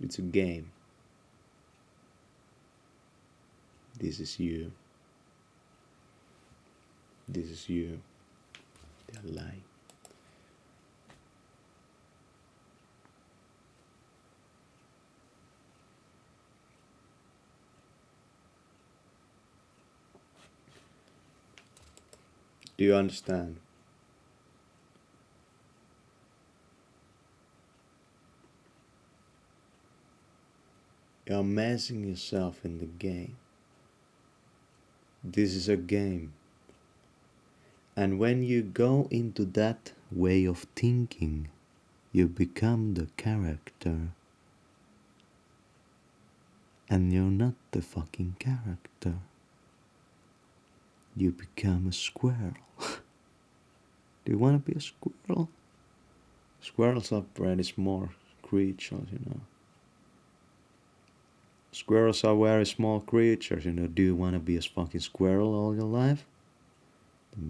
It's a game. This is you. This is you. They're lying. Do you understand? You're amassing yourself in the game. This is a game. And when you go into that way of thinking, you become the character. And you're not the fucking character. You become a squirrel. Do you want to be a squirrel? Squirrels are pretty small creatures, you know. Squirrels are very small creatures, you know. Do you want to be a fucking squirrel all your life?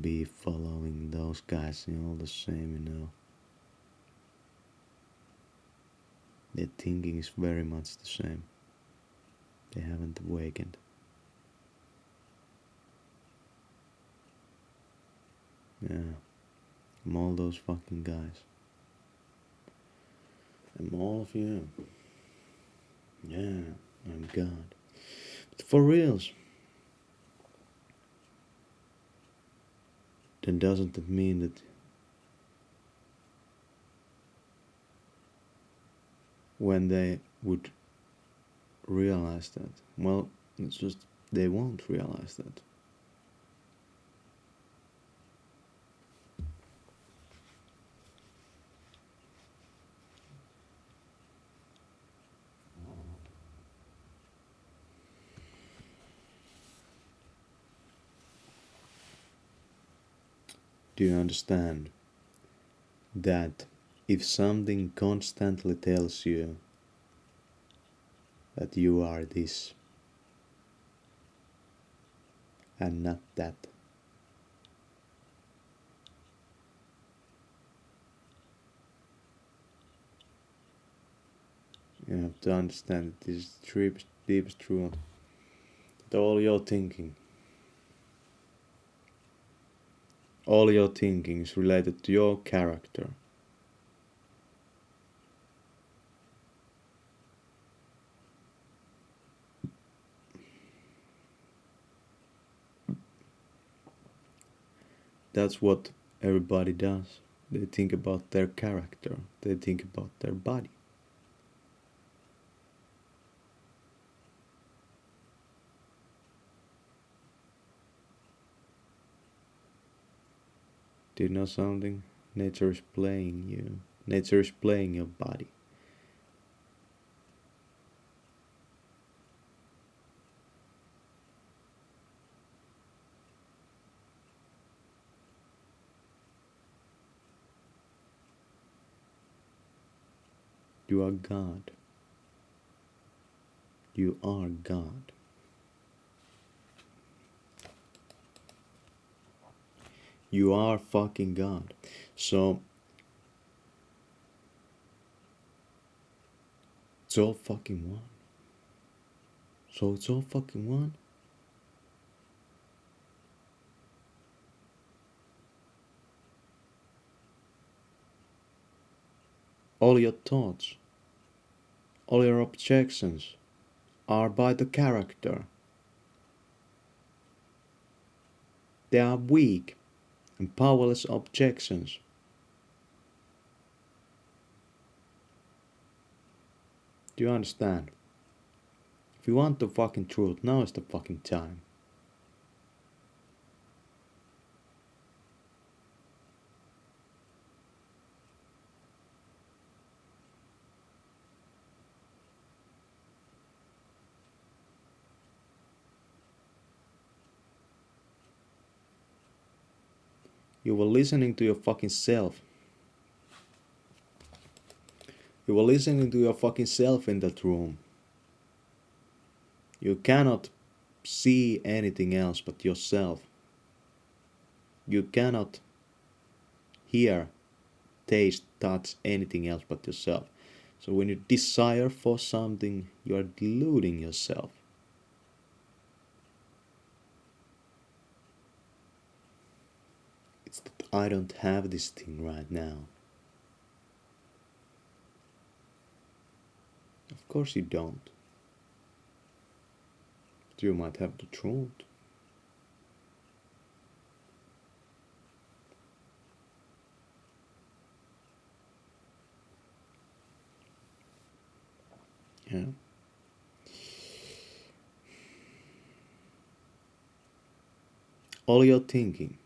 Be following those guys, you know, all the same, you know. Their thinking is very much the same. They haven't awakened. Yeah. I'm all those fucking guys. I'm all of you. Yeah, I'm God. But for reals, then doesn't it mean that when they would realize that, well, it's just they won't realize that. Do you understand that if something constantly tells you that you are this and not that, you have to understand that this is the deepest truth. That all your thinking is related to your character. That's what everybody does. They think about their character. They think about their body. Do you know something? Nature is playing you. Nature is playing your body. You are God. You are God. You are fucking God. So it's all fucking one. So it's all fucking one. All your thoughts, all your objections are by the character. They are weak and powerless objections. Do you understand? If you want the fucking truth, now is the fucking time. You were listening to your fucking self. You were listening to your fucking self in that room. You cannot see anything else but yourself. You cannot hear, taste, touch anything else but yourself. So when you desire for something, you are deluding yourself. It's that I don't have this thing right now. Of course you don't. But you might have the truth. Yeah. All your thinking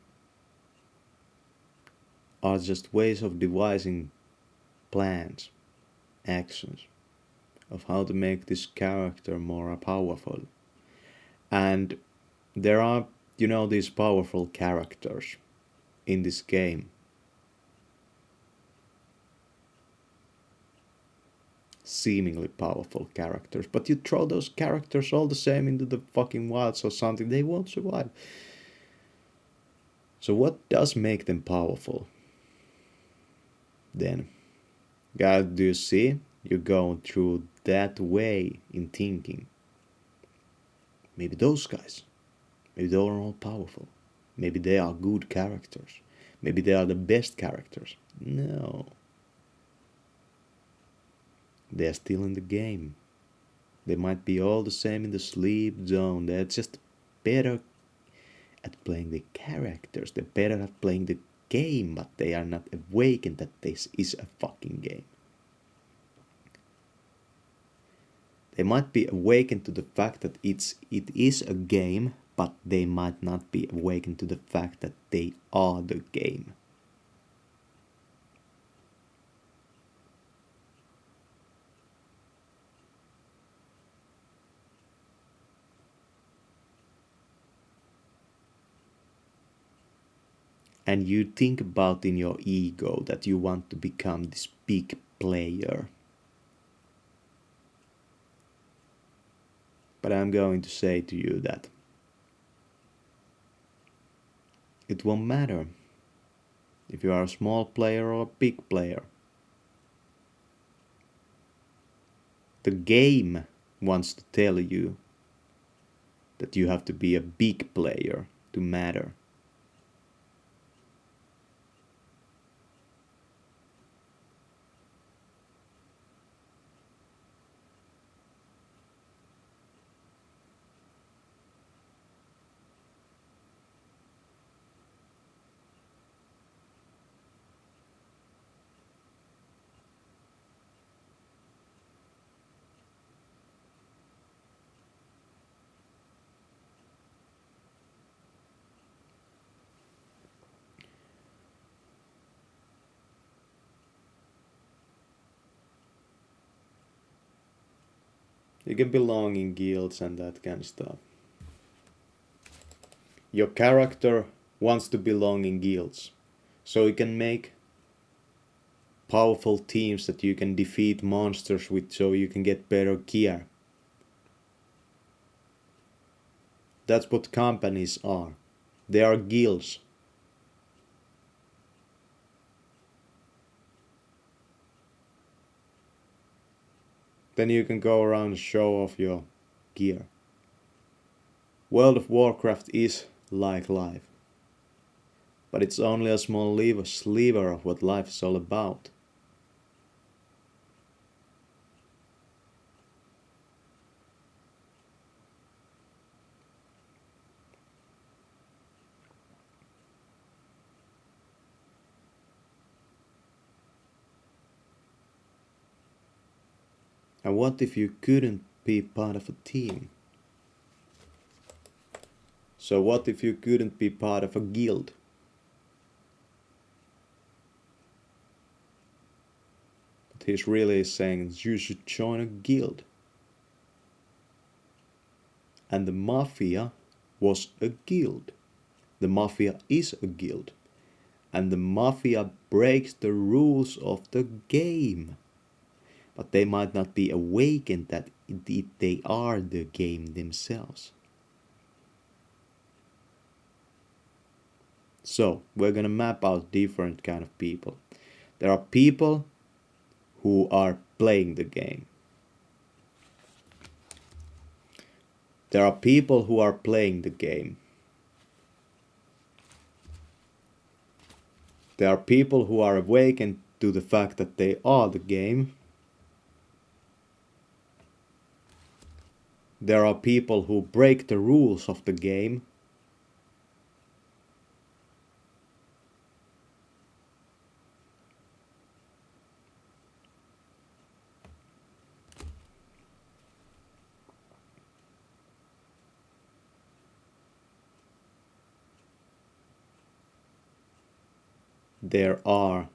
are just ways of devising plans, actions, of how to make this character more powerful. And there are, these powerful characters in this game. Seemingly powerful characters, but you throw those characters all the same into the fucking wilds or something, they won't survive. So what does make them powerful? Then, guys, do you see? You're going through that way in thinking. Maybe those guys, maybe they are all powerful. Maybe they are good characters. Maybe they are the best characters. No. They are still in the game. They might be all the same in the sleep zone. They're just better at playing the characters. They're better at playing the game, but they are not awakened that this is a fucking game. They might be awakened to the fact that it is a game, but they might not be awakened to the fact that they are the game. And you think about in your ego that you want to become this big player. But I'm going to say to you that it won't matter if you are a small player or a big player. The game wants to tell you that you have to be a big player to matter. You can belong in guilds and that kind of stuff. Your character wants to belong in guilds, so you can make powerful teams that you can defeat monsters with, so you can get better gear. That's what companies are. They are guilds. Then you can go around and show off your gear. World of Warcraft is like life. But it's only a small sliver of what life is all about. And what if you couldn't be part of a team? So what if you couldn't be part of a guild? But he's really saying you should join a guild. And the mafia was a guild. The mafia is a guild. And the mafia breaks the rules of the game. But they might not be awakened that indeed they are the game themselves. So, we're gonna map out different kind of people. There are people who are playing the game. There are people who are playing the game. There are people who are awakened to the fact that they are the game. There are people who break the rules of the game. There are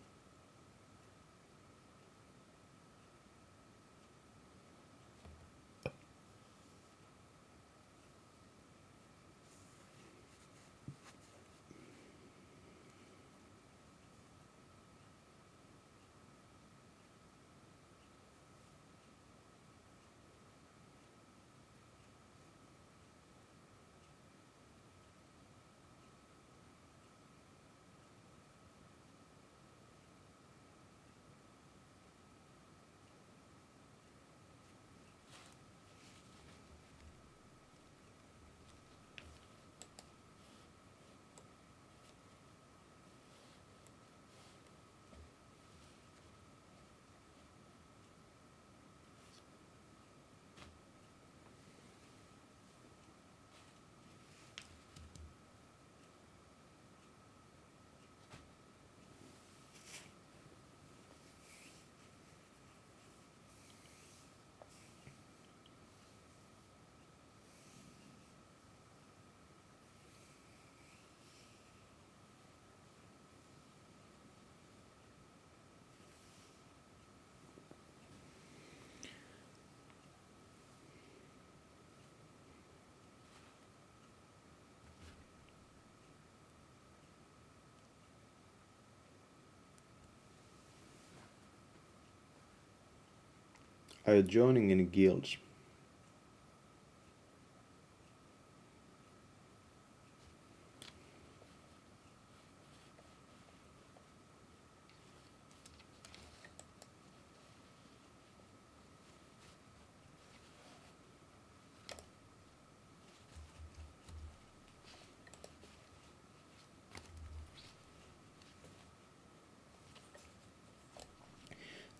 Are you joining any guilds?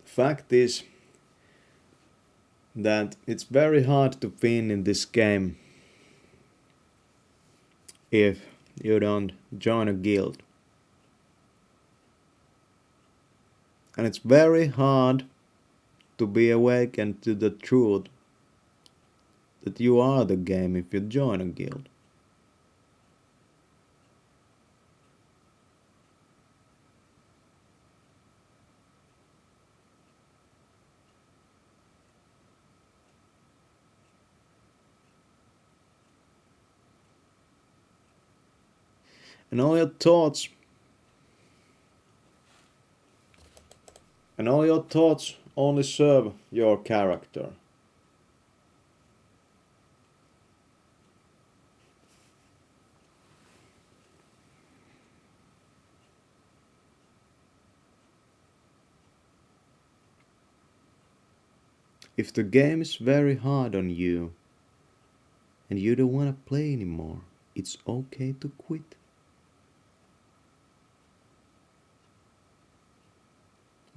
The fact is that it's very hard to win in this game if you don't join a guild. And it's very hard to be awakened to the truth that you are the game if you join a guild. And all your thoughts only serve your character. If the game is very hard on you and you don't want to play anymore, it's okay to quit.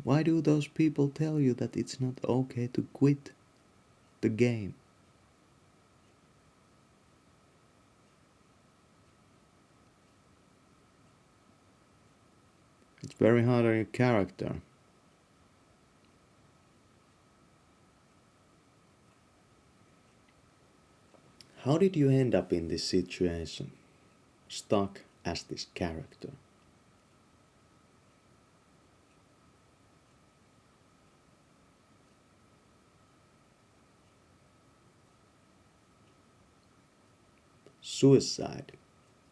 Why do those people tell you that it's not okay to quit the game? It's very hard on your character. How did you end up in this situation, stuck as this character? Suicide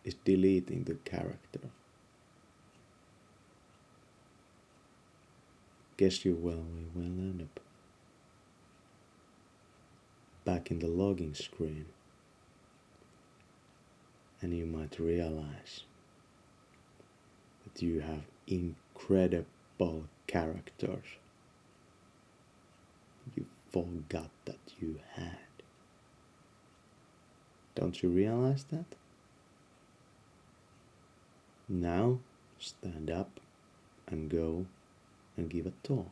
is deleting the character. Guess you will end up back in the logging screen, and you might realize that you have incredible characters you forgot that you had. Don't you realize that? Now stand up and go and give a talk.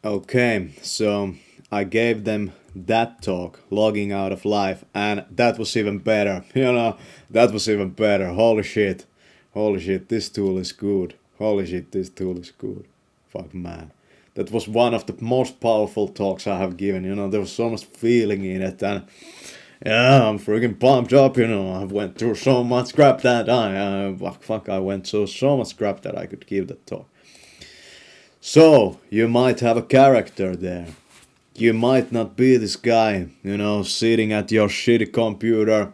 Okay, so I gave them that talk, logging out of life, and that was even better. That was even better. Holy shit, this tool is good. Holy shit, this tool is good. Fuck man. That was one of the most powerful talks I have given. There was so much feeling in it, and yeah, I'm freaking pumped up. I went through so much crap that I went through so much crap that I could give that talk. So, you might have a character there. You might not be this guy, sitting at your shitty computer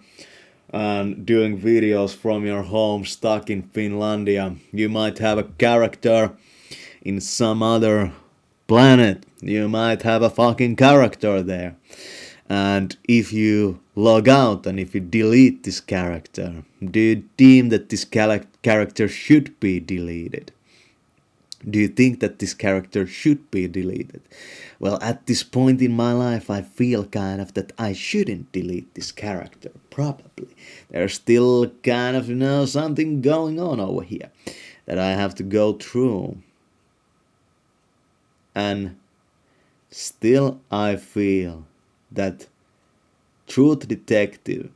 and doing videos from your home stuck in Finlandia. You might have a character in some other planet. You might have a fucking character there. And if you log out and if you delete this character, do you deem that this character should be deleted? Do you think that this character should be deleted? Well, at this point in my life, I feel kind of that I shouldn't delete this character, probably. There's still kind of, something going on over here that I have to go through. And still I feel that Truth Detective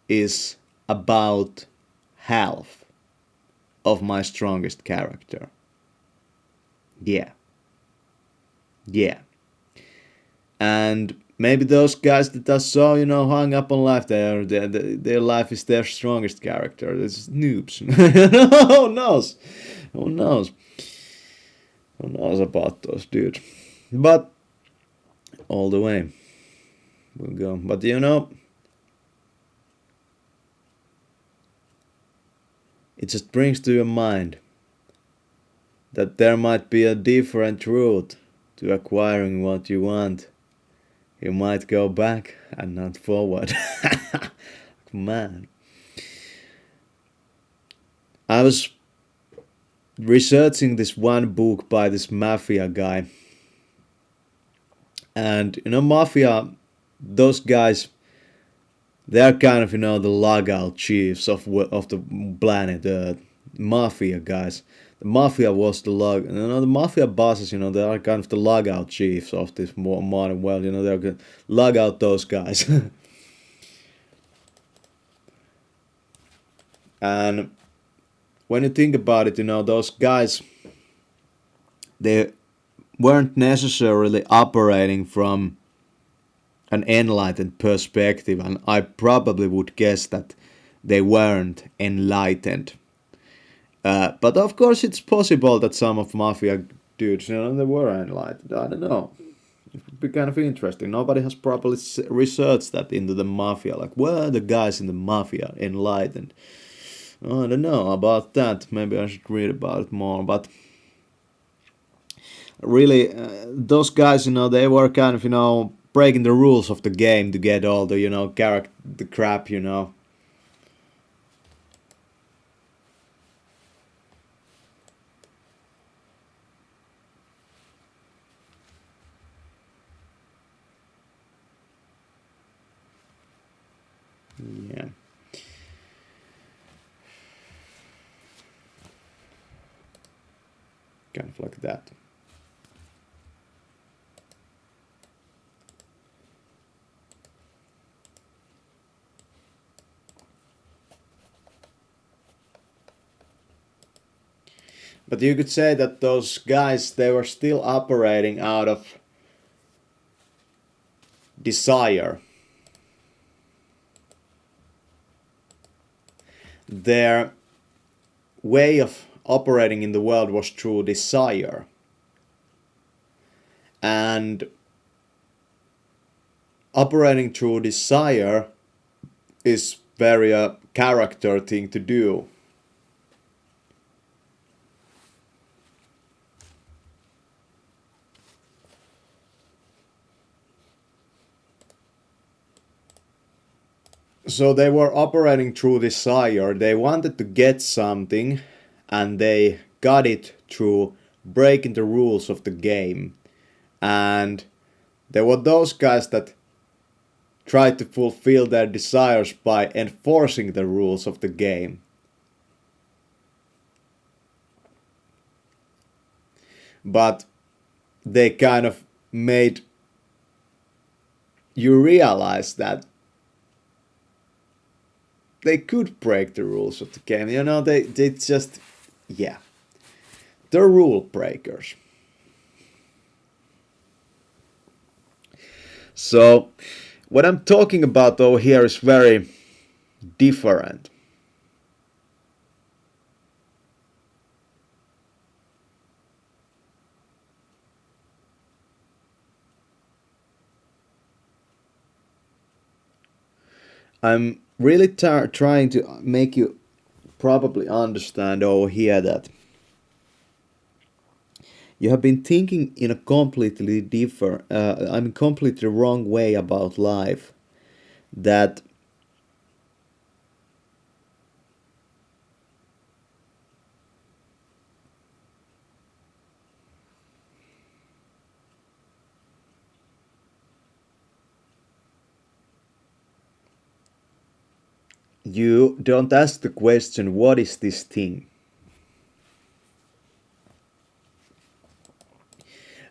is about half of my strongest character. Yeah. And maybe those guys that are so, hung up on life, their life is their strongest character. It's noobs. Who knows? Who knows about those dudes? But all the way we'll go. But it just brings to your mind that there might be a different route to acquiring what you want. You might go back and not forward. Man. I was researching this one book by this mafia guy. And, mafia, those guys, they're kind of, the logout chiefs of the planet, the mafia guys. The mafia was the the mafia bosses, they are kind of the logout chiefs of this modern world, they're going to log out those guys. And when you think about it, those guys, they weren't necessarily operating from an enlightened perspective, and I probably would guess that they weren't enlightened. But of course, it's possible that some of mafia dudes, they were enlightened. I don't know. It would be kind of interesting. Nobody has properly researched that into the mafia. Like, were the guys in the mafia enlightened? I don't know about that. Maybe I should read about it more. But really, those guys, they were kind of, breaking the rules of the game to get all the, character, the crap. Yeah. Kind of like that. But you could say that those guys, they were still operating out of desire. Their way of operating in the world was through desire. And operating through desire is very a character thing to do. So they were operating through desire. They wanted to get something and they got it through breaking the rules of the game. And there were those guys that tried to fulfill their desires by enforcing the rules of the game. But they kind of made you realize that they could break the rules of the game. They just, yeah. They're rule breakers. So, what I'm talking about over here is very different. I'm really trying to make you probably understand over here that you have been thinking in a completely completely wrong way about life. That you don't ask the question, what is this thing?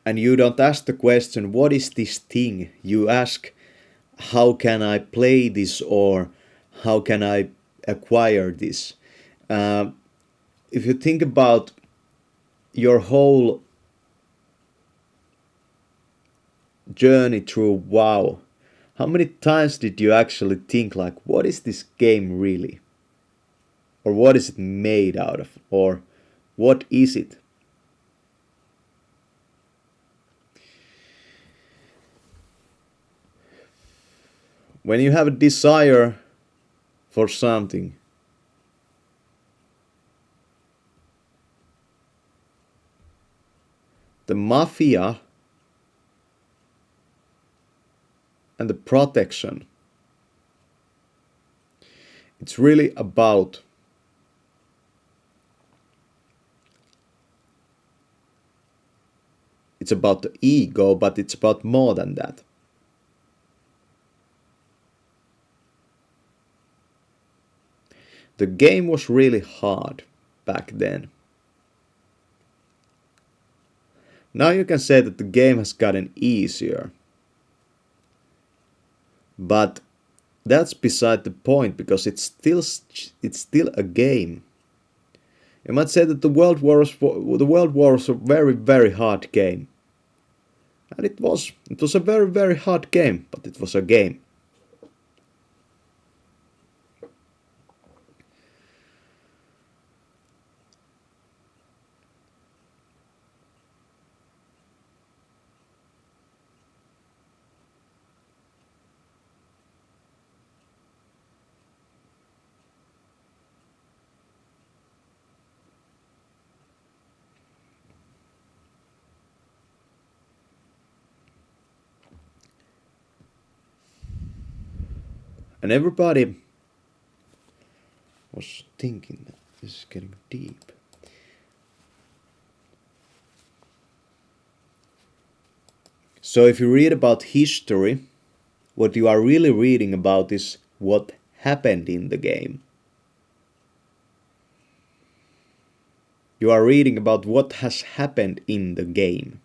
And you don't ask the question, what is this thing? You ask, how can I play this, or how can I acquire this? If you think about your whole journey through WoW, how many times did you actually think like, what is this game really? Or what is it made out of? Or what is it? When you have a desire for something, the mafia and the protection, it's really about the ego, but it's about more than that. The game was really hard back then. Now you can say that the game has gotten easier. But that's beside the point, because it's still a game. You might say that the World War was a very, very hard game. And it was a very, very hard game, but it was a game. And everybody was thinking that this is getting deep. So if you read about history, what you are really reading about is what happened in the game. You are reading about what has happened in the game.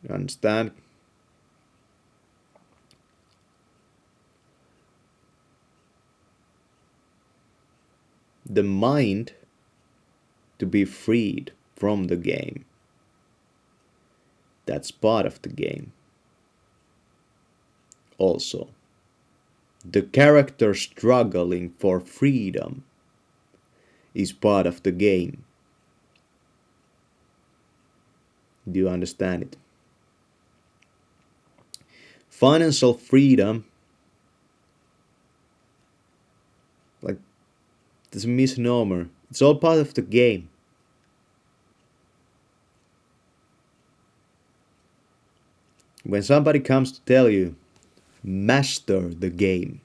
You understand? The mind to be freed from the game. That's part of the game. Also, the character struggling for freedom is part of the game. Do you understand it? Financial freedom, like, it's a misnomer. It's all part of the game. When somebody comes to tell you, master the game,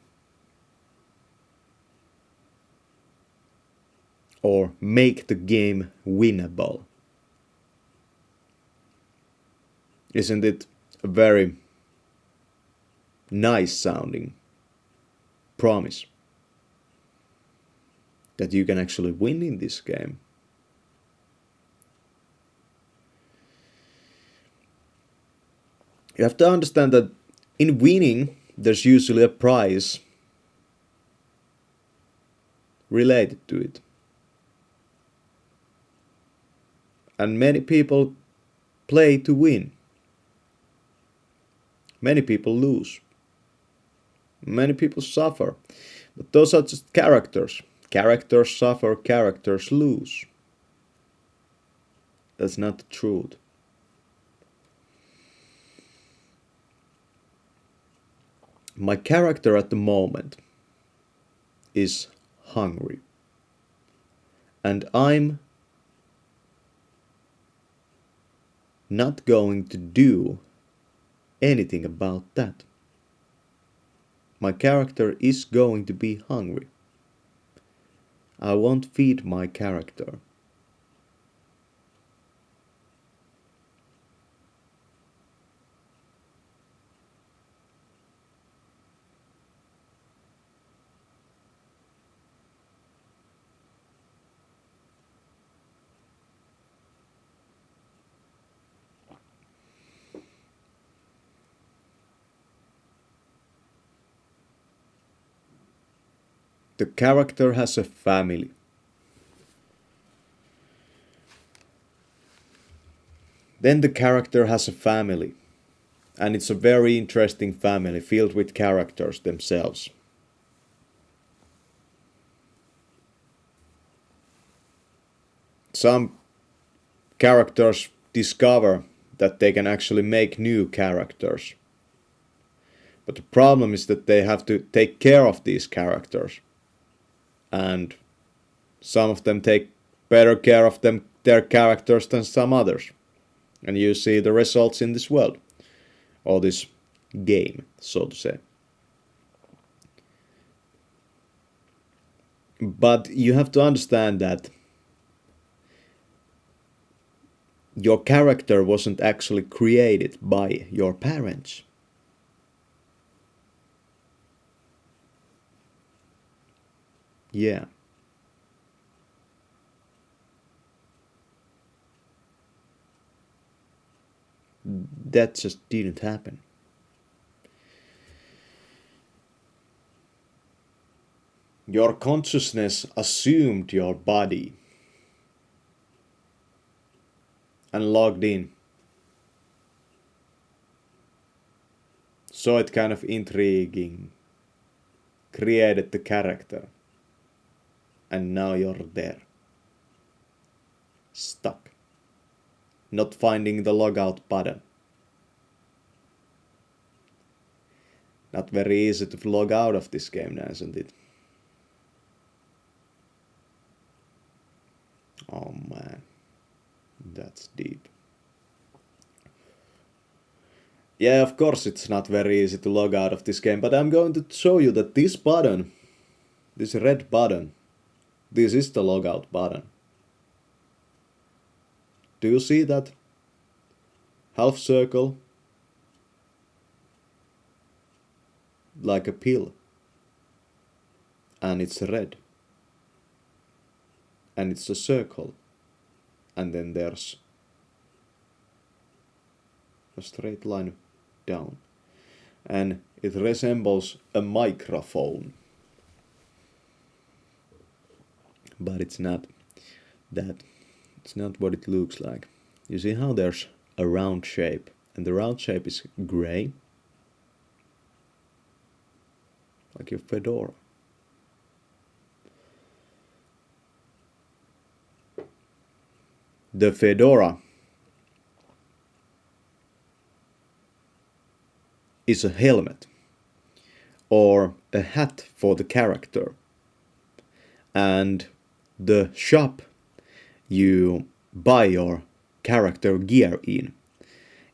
or make the game winnable, isn't it a very nice sounding promise that you can actually win in this game? You have to understand that in winning, there's usually a prize related to it. And many people play to win. Many people lose. Many people suffer. But those are just characters. Characters suffer, characters lose. That's not the truth. My character at the moment is hungry. And I'm not going to do anything about that. My character is going to be hungry. I won't feed my character. The character has a family. Then the character has a family. And it's a very interesting family filled with characters themselves. Some characters discover that they can actually make new characters. But the problem is that they have to take care of these characters. And some of them take better care of their characters than some others. And you see the results in this world. Or this game, so to say. But you have to understand that your character wasn't actually created by your parents. Yeah. That just didn't happen. Your consciousness assumed your body and logged in. So it kind of intriguing, created the character, and now you're there. Stuck. Not finding the logout button. Not very easy to log out of this game now, isn't it? Oh man, that's deep. Yeah, of course it's not very easy to log out of this game, but I'm going to show you that this button, this red button, this is the logout button. Do you see that? Half circle, like a pill. And it's red. And it's a circle. And then there's a straight line down. And it resembles a microphone. But it's not that. It's not what it looks like. You see how there's a round shape, and the round shape is gray, like your fedora. The fedora is a helmet or a hat for the character, and the shop you buy your character gear in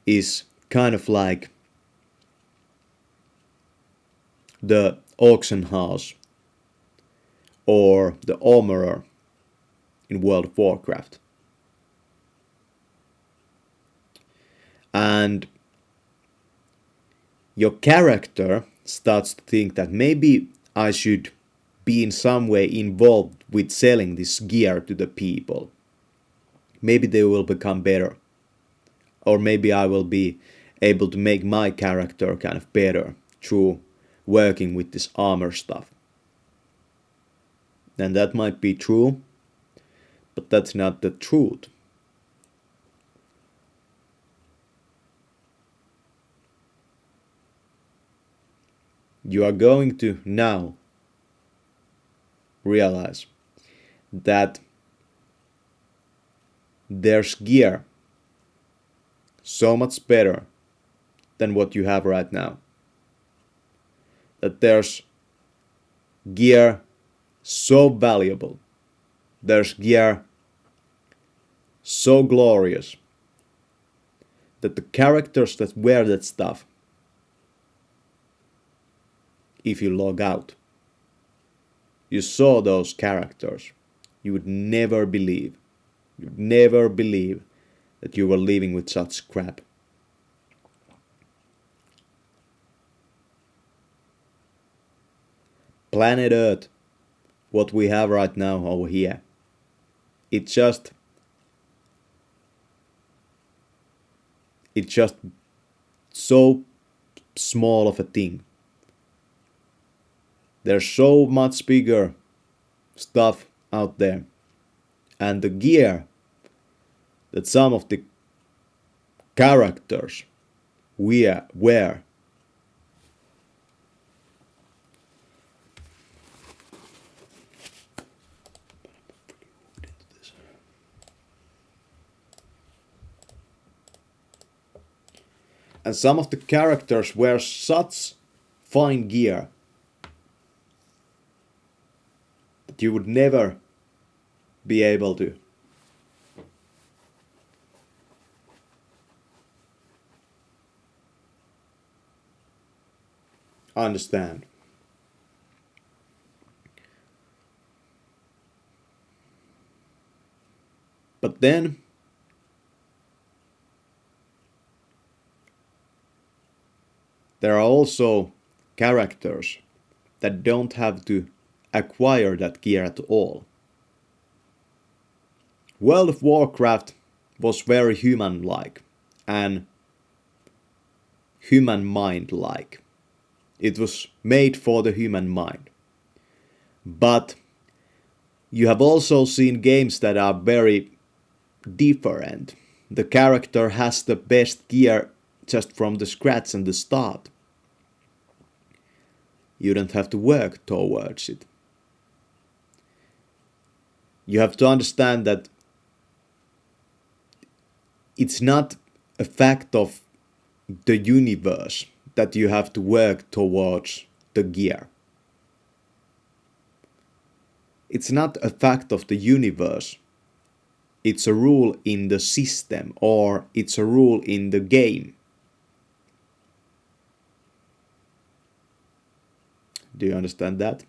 is kind of like the auction house or the armorer in World of Warcraft. And your character starts to think that maybe I should be in some way involved with selling this gear to the people. Maybe they will become better. Or maybe I will be able to make my character kind of better through working with this armor stuff. And that might be true, but that's not the truth. You are going to now realize that there's gear so much better than what you have right now. That there's gear so valuable. There's gear so glorious that the characters that wear that stuff, if you log out, you saw those characters, you would never believe that you were living with such crap. Planet Earth, what we have right now over here, it's just so small of a thing. There's so much bigger stuff out there. And the gear that some of the characters wear. And some of the characters wear such fine gear that you would never be able to understand. But then there are also characters that don't have to acquire that gear at all. World of Warcraft was very human-like and human mind-like. It was made for the human mind. But you have also seen games that are very different. The character has the best gear just from the scratch and the start. You don't have to work towards it. You have to understand that it's not a fact of the universe that you have to work towards the gear. It's not a fact of the universe. It's a rule in the system, or it's a rule in the game. Do you understand that?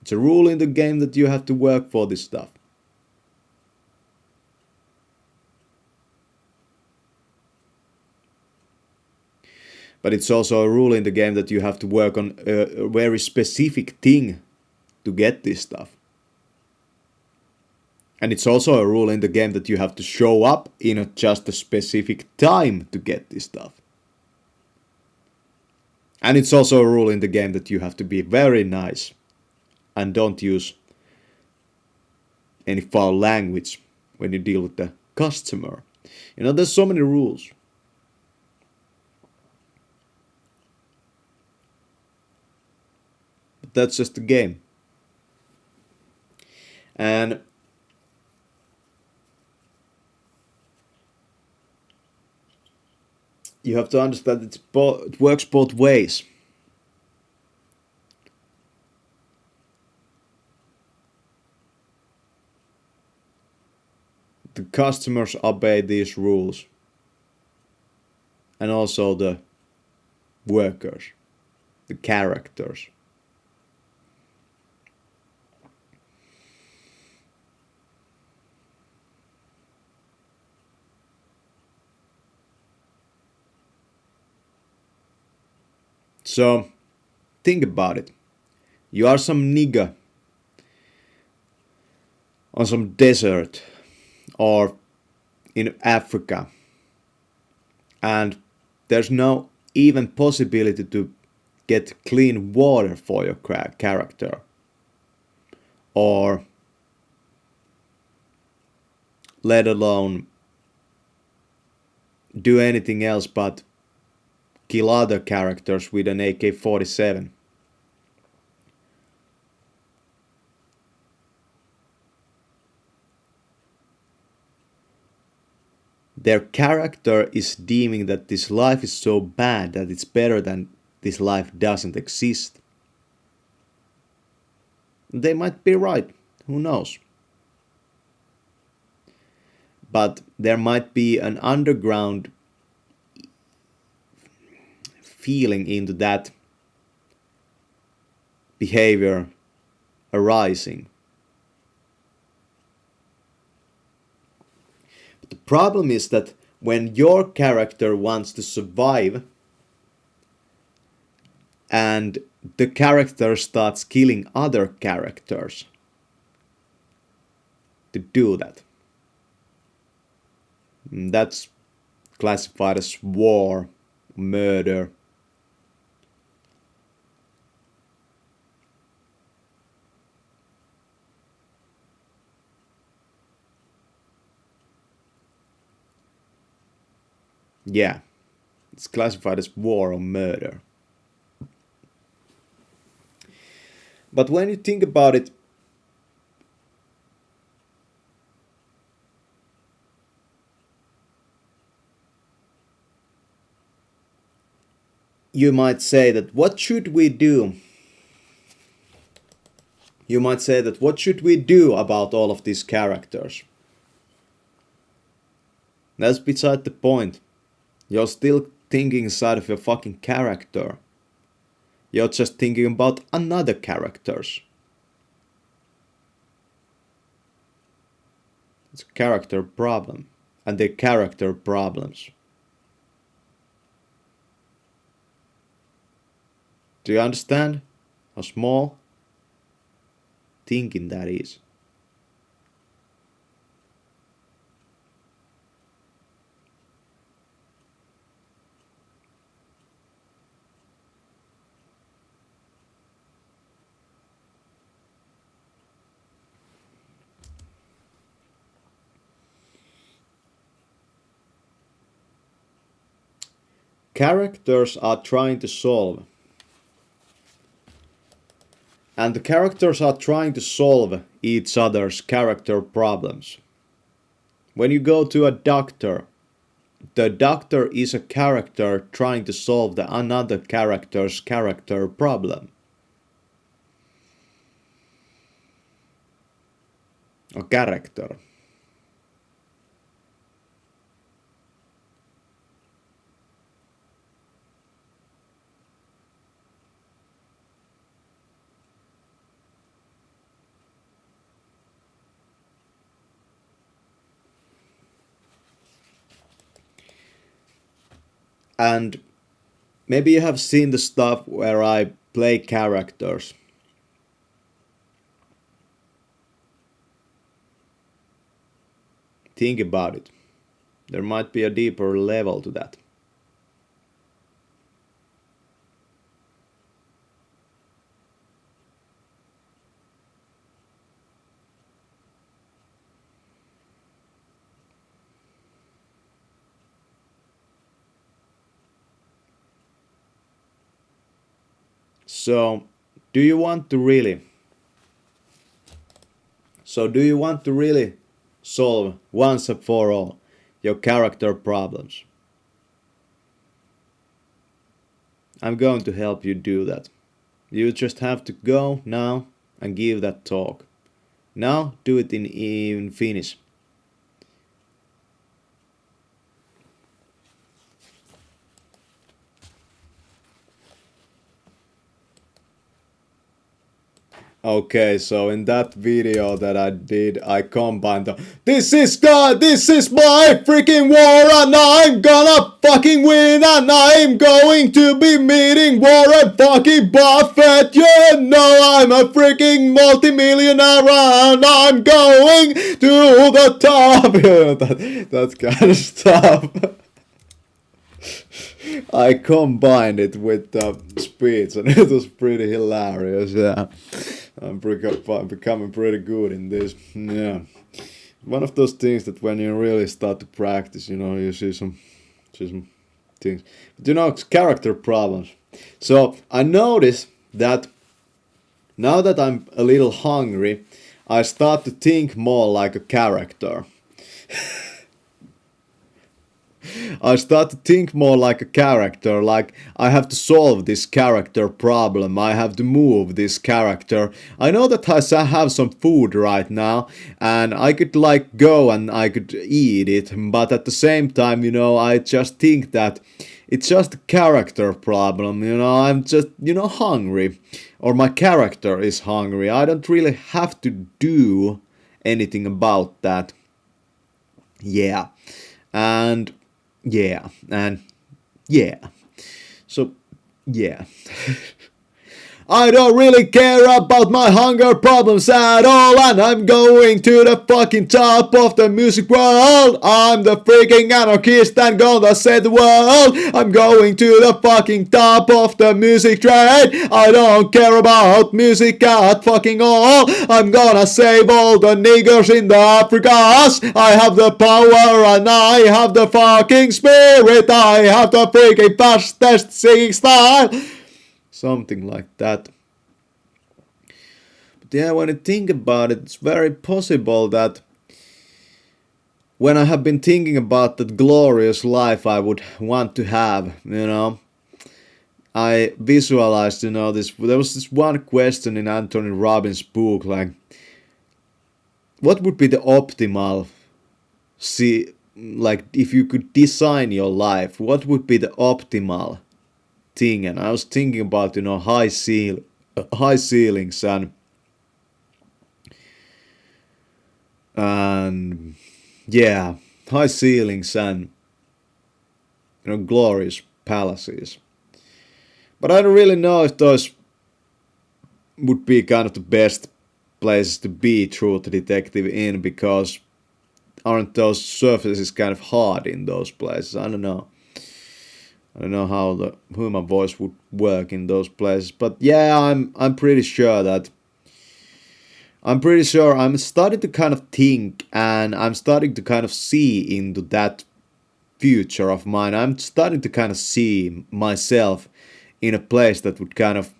It's a rule in the game that you have to work for this stuff. But it's also a rule in the game that you have to work on a very specific thing to get this stuff. And it's also a rule in the game that you have to show up in just a specific time to get this stuff. And it's also a rule in the game that you have to be very nice and don't use any foul language when you deal with the customer. You know, there's so many rules. But that's just the game. And you have to understand it works both ways. The customers obey these rules. And also the workers, the characters. So, think about it. You are some nigger on some desert or in Africa, and there's no even possibility to get clean water for your character, or let alone do anything else but kill other characters with an AK-47. Their character is deeming that this life is so bad that it's better than this life doesn't exist. They might be right, who knows? But there might be an underground feeling into that behavior arising. But the problem is that when your character wants to survive and the character starts killing other characters to do that, that's classified as war, murder. Yeah, it's classified as war or murder. But when you think about it, you might say that what should we do? You might say that what should we do about all of these characters? That's beside the point. You're still thinking inside of your fucking character. You're just thinking about another characters. It's a character problem. And their character problems. Do you understand how small thinking that is? Characters are trying to solve. And the characters are trying to solve each other's character problems. When you go to a doctor, the doctor is a character trying to solve the another character's character problem. A character. And maybe you have seen the stuff where I play characters. Think about it. There might be a deeper level to that. So, do you want to really solve once and for all your character problems? I'm going to help you do that. You just have to go now and give that talk. Now do it in Finnish. Okay, so in that video that I did, I combined the this is my freaking war and I'm gonna fucking win and I'm going to be meeting Warren fucking Buffett. You know I'm a freaking multimillionaire and I'm going to the top. That kind of stuff. I combined it with the speech and it was pretty hilarious. Yeah, I'm becoming pretty good in this. Yeah, one of those things that when you really start to practice, you know, you see some things. But you know, it's character problems. So I noticed that now that I'm a little hungry, I start to think more like a character. I start to think more like a character, like I have to solve this character problem, I have to move this character. I know that I have some food right now and I could like go and I could eat it, but at the same time, you know, I just think that it's just a character problem, you know, I'm just, you know, hungry, or my character is hungry. I don't really have to do anything about that. Yeah. And yeah. So, yeah. I don't really care about my hunger problems at all, and I'm going to the fucking top of the music world. I'm the freaking anarchist and gonna save the world. I'm going to the fucking top of the music train. I don't care about music at fucking all. I'm gonna save all the niggers in the Africas. I have the power and I have the fucking spirit. I have the freaking fastest singing style. Something like that. But yeah, when you think about it, it's very possible that when I have been thinking about that glorious life I would want to have, you know, I visualized, you know, there was this one question in Anthony Robbins' book, like, what would be the optimal, like, if you could design your life, what would be the optimal thing? And I was thinking about, you know, high ceilings and yeah, high ceilings and, you know, glorious palaces. But I don't really know if those would be kind of the best places to be truth detective in, because aren't those surfaces kind of hard in those places? I don't know. I don't know how the human voice would work in those places, but yeah, I'm pretty sure I'm starting to kind of think and I'm starting to kind of see into that future of mine. I'm starting to kind of see myself in a place that would kind of,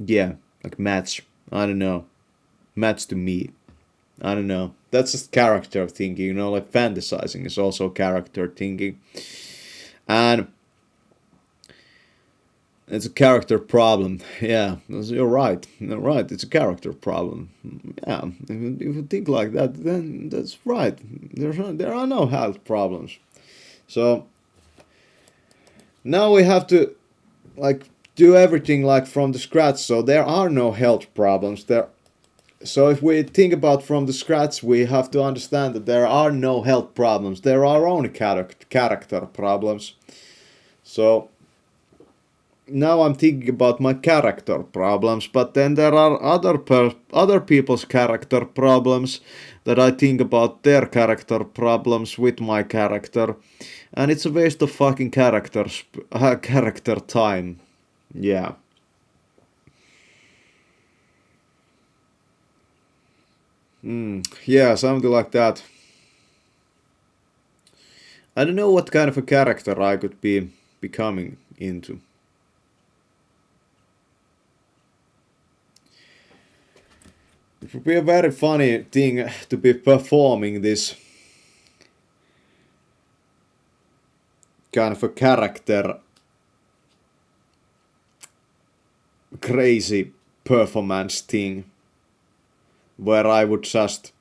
yeah, like match. I don't know, match to me. I don't know. That's just character thinking, you know, like fantasizing is also character thinking. And it's a character problem. Yeah, you're right. You're right. It's a character problem. Yeah, if you think like that, then that's right. There are no health problems. So now we have to like do everything like from the scratch. So there are no health problems. There So if we think about from the scratch, we have to understand that there are no health problems. There are only character problems. So now I'm thinking about my character problems, but then there are other people's character problems that I think about their character problems with my character, and it's a waste of fucking character time. Yeah. Yeah, something like that. I don't know what kind of a character I could be becoming into. It would be a very funny thing to be performing this kind of a character crazy performance thing where I would just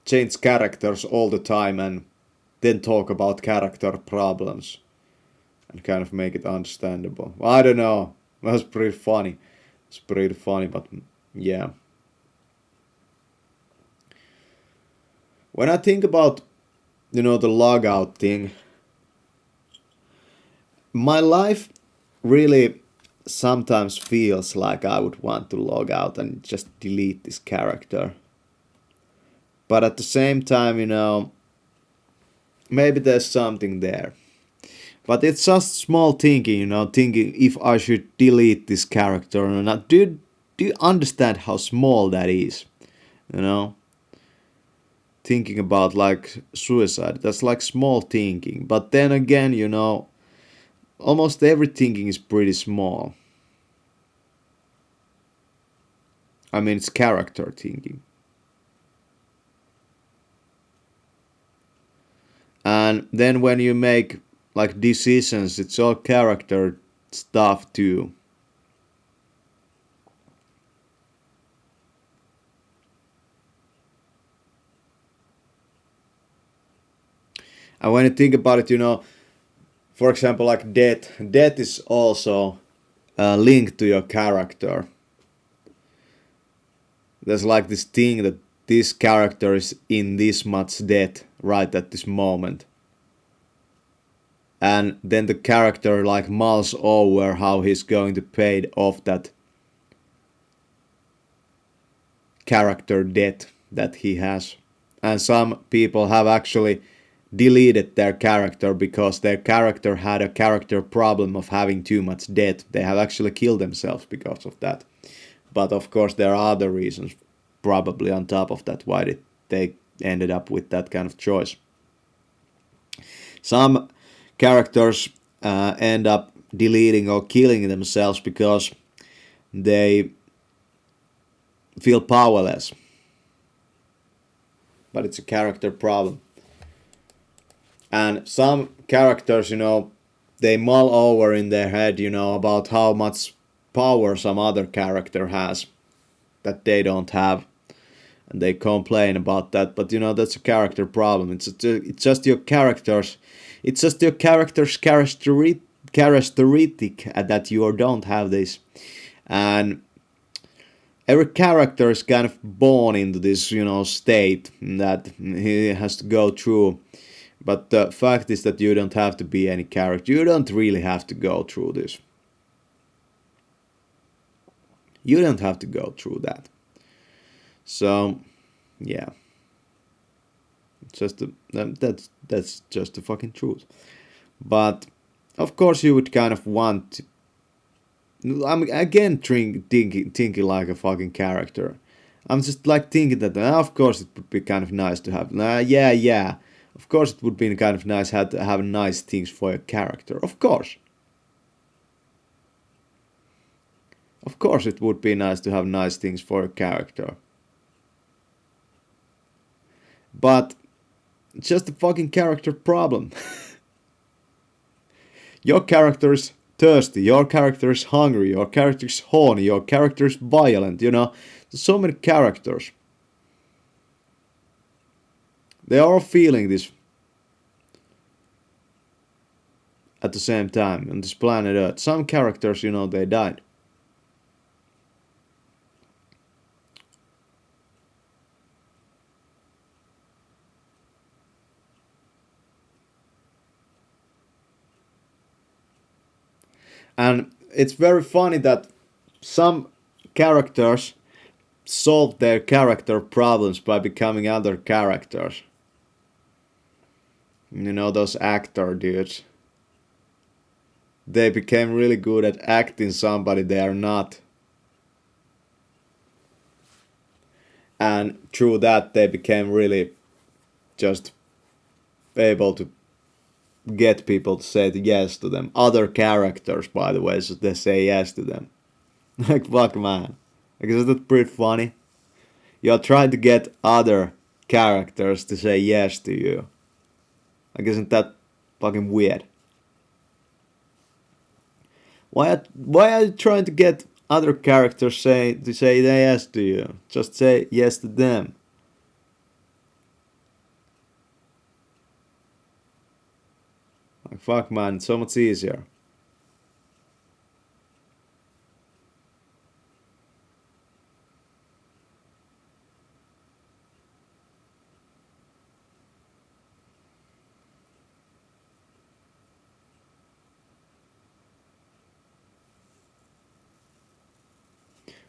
change characters all the time and then talk about character problems and kind of make it understandable. I don't know. That's pretty funny. It's pretty funny, but yeah. When I think about, the logout thing, my life really sometimes feels like I would want to log out and just delete this character. But at the same time, maybe there's something there. But it's just small thinking, thinking if I should delete this character or not. Do you understand how small that is? You know? Thinking about like suicide, that's like small thinking. But then again, almost every thinking is pretty small. I mean, it's character thinking. And then when you make like decisions, it's all character stuff too. And when you think about it, for example, like death is also linked to your character. There's like this thing that this character is in this much debt right at this moment. And then the character like mulls over how he's going to pay off that character debt that he has. And some people have actually deleted their character because their character had a character problem of having too much debt. They have actually killed themselves because of that. But of course there are other reasons probably on top of that why they ended up with that kind of choice. Some characters end up deleting or killing themselves because they feel powerless. But it's a character problem. And some characters, they mull over in their head, about how much power some other character has that they don't have. And they complain about that, but that's a character problem. It's just your characters. It's just your character's characteristic that you don't have this. And every character is kind of born into this, state that he has to go through. But the fact is that you don't have to be any character. You don't really have to go through this. You don't have to go through that. So, yeah. That's just the fucking truth. But of course you would kind of want. I'm again thinking like a fucking character. I'm just like thinking that of course it would be kind of nice to have. Yeah. Of course it would be kind of nice to have nice things for your character. Of course. Of course it would be nice to have nice things for a character. But it's just a fucking character problem. Your character is thirsty, your character is hungry, your character is horny, your character is violent, There's so many characters. They are all feeling this at the same time on this planet Earth. Some characters, they died. And it's very funny that some characters solve their character problems by becoming other characters. You know, those actor dudes. They became really good at acting somebody they are not. And through that, they became really just able to get people to say yes to them. Other characters, by the way, so they say yes to them. Like, fuck, man. Like, isn't that pretty funny? You're trying to get other characters to say yes to you. Like, isn't that fucking weird? Why are you trying to get other characters to say yes to you? Just say yes to them. Like, fuck, man, it's so much easier.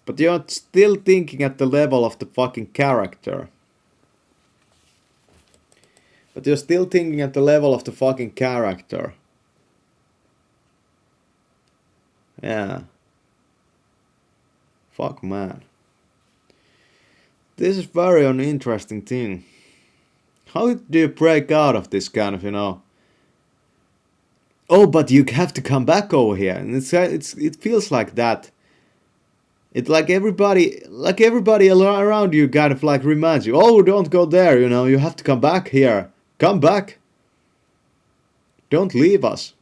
But you're still thinking at the level of the fucking character. But you're still thinking at the level of the fucking character. Yeah. Fuck, man. This is very uninteresting thing. How do you break out of this kind of, oh, but you have to come back over here. And it feels like that. It's like everybody around you kind of like reminds you, oh, don't go there, you have to come back here. Come back. Don't leave us.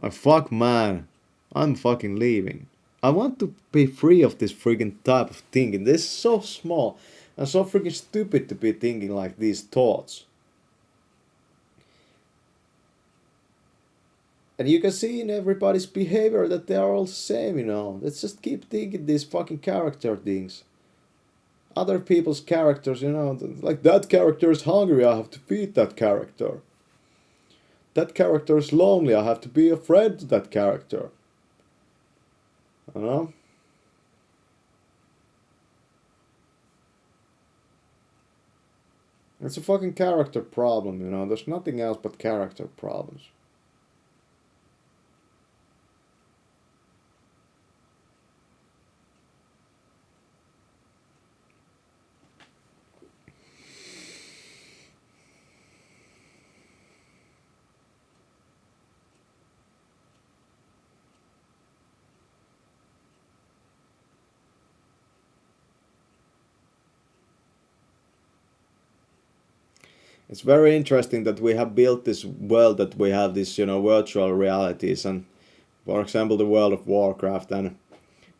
Oh, fuck, man. I'm fucking leaving. I want to be free of this freaking type of thinking. This is so small and so freaking stupid to be thinking like these thoughts. And you can see in everybody's behavior that they are all the same, Let's just keep thinking these fucking character things. Other people's characters, like that character is hungry, I have to feed that character. That character is lonely, I have to be a friend to that character. It's a fucking character problem, There's nothing else but character problems. It's very interesting that we have built this world, that we have these, virtual realities, and for example, the World of Warcraft, and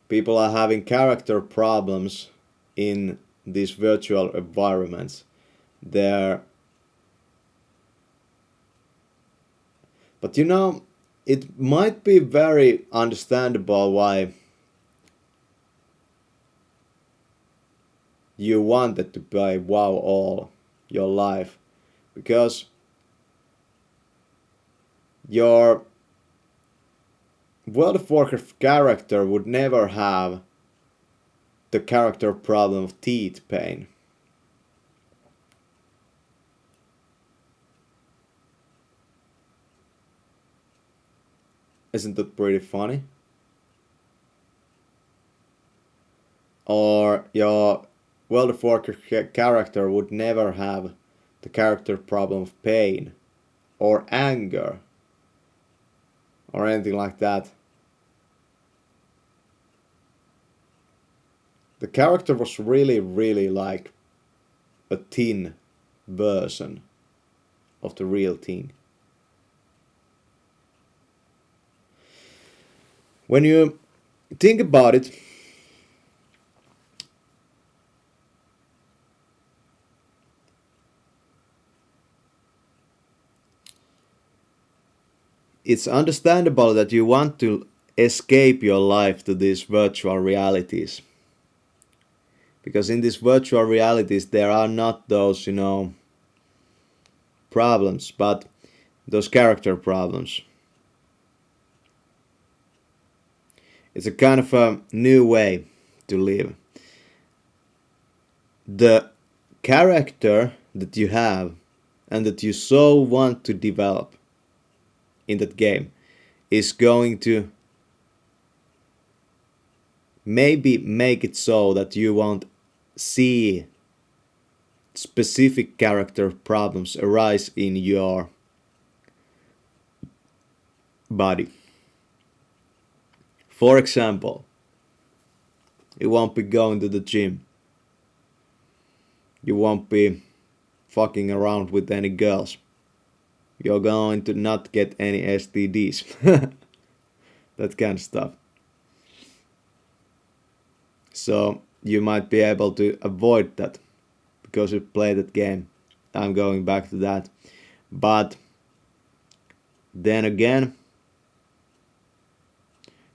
people are having character problems in these virtual environments. But it might be very understandable why you wanted to play WoW all your life. Because your World of Warcraft character would never have the character problem of teeth pain. Isn't that pretty funny? Or your World of Warcraft character would never have the character problem of pain or anger or anything like that. The character was really, really like a teen version of the real thing. When you think about it, it's understandable that you want to escape your life to these virtual realities. Because in these virtual realities there are not those, problems, but those character problems. It's a kind of a new way to live. The character that you have and that you so want to develop in that game is going to maybe make it so that you won't see specific character problems arise in your body. For example, you won't be going to the gym. You won't be fucking around with any girls. You're going to not get any STDs. That kind of stuff. So you might be able to avoid that because you play that game. I'm going back to that. But then again,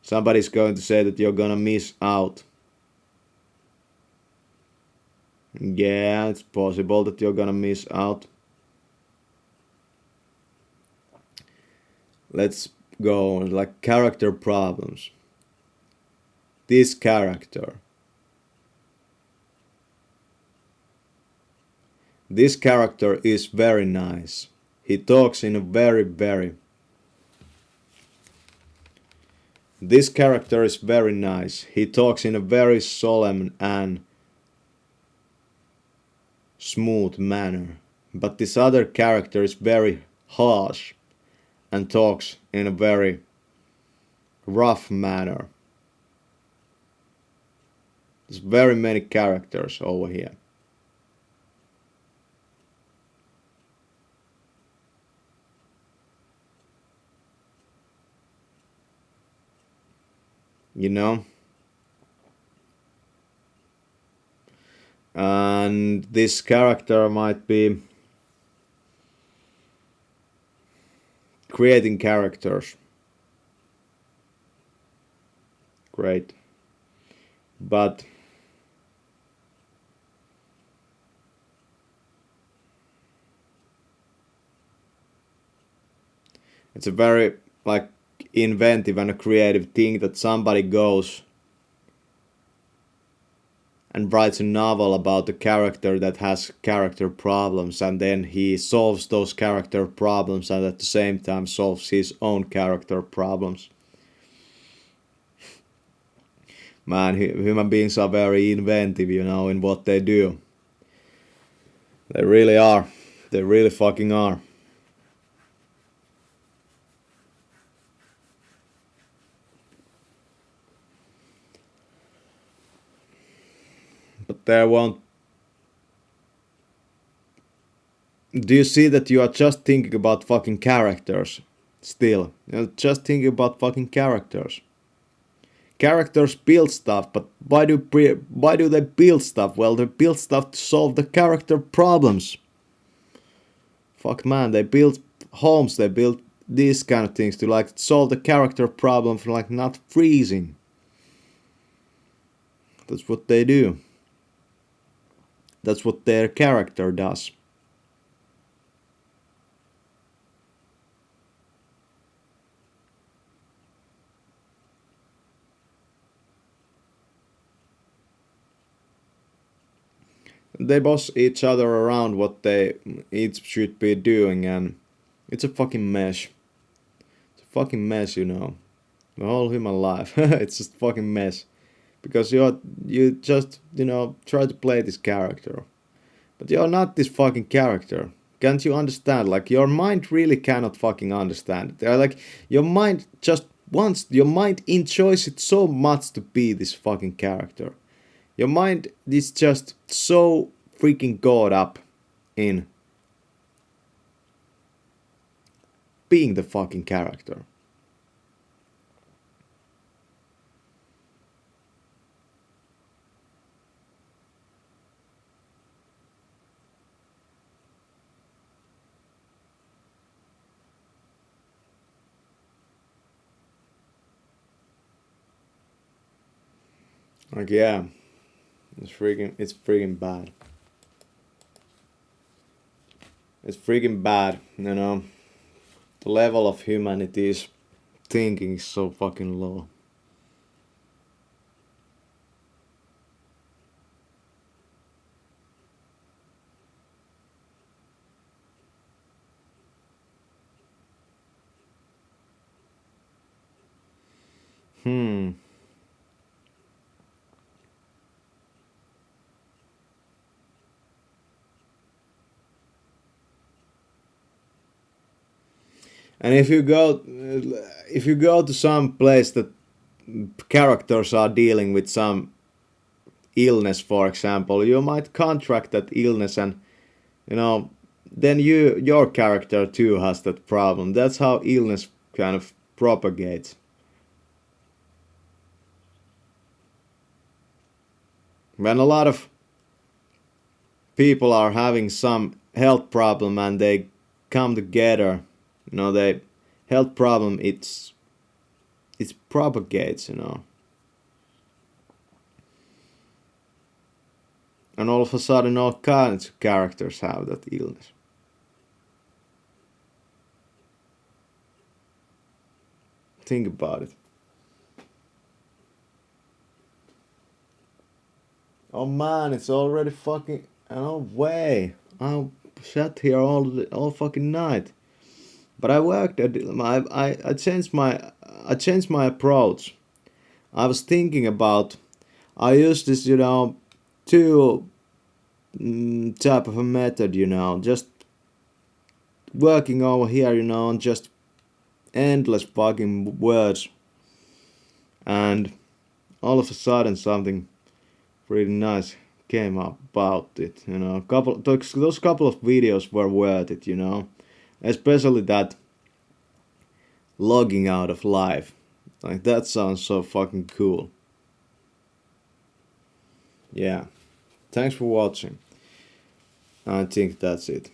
somebody's going to say that you're gonna miss out. Yeah, it's possible that you're gonna miss out. Let's go on, like character problems. This character is very nice. He talks in a very. This character is very nice. He talks in a very solemn and smooth manner. But this other character is very harsh and talks in a very rough manner. There's very many characters over here. You know? And this character might be creating characters. Great. But it's a very like inventive and a creative thing that somebody goes and writes a novel about a character that has character problems, and then he solves those character problems and at the same time solves his own character problems. Man, human beings are very inventive, you know, in what they do. They really are. They really fucking are. But there won't. Do you see that you are just thinking about fucking characters? Still, you're just thinking about fucking characters. Characters build stuff, but why do they build stuff? Well, they build stuff to solve the character problems. Fuck man, they build homes, they build these kind of things to like solve the character problem for like not freezing. That's what they do. That's what their character does. They boss each other around what they each should be doing, and it's a fucking mess. It's a fucking mess, you know. The whole human life. It's just fucking mess. Because you just, you know, try to play this character. But you're not this fucking character. Can't you understand? Like, your mind really cannot fucking understand it. Like, your mind enjoys it so much to be this fucking character. Your mind is just so freaking caught up in being the fucking character. Like, yeah, it's freaking bad. It's freaking bad, you know. The level of humanity's thinking is so fucking low. Hmm. And if you go to some place that characters are dealing with some illness, for example, you might contract that illness, and you know, then your character too has that problem. That's how illness kind of propagates. When a lot of people are having some health problem and they come together, they health problem, it propagates. And all of a sudden all kinds of characters have that illness. Think about it. Oh man, it's already fucking, no way. I'll sat here all fucking night. But I worked at I changed my approach. I was thinking about, I use this, two type of a method, just working over here, on just endless fucking words, and all of a sudden something pretty nice came up about it. Those couple of videos were worth it. Especially that logging out of life. Like, that sounds so fucking cool. Yeah. Thanks for watching. I think that's it.